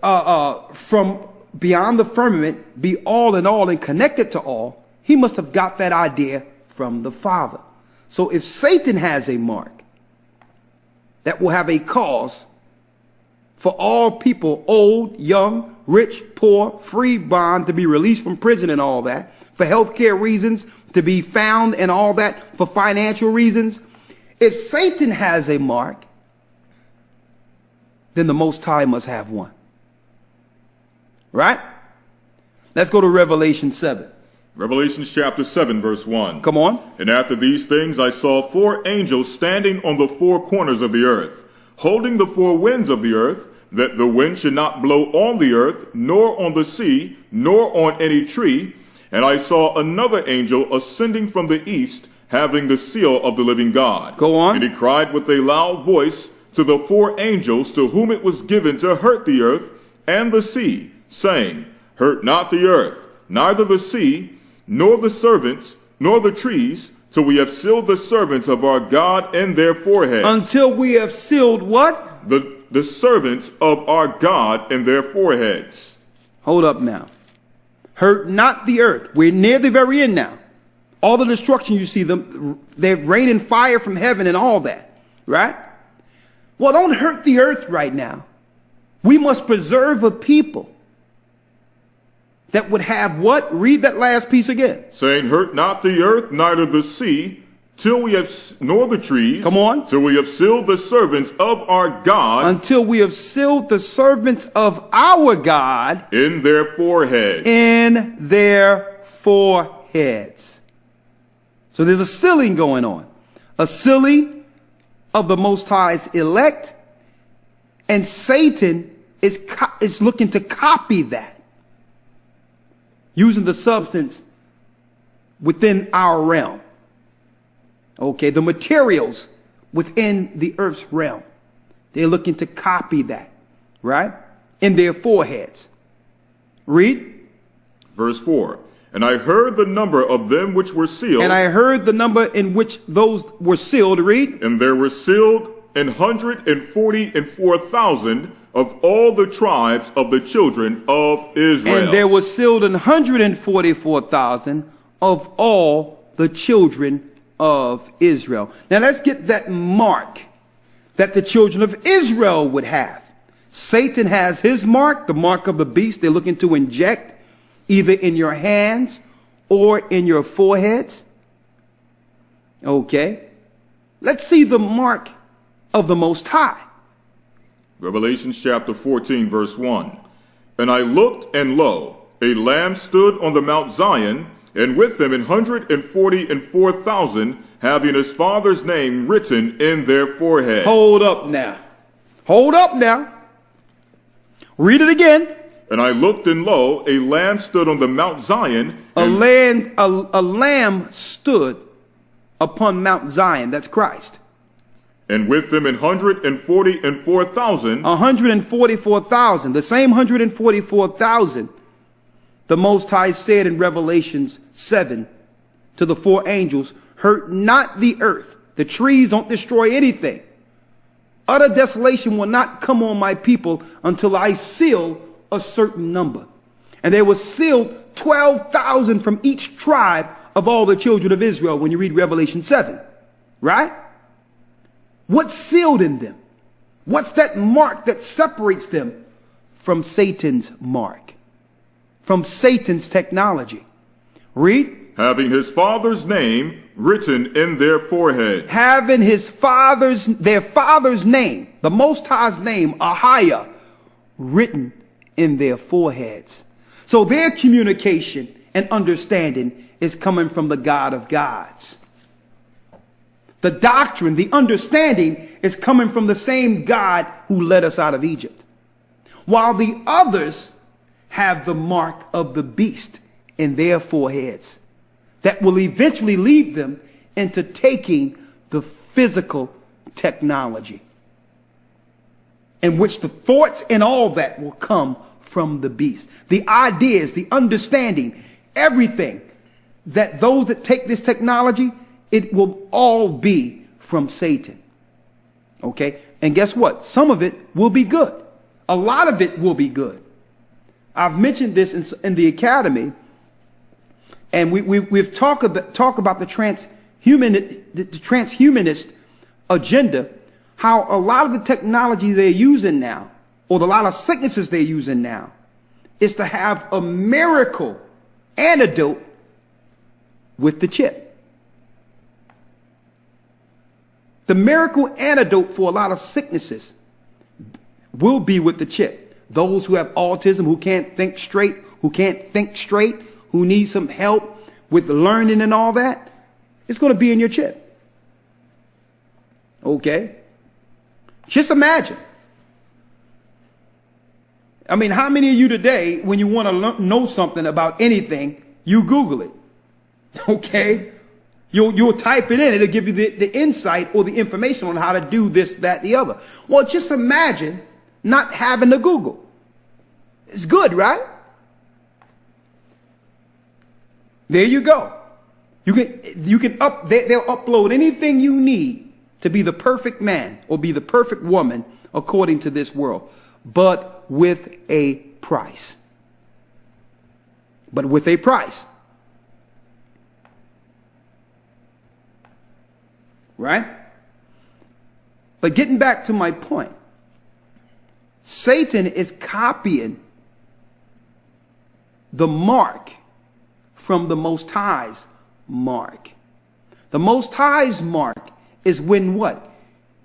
from beyond the firmament, be all in all and connected to all, he must have got that idea from the Father. So if Satan has a mark that will have a cause for all people, old, young, rich, poor, free, bond, to be released from prison and all that, for healthcare reasons, to be found and all that, for financial reasons. If Satan has a mark, then the Most High must have one. Right? Let's go to Revelation 7. Revelation chapter 7, verse 1. Come on. And after these things I saw 4 angels standing on the 4 corners of the earth, holding the 4 winds of the earth, that the wind should not blow on the earth, nor on the sea, nor on any tree. And I saw another angel ascending from the east, having the seal of the living God. Go on. And he cried with a loud voice to the 4 angels to whom it was given to hurt the earth and the sea, saying, Hurt not the earth, neither the sea, nor the servants, nor the trees, till we have sealed the servants of our God in their foreheads. Until we have sealed what? The servants of our God in their foreheads. Hold up now. Hurt not the earth. We're near the very end now. All the destruction you see, they're raining fire from heaven and all that, right? Well, don't hurt the earth right now. We must preserve a people that would have what? Read that last piece again. Saying, hurt not the earth, neither the sea, till we have, nor the trees. Come on. Till we have sealed the servants of our God. Until we have sealed the servants of our God. In their foreheads. In their foreheads. So there's a sealing going on. A sealing of the Most High's elect. And Satan is looking to copy that, using the substance within our realm. Okay, the materials within the earth's realm. They're looking to copy that, right? In their foreheads. Read. Verse 4. And I heard the number of them which were sealed. And I heard the number in which those were sealed. Read. And there were sealed 144,000 of all the tribes of the children of Israel. And there were sealed 144,000 of all the children of Israel. Now let's get that mark that the children of Israel would have. Satan has his mark, the mark of the beast. They're looking to inject either in your hands or in your foreheads. Okay. Let's see the mark of the Most High. Revelation chapter 14, verse 1. And I looked, and lo, a lamb stood on the Mount Zion, and with him 144,000, having his father's name written in their forehead. Hold up now. Hold up now. Read it again. And I looked, and lo, a lamb stood on the Mount Zion. A lamb stood upon Mount Zion. That's Christ. And with them 144,000. 144,000. The same 144,000. The Most High said in Revelations 7 to the 4 angels, hurt not the earth. The trees don't destroy anything. Utter desolation will not come on my people until I seal a certain number. And there was sealed 12,000 from each tribe of all the children of Israel when you read Revelation 7. Right? What's sealed in them? What's that mark that separates them from Satan's mark? From Satan's technology? Read. Having his father's name written in their forehead. Having their father's name, the Most High's name, Ahiah, written in their foreheads. So their communication and understanding is coming from the God of gods. The doctrine, the understanding is coming from the same God who led us out of Egypt. While the others have the mark of the beast in their foreheads that will eventually lead them into taking the physical technology, in which the thoughts and all that will come from the beast. The ideas, the understanding, everything that those that take this technology, it will all be from Satan. Okay? And guess what? Some of it will be good. A lot of it will be good. I've mentioned this in the academy, and we've talked about the transhumanist agenda, how a lot of the technology they're using now, or a lot of sicknesses they're using now, is to have a miracle antidote with the chip. The miracle antidote for a lot of sicknesses, will be with the chip. Those who have autism, who can't think straight, who need some help with learning and all that, it's going to be in your chip. Okay? Just imagine. I mean, how many of you today, when you want to know something about anything, you Google it? Okay? You'll type it in. It'll give you the insight or the information on how to do this, that, the other. Well, just imagine not having to Google. It's good, right? There you go. They'll upload anything you need to be the perfect man or be the perfect woman according to this world, but with a price. But with a price. Right? But getting back to my point, Satan is copying the mark from the Most High's mark. The Most High's mark is when what?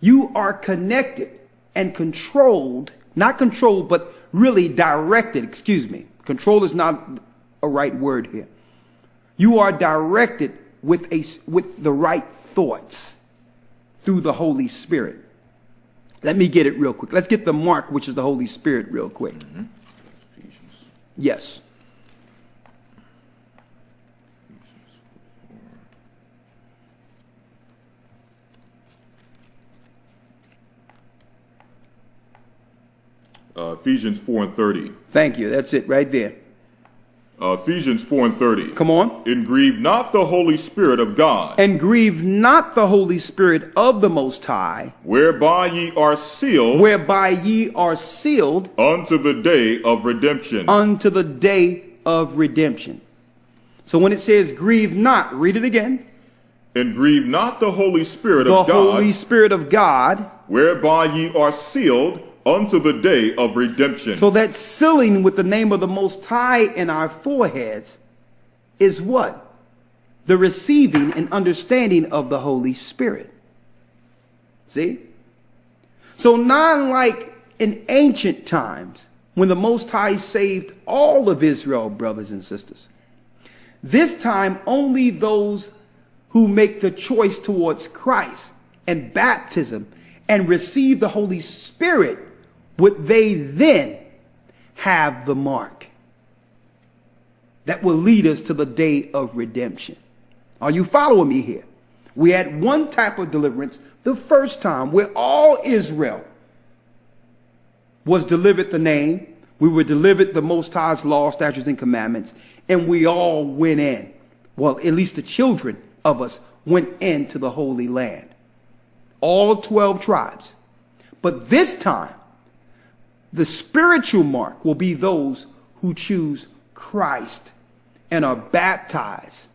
You are connected and controlled, not controlled, but really directed, excuse me. Control is not a right word here. You are directed with the right thoughts through the Holy Spirit. Let me get it real quick. Let's get the mark, which is the Holy Spirit, real quick. Mm-hmm. Yes. Ephesians 4:30. Thank you. That's it right there. Ephesians 4:30. Come on. And grieve not the Holy Spirit of God. And grieve not the Holy Spirit of the Most High. Whereby ye are sealed. Whereby ye are sealed. Unto the day of redemption. Unto the day of redemption. So when it says grieve not, read it again. And grieve not the Holy Spirit of God. The Holy Spirit of God. Whereby ye are sealed unto the day of redemption. So that sealing with the name of the Most High in our foreheads is what? The receiving and understanding of the Holy Spirit. See? So not like in ancient times when the Most High saved all of Israel, brothers and sisters. This time only those who make the choice towards Christ and baptism and receive the Holy Spirit would they then have the mark that will lead us to the day of redemption. Are you following me here? We had one type of deliverance the first time where all Israel was delivered the name. We were delivered the Most High's law, statutes, and commandments, and we all went in. Well, at least the children of us went into the Holy Land. All 12 tribes. But this time, the spiritual mark will be those who choose Christ and are baptized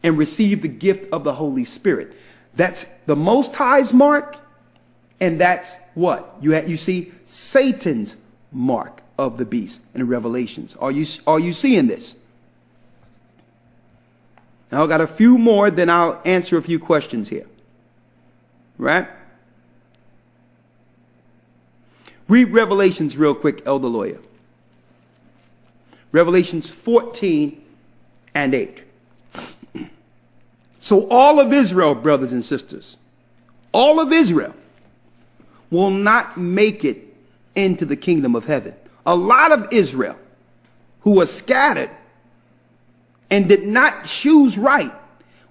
and receive the gift of the Holy Spirit. That's the Most High's mark, and that's what? You see Satan's mark of the beast in Revelations. Are you seeing this? Now I've got a few more, then I'll answer a few questions here. Right? Read Revelations real quick, Elder Lawyer. Revelations 14 and 8. So all of Israel, brothers and sisters, all of Israel will not make it into the kingdom of heaven. A lot of Israel who are scattered and did not choose right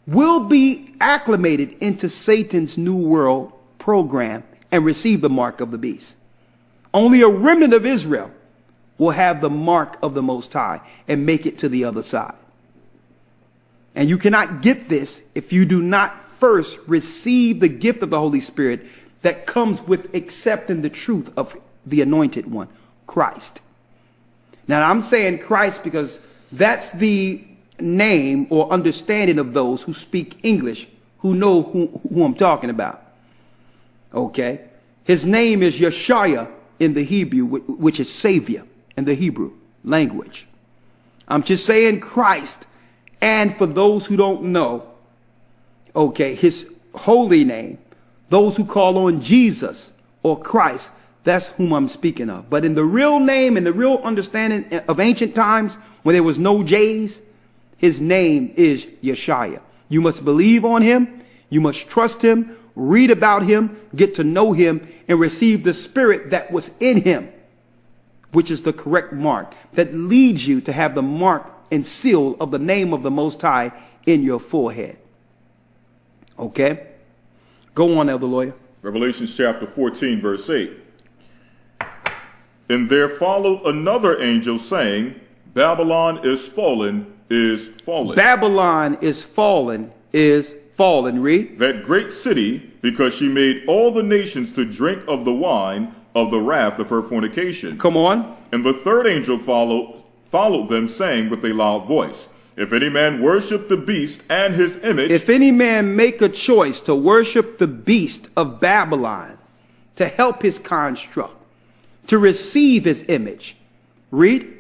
will be acclimated into Satan's new world program and receive the mark of the beast. Only a remnant of Israel will have the mark of the Most High and make it to the other side. And you cannot get this if you do not first receive the gift of the Holy Spirit that comes with accepting the truth of the Anointed One, Christ. Now, I'm saying Christ because that's the name or understanding of those who speak English, who know who I'm talking about. Okay? His name is Yeshua in the Hebrew, which is Savior in the Hebrew language. I'm just saying Christ. And for those who don't know, okay, his holy name, those who call on Jesus or Christ, That's whom I'm speaking of. But in the real name and the real understanding of ancient times, when there was no J's, his name is Yeshua. You must believe on him. You must trust him, read about him, get to know him, and receive the spirit that was in him, which is the correct mark that leads you to have the mark and seal of the name of the Most High in your forehead. Okay? Go on, Elder Lawyer. Revelations chapter 14, verse 8. And there followed another angel saying, Babylon is fallen, is fallen. Babylon is fallen, is fallen. Read. That great city, because she made all the nations to drink of the wine of the wrath of her fornication. Come on. And the third angel followed them, saying with a loud voice, If any man worship the beast and his image. If any man make a choice to worship the beast of Babylon, to help his construct, to receive his image. Read.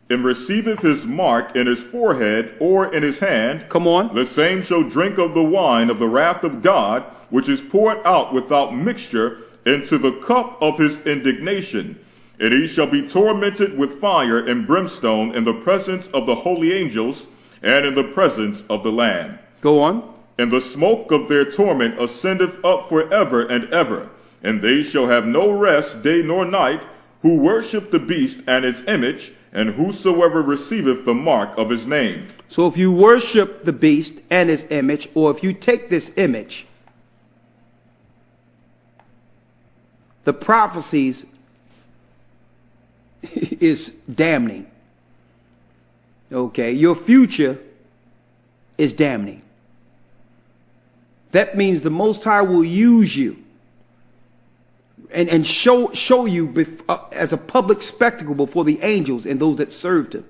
And receiveth his mark in his forehead or in his hand. Come on. The same shall drink of the wine of the wrath of God, which is poured out without mixture into the cup of his indignation. And he shall be tormented with fire and brimstone in the presence of the holy angels and in the presence of the Lamb. Go on. And the smoke of their torment ascendeth up forever and ever. And they shall have no rest day nor night, who worship the beast and his image, and whosoever receiveth the mark of his name. So if you worship the beast and his image, or if you take this image, the prophecies is damning. Okay, your future is damning. That means the Most High will use you and show you as a public spectacle before the angels and those that served him.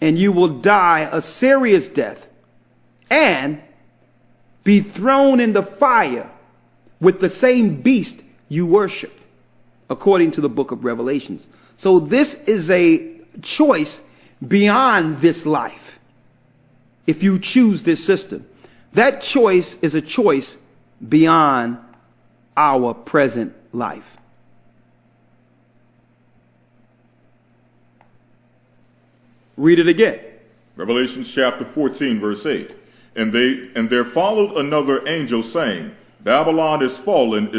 And you will die a serious death and be thrown in the fire with the same beast you worshiped, according to the book of Revelations. So this is a choice beyond this life. If you choose this system, that choice is a choice beyond our present life. Read it again. Revelations chapter 14, verse 8. And there followed another angel saying, Babylon is fallen,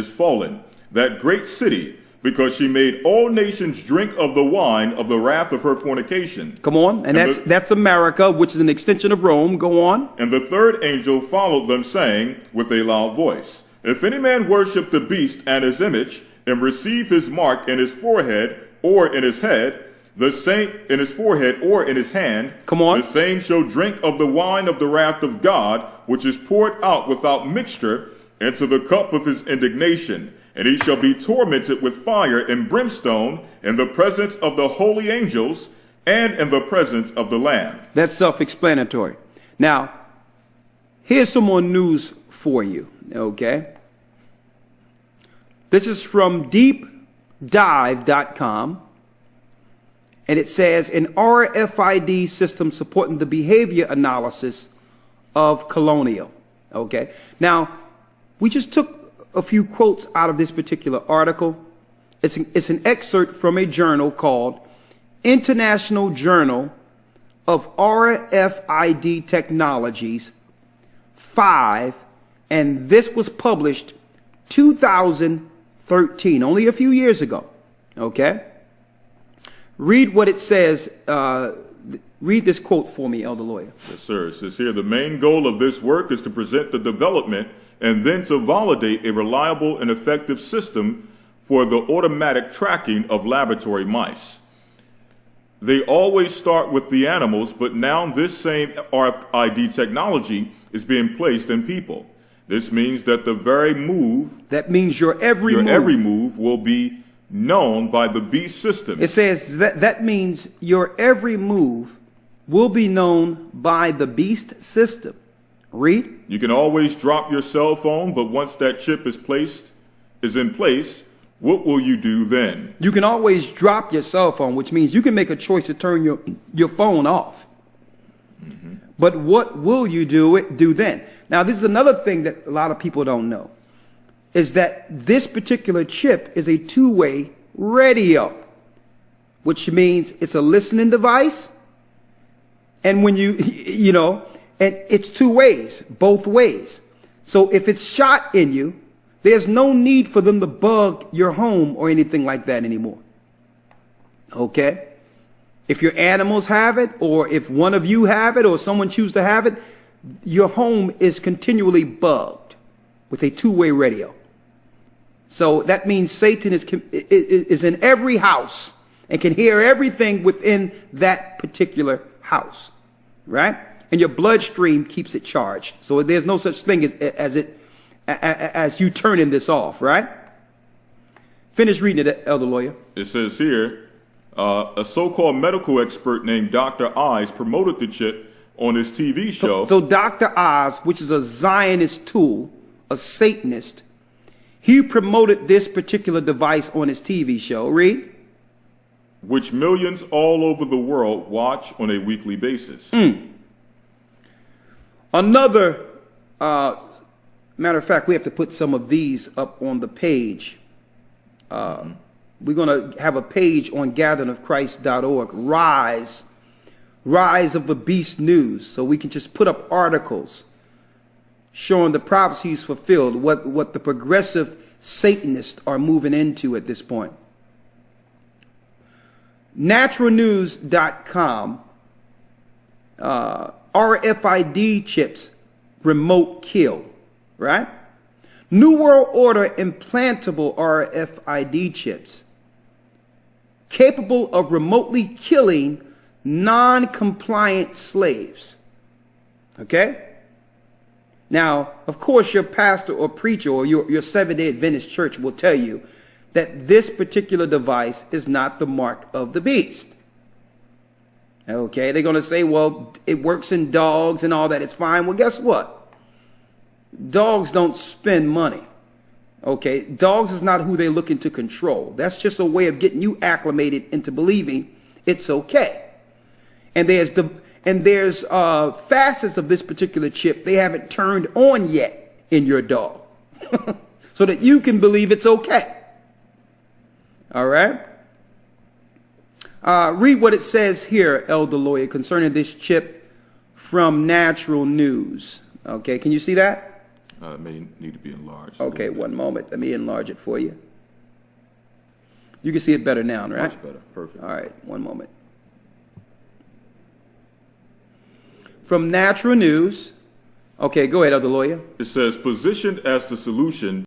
that great city, because she made all nations drink of the wine of the wrath of her fornication. Come on. And that's America, which is an extension of Rome. Go on. And the third angel followed them, saying with a loud voice, If any man worship the beast and his image, and receive his mark in his forehead or in his head, the same in his forehead or in his hand, come on, the same shall drink of the wine of the wrath of God, which is poured out without mixture into the cup of his indignation. And he shall be tormented with fire and brimstone in the presence of the holy angels and in the presence of the Lamb. That's self-explanatory. Now, here's some more news for you, okay? This is from deepdive.com, and it says, an RFID system supporting the behavior analysis of colonial, okay? Now, we just took a few quotes out of this particular article. It's an excerpt from a journal called International Journal of RFID Technologies 5, and this was published 2013, only a few years ago. Okay? Read what it says. Read this quote for me, Elder Lawyer. Yes, sir. It says here, the main goal of this work is to present the development and then to validate a reliable and effective system for the automatic tracking of laboratory mice. They always start with the animals, but now this same RFID technology is being placed in people. This means that the very move, that means your every move will be known by the beast system. It says that means your every move will be known by the beast system. Read. You can always drop your cell phone, but once that chip is in place, what will you do then? You can always drop your cell phone, which means you can make a choice to turn your phone off. Mm-hmm. But what will you do then? Now, this is another thing that a lot of people don't know. is that this particular chip is a two-way radio, which means it's a listening device. And when and it's two ways, both ways. So if it's shot in you, there's no need for them to bug your home or anything like that anymore. Okay? If your animals have it, or if one of you have it, or someone chooses to have it, your home is continually bugged with a two-way radio. So that means Satan is in every house and can hear everything within that particular house, right? And your bloodstream keeps it charged. So there's no such thing as you turning this off, right? Finish reading it, Elder Lawyer. It says here, a so-called medical expert named Dr. Oz promoted the chip on his TV show. So Dr. Oz, which is a Zionist tool, a Satanist, he promoted this particular device on his TV show. Read. Which millions all over the world watch on a weekly basis. Another, matter of fact, we have to put some of these up on the page. We're going to have a page on gatheringofchrist.org, Rise of the Beast News. So we can just put up articles showing the prophecies fulfilled, what the progressive Satanists are moving into at this point. Naturalnews.com, RFID chips, remote kill, right? New World Order implantable RFID chips, capable of remotely killing non-compliant slaves. Okay? Now, of course, your pastor or preacher or your Seventh-day Adventist church will tell you that this particular device is not the mark of the beast. Okay? They're going to say, well, it works in dogs and all that. It's fine. Well, guess what? Dogs don't spend money. Okay? Dogs is not who they're looking to control. That's just a way of getting you acclimated into believing it's okay. And there's facets of this particular chip they haven't turned on yet in your dog so that you can believe it's okay. All right? Read what it says here, Elder Lawyer, concerning this chip from Natural News. Okay, can you see that? It may need to be enlarged. Okay, one moment. Let me enlarge it for you. You can see it better now, right? Much better. Perfect. All right, one moment. From Natural News. Okay, go ahead, Elder Lawyer. It says, positioned as the solution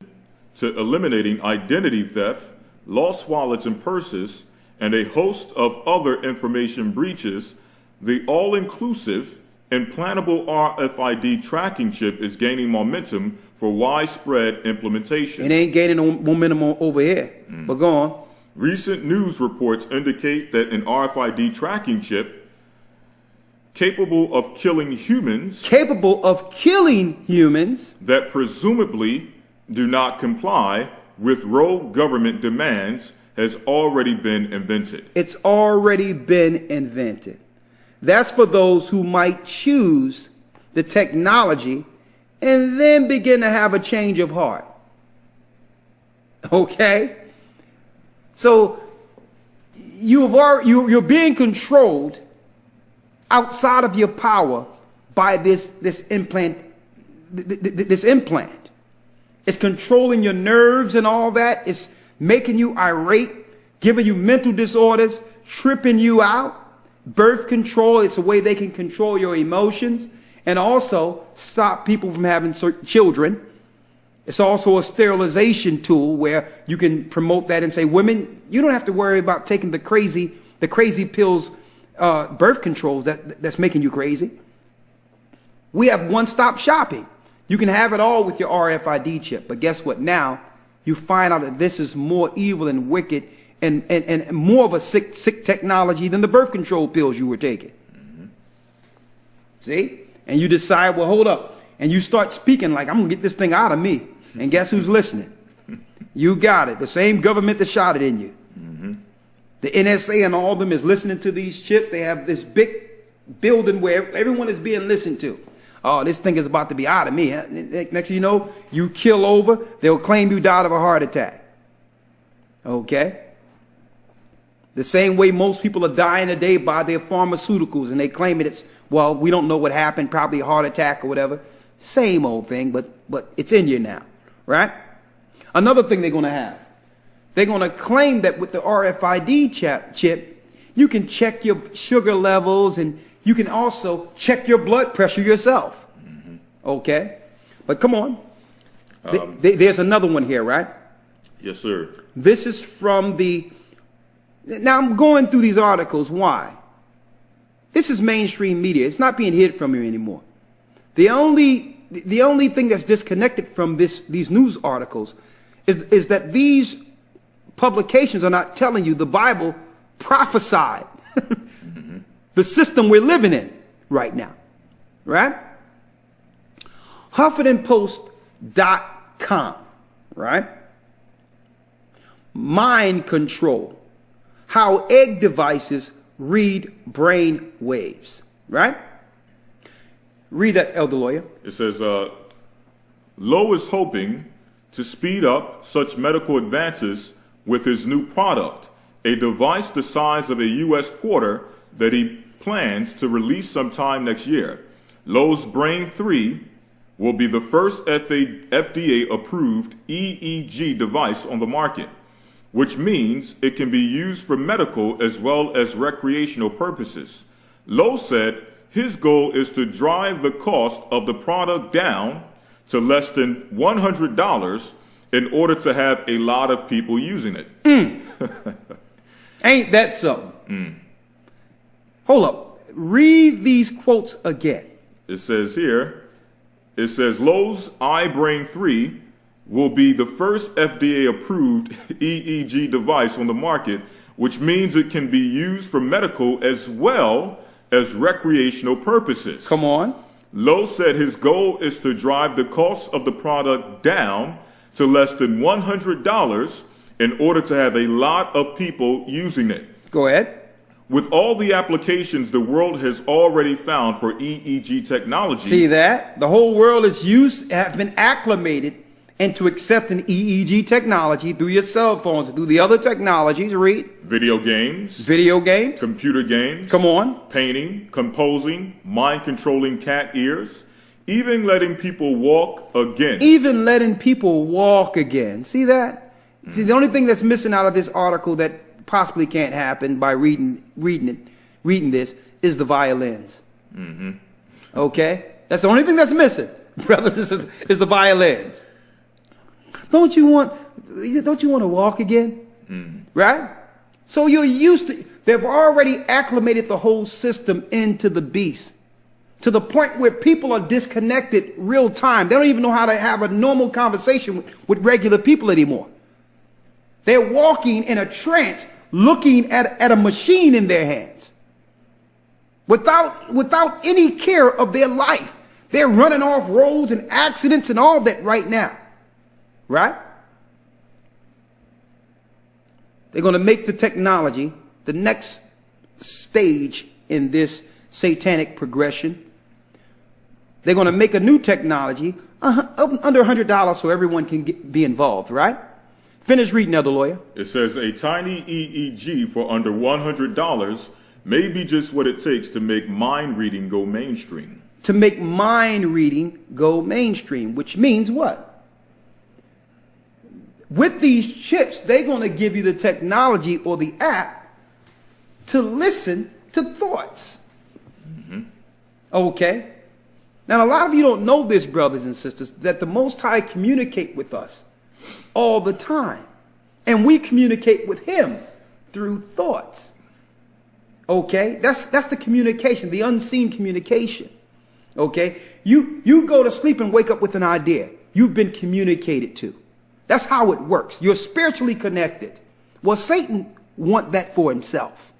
to eliminating identity theft, lost wallets and purses, and a host of other information breaches, the all-inclusive implantable RFID tracking chip is gaining momentum for widespread implementation. It ain't gaining no momentum over here, but go on. Recent news reports indicate that an RFID tracking chip capable of killing humans that presumably do not comply with rogue government demands has already been invented. It's already been invented. That's for those who might choose the technology and then begin to have a change of heart. Okay? So you're being controlled outside of your power by this implant. This implant. It's controlling your nerves and all that. It's making you irate, giving you mental disorders, tripping you out. Birth control, it's a way they can control your emotions and also stop people from having children. It's also a sterilization tool where you can promote that and say, women, you don't have to worry about taking the crazy pills, birth controls that's making you crazy. We have one-stop shopping. You can have it all with your RFID chip. But guess what? Now you find out that this is more evil and wicked and more of a sick technology than the birth control pills you were taking. Mm-hmm. See? And you decide, well, hold up. And you start speaking like, I'm going to get this thing out of me. And guess who's listening? You got it. The same government that shot it in you. Mm-hmm. The NSA and all of them is listening to these chips. They have this big building where everyone is being listened to. Oh, this thing is about to be out of me. Next thing you know, you kill over, they'll claim you died of a heart attack. Okay? The same way most people are dying today by their pharmaceuticals, and they claim it's, well, we don't know what happened, probably a heart attack or whatever. Same old thing, but it's in you now, right? Another thing they're going to have. They're going to claim that with the RFID chip, you can check your sugar levels and you can also check your blood pressure yourself. Okay? But come on. There's another one here, right? Yes, sir. This is from the... Now, I'm going through these articles. Why? This is mainstream media. It's not being hid from you anymore. The only thing that's disconnected from these news articles is that these publications are not telling you the Bible prophesied the system we're living in right now, right? HuffingtonPost.com, right? Mind control. How egg devices read brain waves, right? Read that, Elder Lawyer. It says, Lowe is hoping to speed up such medical advances with his new product, a device the size of a U.S. quarter that he plans to release sometime next year. Lowe's Brain 3 will be the first FDA-approved EEG device on the market, which means it can be used for medical as well as recreational purposes. Lowe said his goal is to drive the cost of the product down to less than $100 in order to have a lot of people using it. Ain't that something? Hold up. Read these quotes again. It says here, Lowe's iBrain 3 will be the first FDA-approved EEG device on the market, which means it can be used for medical as well as recreational purposes. Come on. Lowe said his goal is to drive the cost of the product down to less than $100 in order to have a lot of people using it. Go ahead. With all the applications the world has already found for EEG technology. See that? The whole world have been acclimated into accepting EEG technology through your cell phones and through the other technologies. Read. Video games. Video games. Computer games. Come on. Painting, composing, mind-controlling cat ears, even letting people walk again. Even letting people walk again. See that? See, the only thing that's missing out of this article that possibly can't happen by reading this is the violins. Okay? That's the only thing that's missing, brothers, is the violins. Don't you want to walk again? Right? So you're used to, they've already acclimated the whole system into the beast to the point where people are disconnected real time. They don't even know how to have a normal conversation with regular people anymore. They're walking in a trance, looking at a machine in their hands without any care of their life. They're running off roads and accidents and all that right now. Right? They're going to make the technology the next stage in this satanic progression. They're going to make a new technology under $100 so everyone can be involved, right? Finish reading, Elder Lawyer. It says a tiny EEG for under $100 may be just what it takes to make mind reading go mainstream. To make mind reading go mainstream, which means what? With these chips, they're going to give you the technology or the app to listen to thoughts. Okay? Now, a lot of you don't know this, brothers and sisters, that the Most High communicate with us all the time. And we communicate with him through thoughts. Okay? That's the communication, the unseen communication. Okay? You go to sleep and wake up with an idea. You've been communicated to. That's how it works. You're spiritually connected. Well, Satan wants that for himself.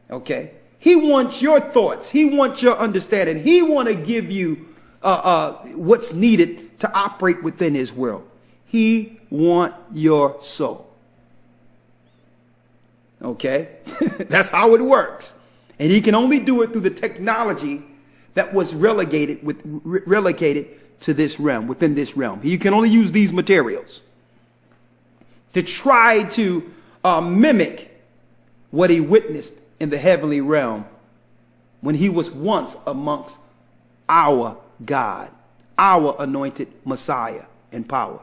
Okay? He wants your thoughts. He wants your understanding. He wants to give you what's needed to operate within his world. He wants your soul. Okay? That's how it works. And he can only do it through the technology that was relegated to this realm, within this realm. You can only use these materials to try to mimic what he witnessed in the heavenly realm when he was once amongst our God, our anointed Messiah in power.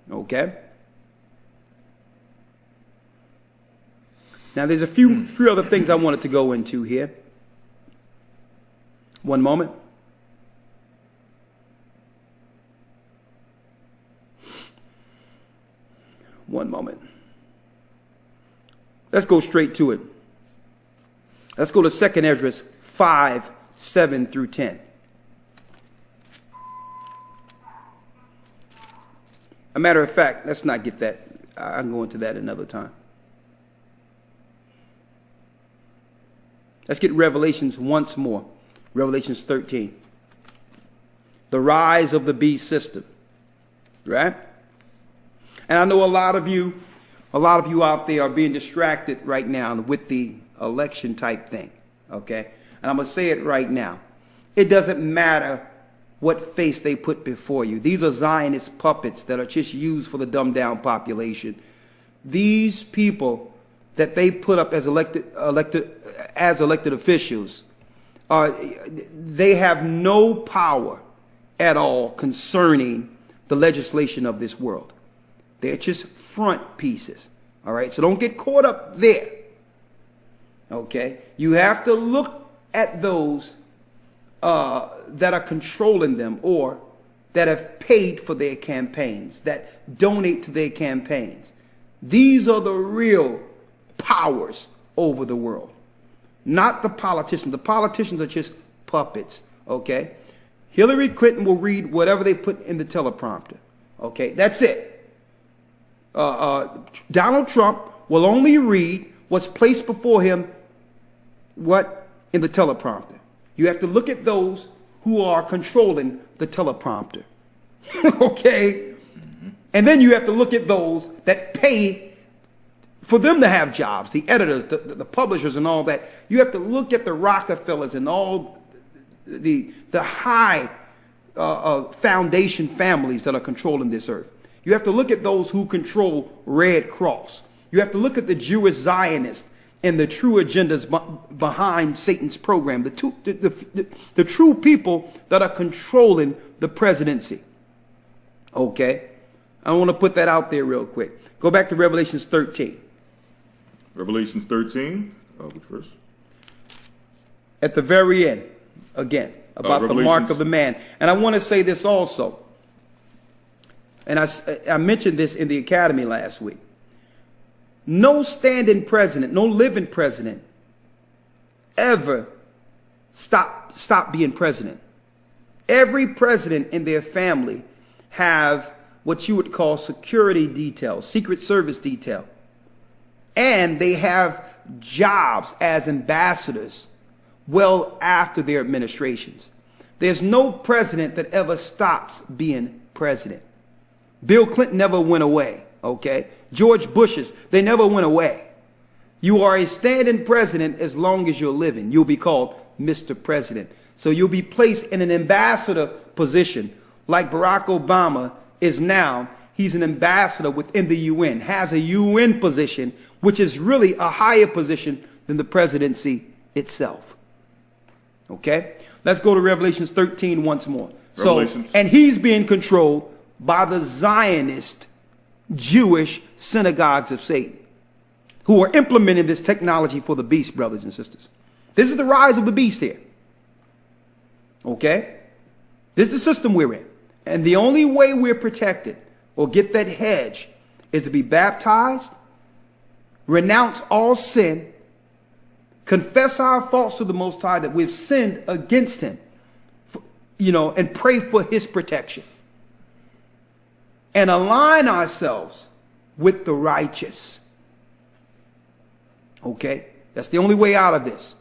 Okay? Now, there's a few other things I wanted to go into here. One moment. One moment. Let's go straight to it. Let's go to 2 Ezra 5, 7 through 10. A matter of fact, let's not get that. I can go into that another time. Let's get Revelations once more. Revelations 13. The rise of the beast system. Right? And I know a lot of you out there are being distracted right now with the election type thing. Okay? And I'm going to say it right now. It doesn't matter what face they put before you. These are Zionist puppets that are just used for the dumbed down population. These people that they put up as elected officials, they have no power at all concerning the legislation of this world. They're just front pieces. All right, so don't get caught up there. Okay, you have to look at those that are controlling them or that have paid for their campaigns, that donate to their campaigns. These are the real powers over the world, not the politicians. The politicians are just puppets, okay? Hillary Clinton will read whatever they put in the teleprompter, okay? That's it. Donald Trump will only read what's placed before him, what? In the teleprompter. You have to look at those who are controlling the teleprompter, okay? And then you have to look at those that pay for them to have jobs, the editors, the publishers and all that. You have to look at the Rockefellers and all the high foundation families that are controlling this earth. You have to look at those who control Red Cross. You have to look at the Jewish Zionists and the true agendas behind Satan's program, the true people that are controlling the presidency. Okay? I want to put that out there real quick. Go back to Revelations 13. Revelations 13, which verse? At the very end, again, about the mark of the man. And I want to say this also. And I mentioned this in the academy last week. No standing president, no living president ever stop being president. Every president in their family have what you would call security detail, Secret Service detail. And they have jobs as ambassadors well after their administrations. There's no president that ever stops being president. Bill Clinton never went away, okay? George Bush's, they never went away. You are a standing president as long as you're living. You'll be called Mr. President. So you'll be placed in an ambassador position like Barack Obama is now. He's an ambassador within the UN, has a UN position, which is really a higher position than the presidency itself. Okay? Let's go to Revelations 13 once more. And he's being controlled by the Zionist Jewish synagogues of Satan, who are implementing this technology for the beast, brothers and sisters. This is the rise of the beast here. Okay? This is the system we're in. And the only way we're protected or get that hedge is to be baptized, renounce all sin, confess our faults to the Most High that we've sinned against him, and pray for his protection. And align ourselves with the righteous. Okay? That's the only way out of this.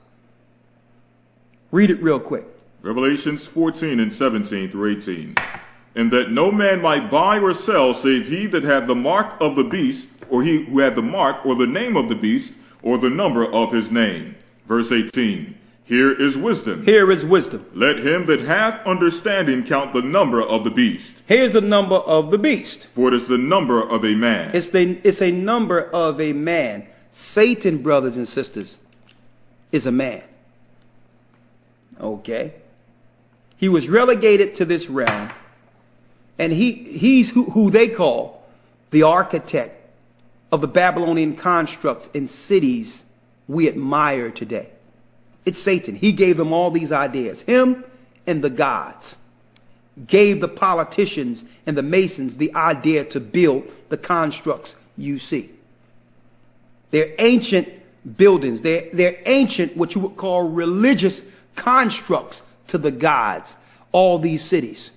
Read it real quick. Revelations 14 and 17 through 18. And that no man might buy or sell save he that had the mark of the beast, or he who had the mark or the name of the beast, or the number of his name. Verse 18. Here is wisdom. Here is wisdom. Let him that hath understanding count the number of the beast. Here's the number of the beast. For it is the number of a man. It's a number of a man. Satan, brothers and sisters, is a man. Okay? He was relegated to this realm, and he's who they call the architect of the Babylonian constructs and cities we admire today. It's Satan. He gave them all these ideas. Him and the gods gave the politicians and the masons the idea to build the constructs you see. They're ancient buildings. They're ancient, what you would call religious constructs to the gods, all these cities.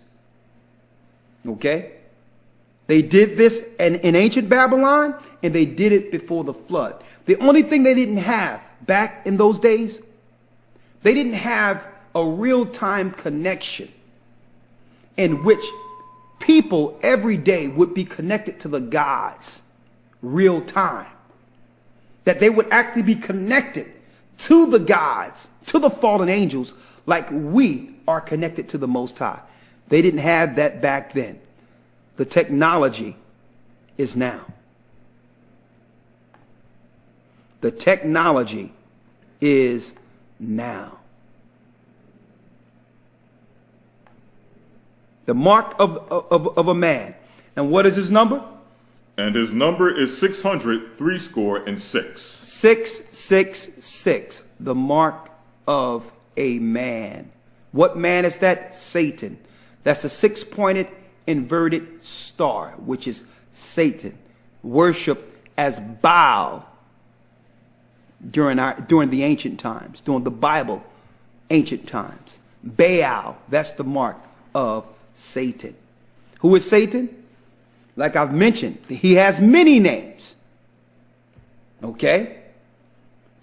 Okay? They did this in ancient Babylon, and they did it before the flood. The only thing they didn't have back in those days, they didn't have a real-time connection in which people every day would be connected to the gods real time. That they would actually be connected to the gods, to the fallen angels, like we are connected to the Most High. They didn't have that back then. The technology is now. The technology is now. The mark of a man. And what is his number? And his number is 666. 666. The mark of a man. What man is that? Satan. That's the six-pointed inverted star, which is Satan, worshipped as Baal during the ancient times, during the Bible ancient times. Baal, that's the mark of Satan. Who is Satan? Like I've mentioned, he has many names. Okay?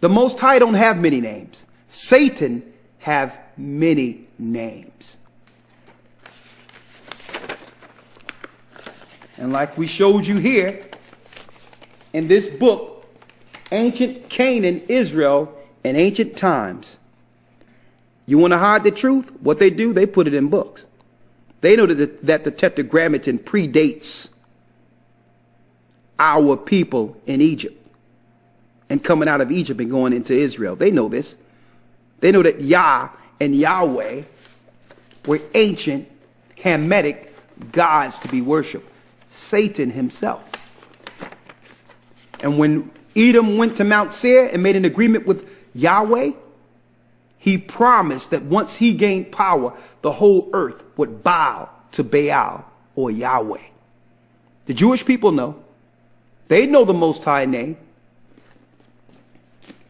The Most High don't have many names. Satan have many names. And like we showed you here in this book, Ancient Canaan, Israel, in ancient times. You want to hide the truth? What they do, they put it in books. They know that the Tetragrammaton predates our people in Egypt and coming out of Egypt and going into Israel. They know this. They know that Yah and Yahweh were ancient Hamitic gods to be worshipped. Satan himself. And when Edom went to Mount Seir and made an agreement with Yahweh, he promised that once he gained power, the whole earth would bow to Baal or Yahweh. The Jewish people know. They know the Most High name.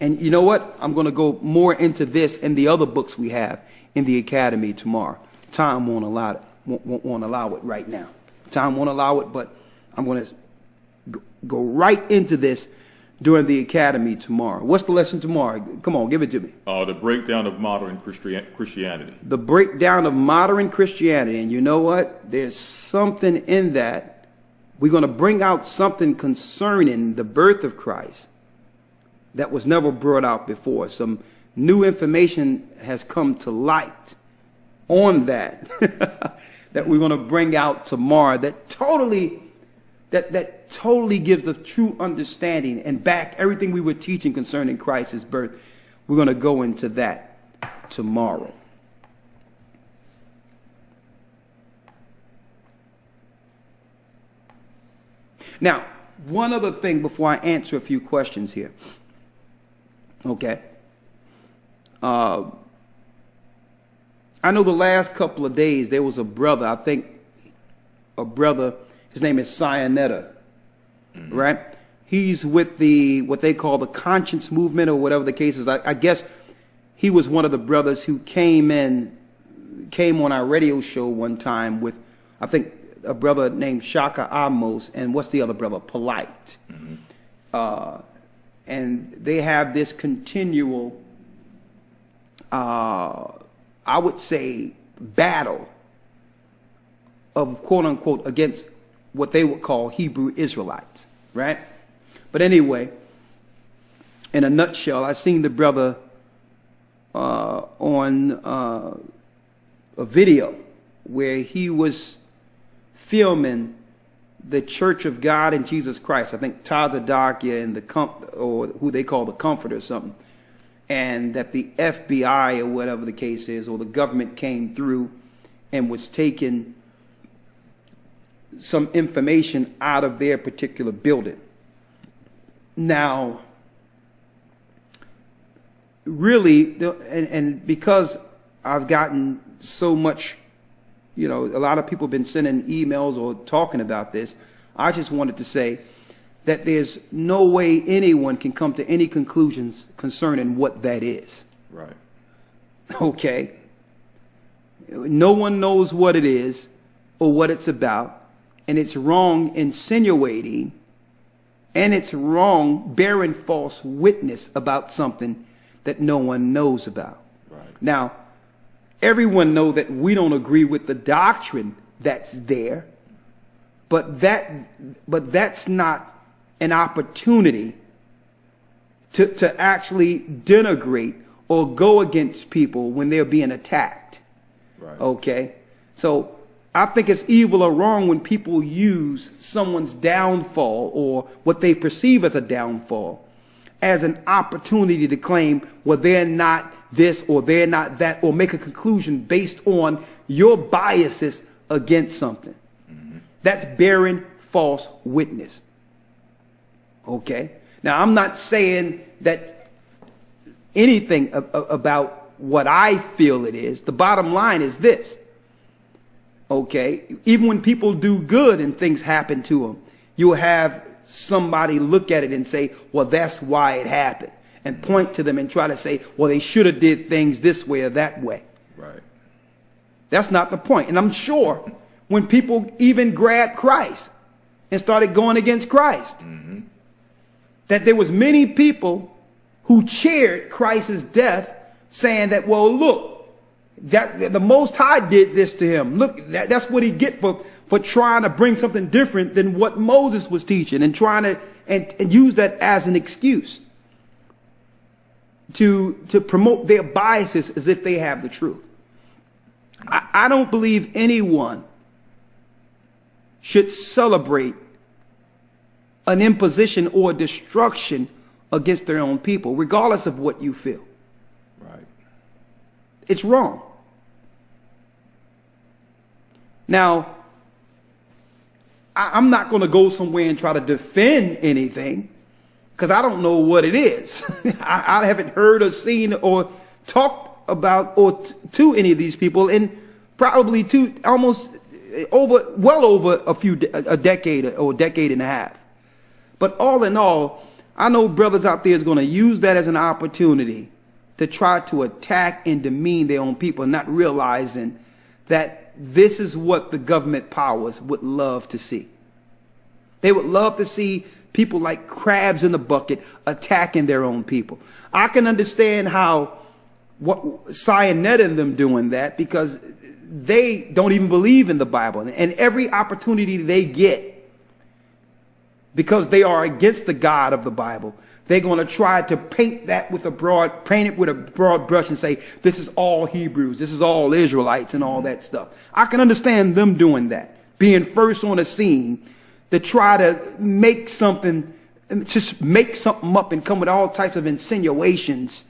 And you know what? I'm going to go more into this and the other books we have in the academy tomorrow. Time won't allow it. Won't allow it right now. Time won't allow it, but I'm going to go right into this during the academy tomorrow. What's the lesson tomorrow? Come on, give it to me. The breakdown of modern Christianity. The breakdown of modern Christianity. And you know what? There's something in that. We're going to bring out something concerning the birth of Christ that was never brought out before. Some new information has come to light on that that we're going to bring out tomorrow that totally gives the true understanding and back everything we were teaching concerning Christ's birth. We're going to go into that tomorrow. Now, one other thing before I answer a few questions here. Okay. I know the last couple of days there was a brother, his name is Sionetta, right? He's with what they call the conscience movement or whatever the case is. I guess he was one of the brothers who came on our radio show one time with, I think, a brother named Shaka Amos, and what's the other brother? Polite. Mm-hmm. And they have this continual, I would say, battle of quote-unquote against what they would call Hebrew Israelites, right? But anyway, in a nutshell, I seen the brother on a video where he was filming the Church of God in Jesus Christ. I think Tazadakia and or who they call the Comforter or something. And that the FBI or whatever the case is, or the government came through and was taking some information out of their particular building. Now, really, and because I've gotten so much, a lot of people have been sending emails or talking about this, I just wanted to say that there's no way anyone can come to any conclusions concerning what that is. Right. Okay? No one knows what it is or what it's about, and it's wrong insinuating, and it's wrong bearing false witness about something that no one knows about. Right. Now, everyone knows that we don't agree with the doctrine that's there, but that's not an opportunity to actually denigrate or go against people when they're being attacked. Right. Okay? So I think it's evil or wrong when people use someone's downfall or what they perceive as a downfall as an opportunity to claim, well, they're not this or they're not that, or make a conclusion based on your biases against something. Mm-hmm. That's bearing false witness. Okay? Now, I'm not saying that anything about what I feel it is. The bottom line is this. Okay? Even when people do good and things happen to them, you'll have somebody look at it and say, well, that's why it happened, and point to them and try to say, well, they should have did things this way or that way. Right. That's not the point. And I'm sure when people even grabbed Christ and started going against Christ, mm-hmm. that there was many people who cheered Christ's death, saying that, well, look, that the Most High did this to him. Look, that's what he get for trying to bring something different than what Moses was teaching, and trying to and use that as an excuse to promote their biases as if they have the truth. I don't believe anyone should celebrate an imposition or destruction against their own people, regardless of what you feel. Right. It's wrong. Now, I'm not going to go somewhere and try to defend anything, because I don't know what it is. I haven't heard or seen or talked about or to any of these people in probably well over a decade or a decade and a half. But all in all, I know brothers out there is going to use that as an opportunity to try to attack and demean their own people, not realizing that this is what the government powers would love to see. They would love to see people like crabs in the bucket attacking their own people. I can understand how Sionetta and them doing that, because they don't even believe in the Bible. And every opportunity they get, because they are against the God of the Bible, they're going to try to paint it with a broad brush and say, this is all Hebrews, this is all Israelites and all that stuff. I can understand them doing that, being first on the scene to try to make something up and come with all types of insinuations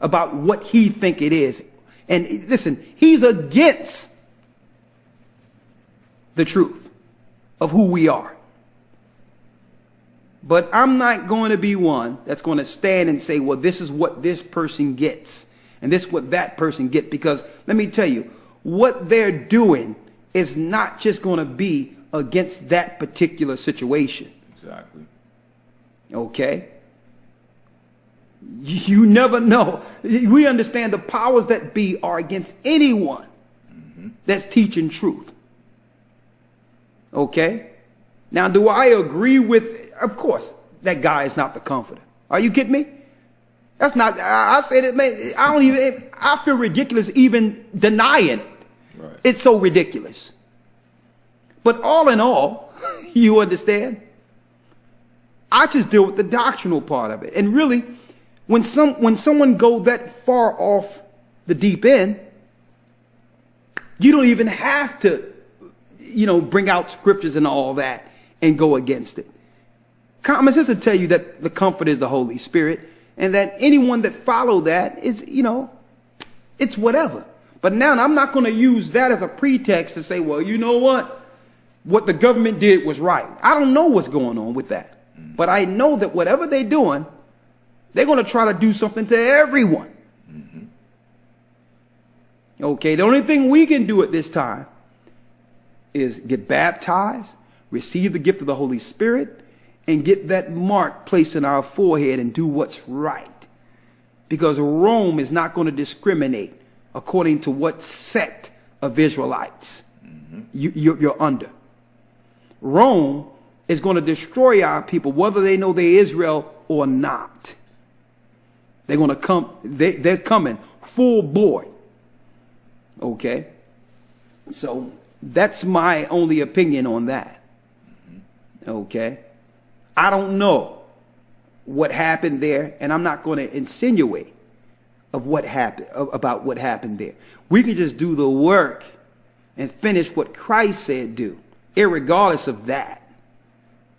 about what he think it is. And listen, he's against the truth of who we are. But I'm not going to be one that's going to stand and say, well, this is what this person gets and this is what that person gets. Because let me tell you, what they're doing is not just going to be against that particular situation. Exactly. Okay? You never know. We understand the powers that be are against anyone mm-hmm. that's teaching truth. Okay? Now, do I agree with, of course, that guy is not the comforter. Are you kidding me? That's not, I said it, man, I feel ridiculous even denying it. Right. It's so ridiculous. But all in all, you understand? I just deal with the doctrinal part of it. And really, when someone go that far off the deep end. You don't even have to, bring out scriptures and all that and go against it. Common sense will tell you that the comfort is the Holy Spirit, and that anyone that follow that is, it's whatever. But now I'm not going to use that as a pretext to say, well, you know what the government did was right. I don't know what's going on with that. But I know that whatever they're doing, they're going to try to do something to everyone. Okay, the only thing we can do at this time is get baptized, receive the gift of the Holy Spirit, and get that mark placed in our forehead and do what's right. Because Rome is not going to discriminate according to what sect of Israelites you're under. Rome is going to destroy our people, whether they know they're Israel or not. They're going to come, they're coming full board. Okay? So that's my only opinion on that. Okay? I don't know what happened there, and I'm not going to insinuate of what happened, about what happened there. We can just do the work and finish what Christ said do, irregardless of that.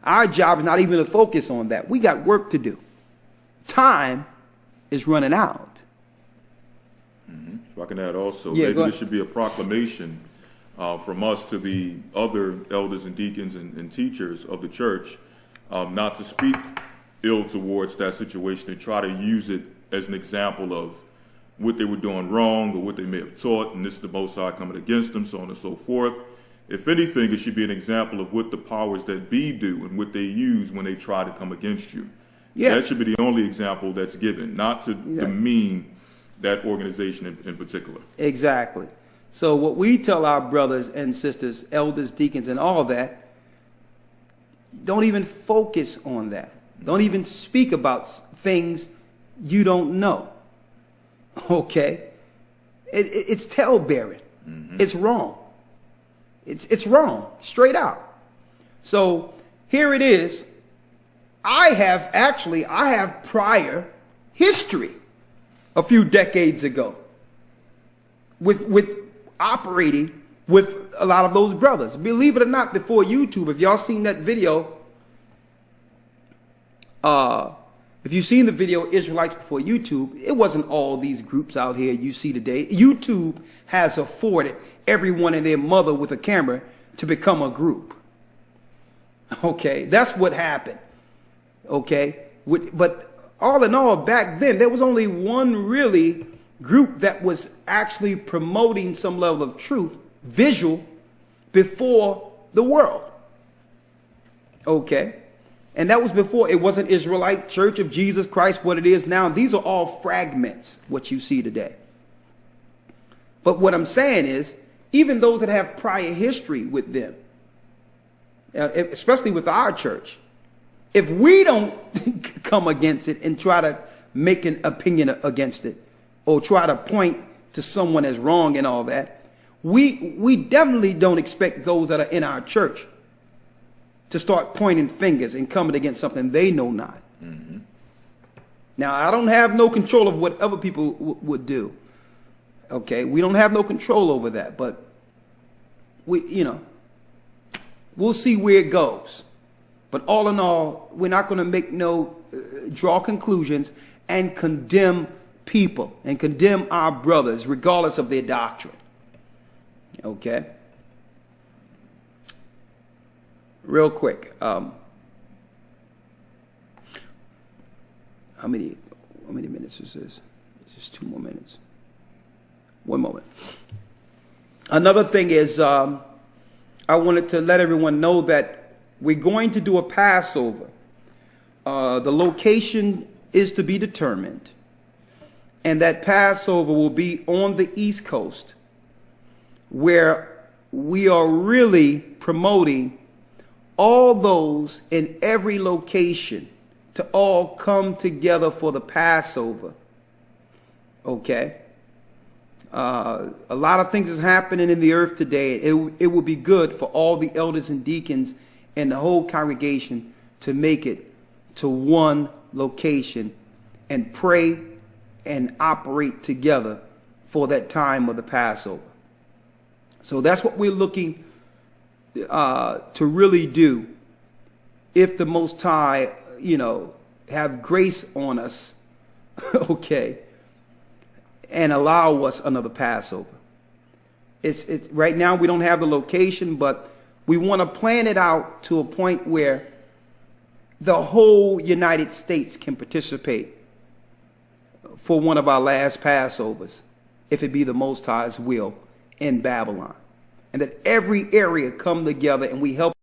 Our job is not even to focus on that. We got work to do. Time is running out. If I can add also, Yeah, maybe this should be a proclamation from us to the other elders and deacons and teachers of the church, not to speak ill towards that situation and try to use it as an example of what they were doing wrong or what they may have taught, and this is the Most High coming against them, so on and so forth. If anything, it should be an example of what the powers that be do and what they use when they try to come against you. Yeah. That should be the only example that's given, not to demean that organization in particular. Exactly. So what we tell our brothers and sisters, elders, deacons, and all that, don't even focus on that. Don't even speak about things you don't know. Okay? It's tale-bearing. It's wrong. It's wrong, straight out. So here it is. I have prior history a few decades ago with operating with a lot of those brothers. Believe it or not, before YouTube, if y'all seen that video, if you've seen the video Israelites Before YouTube, it wasn't all these groups out here you see today. YouTube has afforded everyone and their mother with a camera to become a group. Okay, that's what happened. Okay, but all in all, back then, there was only one really group that was actually promoting some level of truth, visual, before the world. Okay. And that was before it wasn't Israelite Church of Jesus Christ, what it is now. These are all fragments, what you see today. But what I'm saying is, even those that have prior history with them, especially with our church, if we don't come against it and try to make an opinion against it, or try to point to someone as wrong and all that, we definitely don't expect those that are in our church to start pointing fingers and coming against something they know not. Now, I don't have no control of what other people would do. Okay, we don't have no control over that, but we'll see where it goes. But all in all, we're not going to make draw conclusions and condemn people and condemn our brothers, regardless of their doctrine. Okay. Real quick, how many minutes is this? It's just 2 more minutes. 1 moment. Another thing is, I wanted to let everyone know that we're going to do a Passover. The location is to be determined, and that Passover will be on the East Coast, where we are really promoting all those in every location to all come together for the Passover. Okay? A lot of things is happening in the earth today. It would be good for all the elders and deacons and the whole congregation to make it to one location and pray and operate together for that time of the Passover. So that's what we're looking to really do. If the Most High, have grace on us, okay, and allow us another Passover. It's right now we don't have the location, but we want to plan it out to a point where the whole United States can participate for one of our last Passovers, if it be the Most High's will, in Babylon. And that every area come together and we help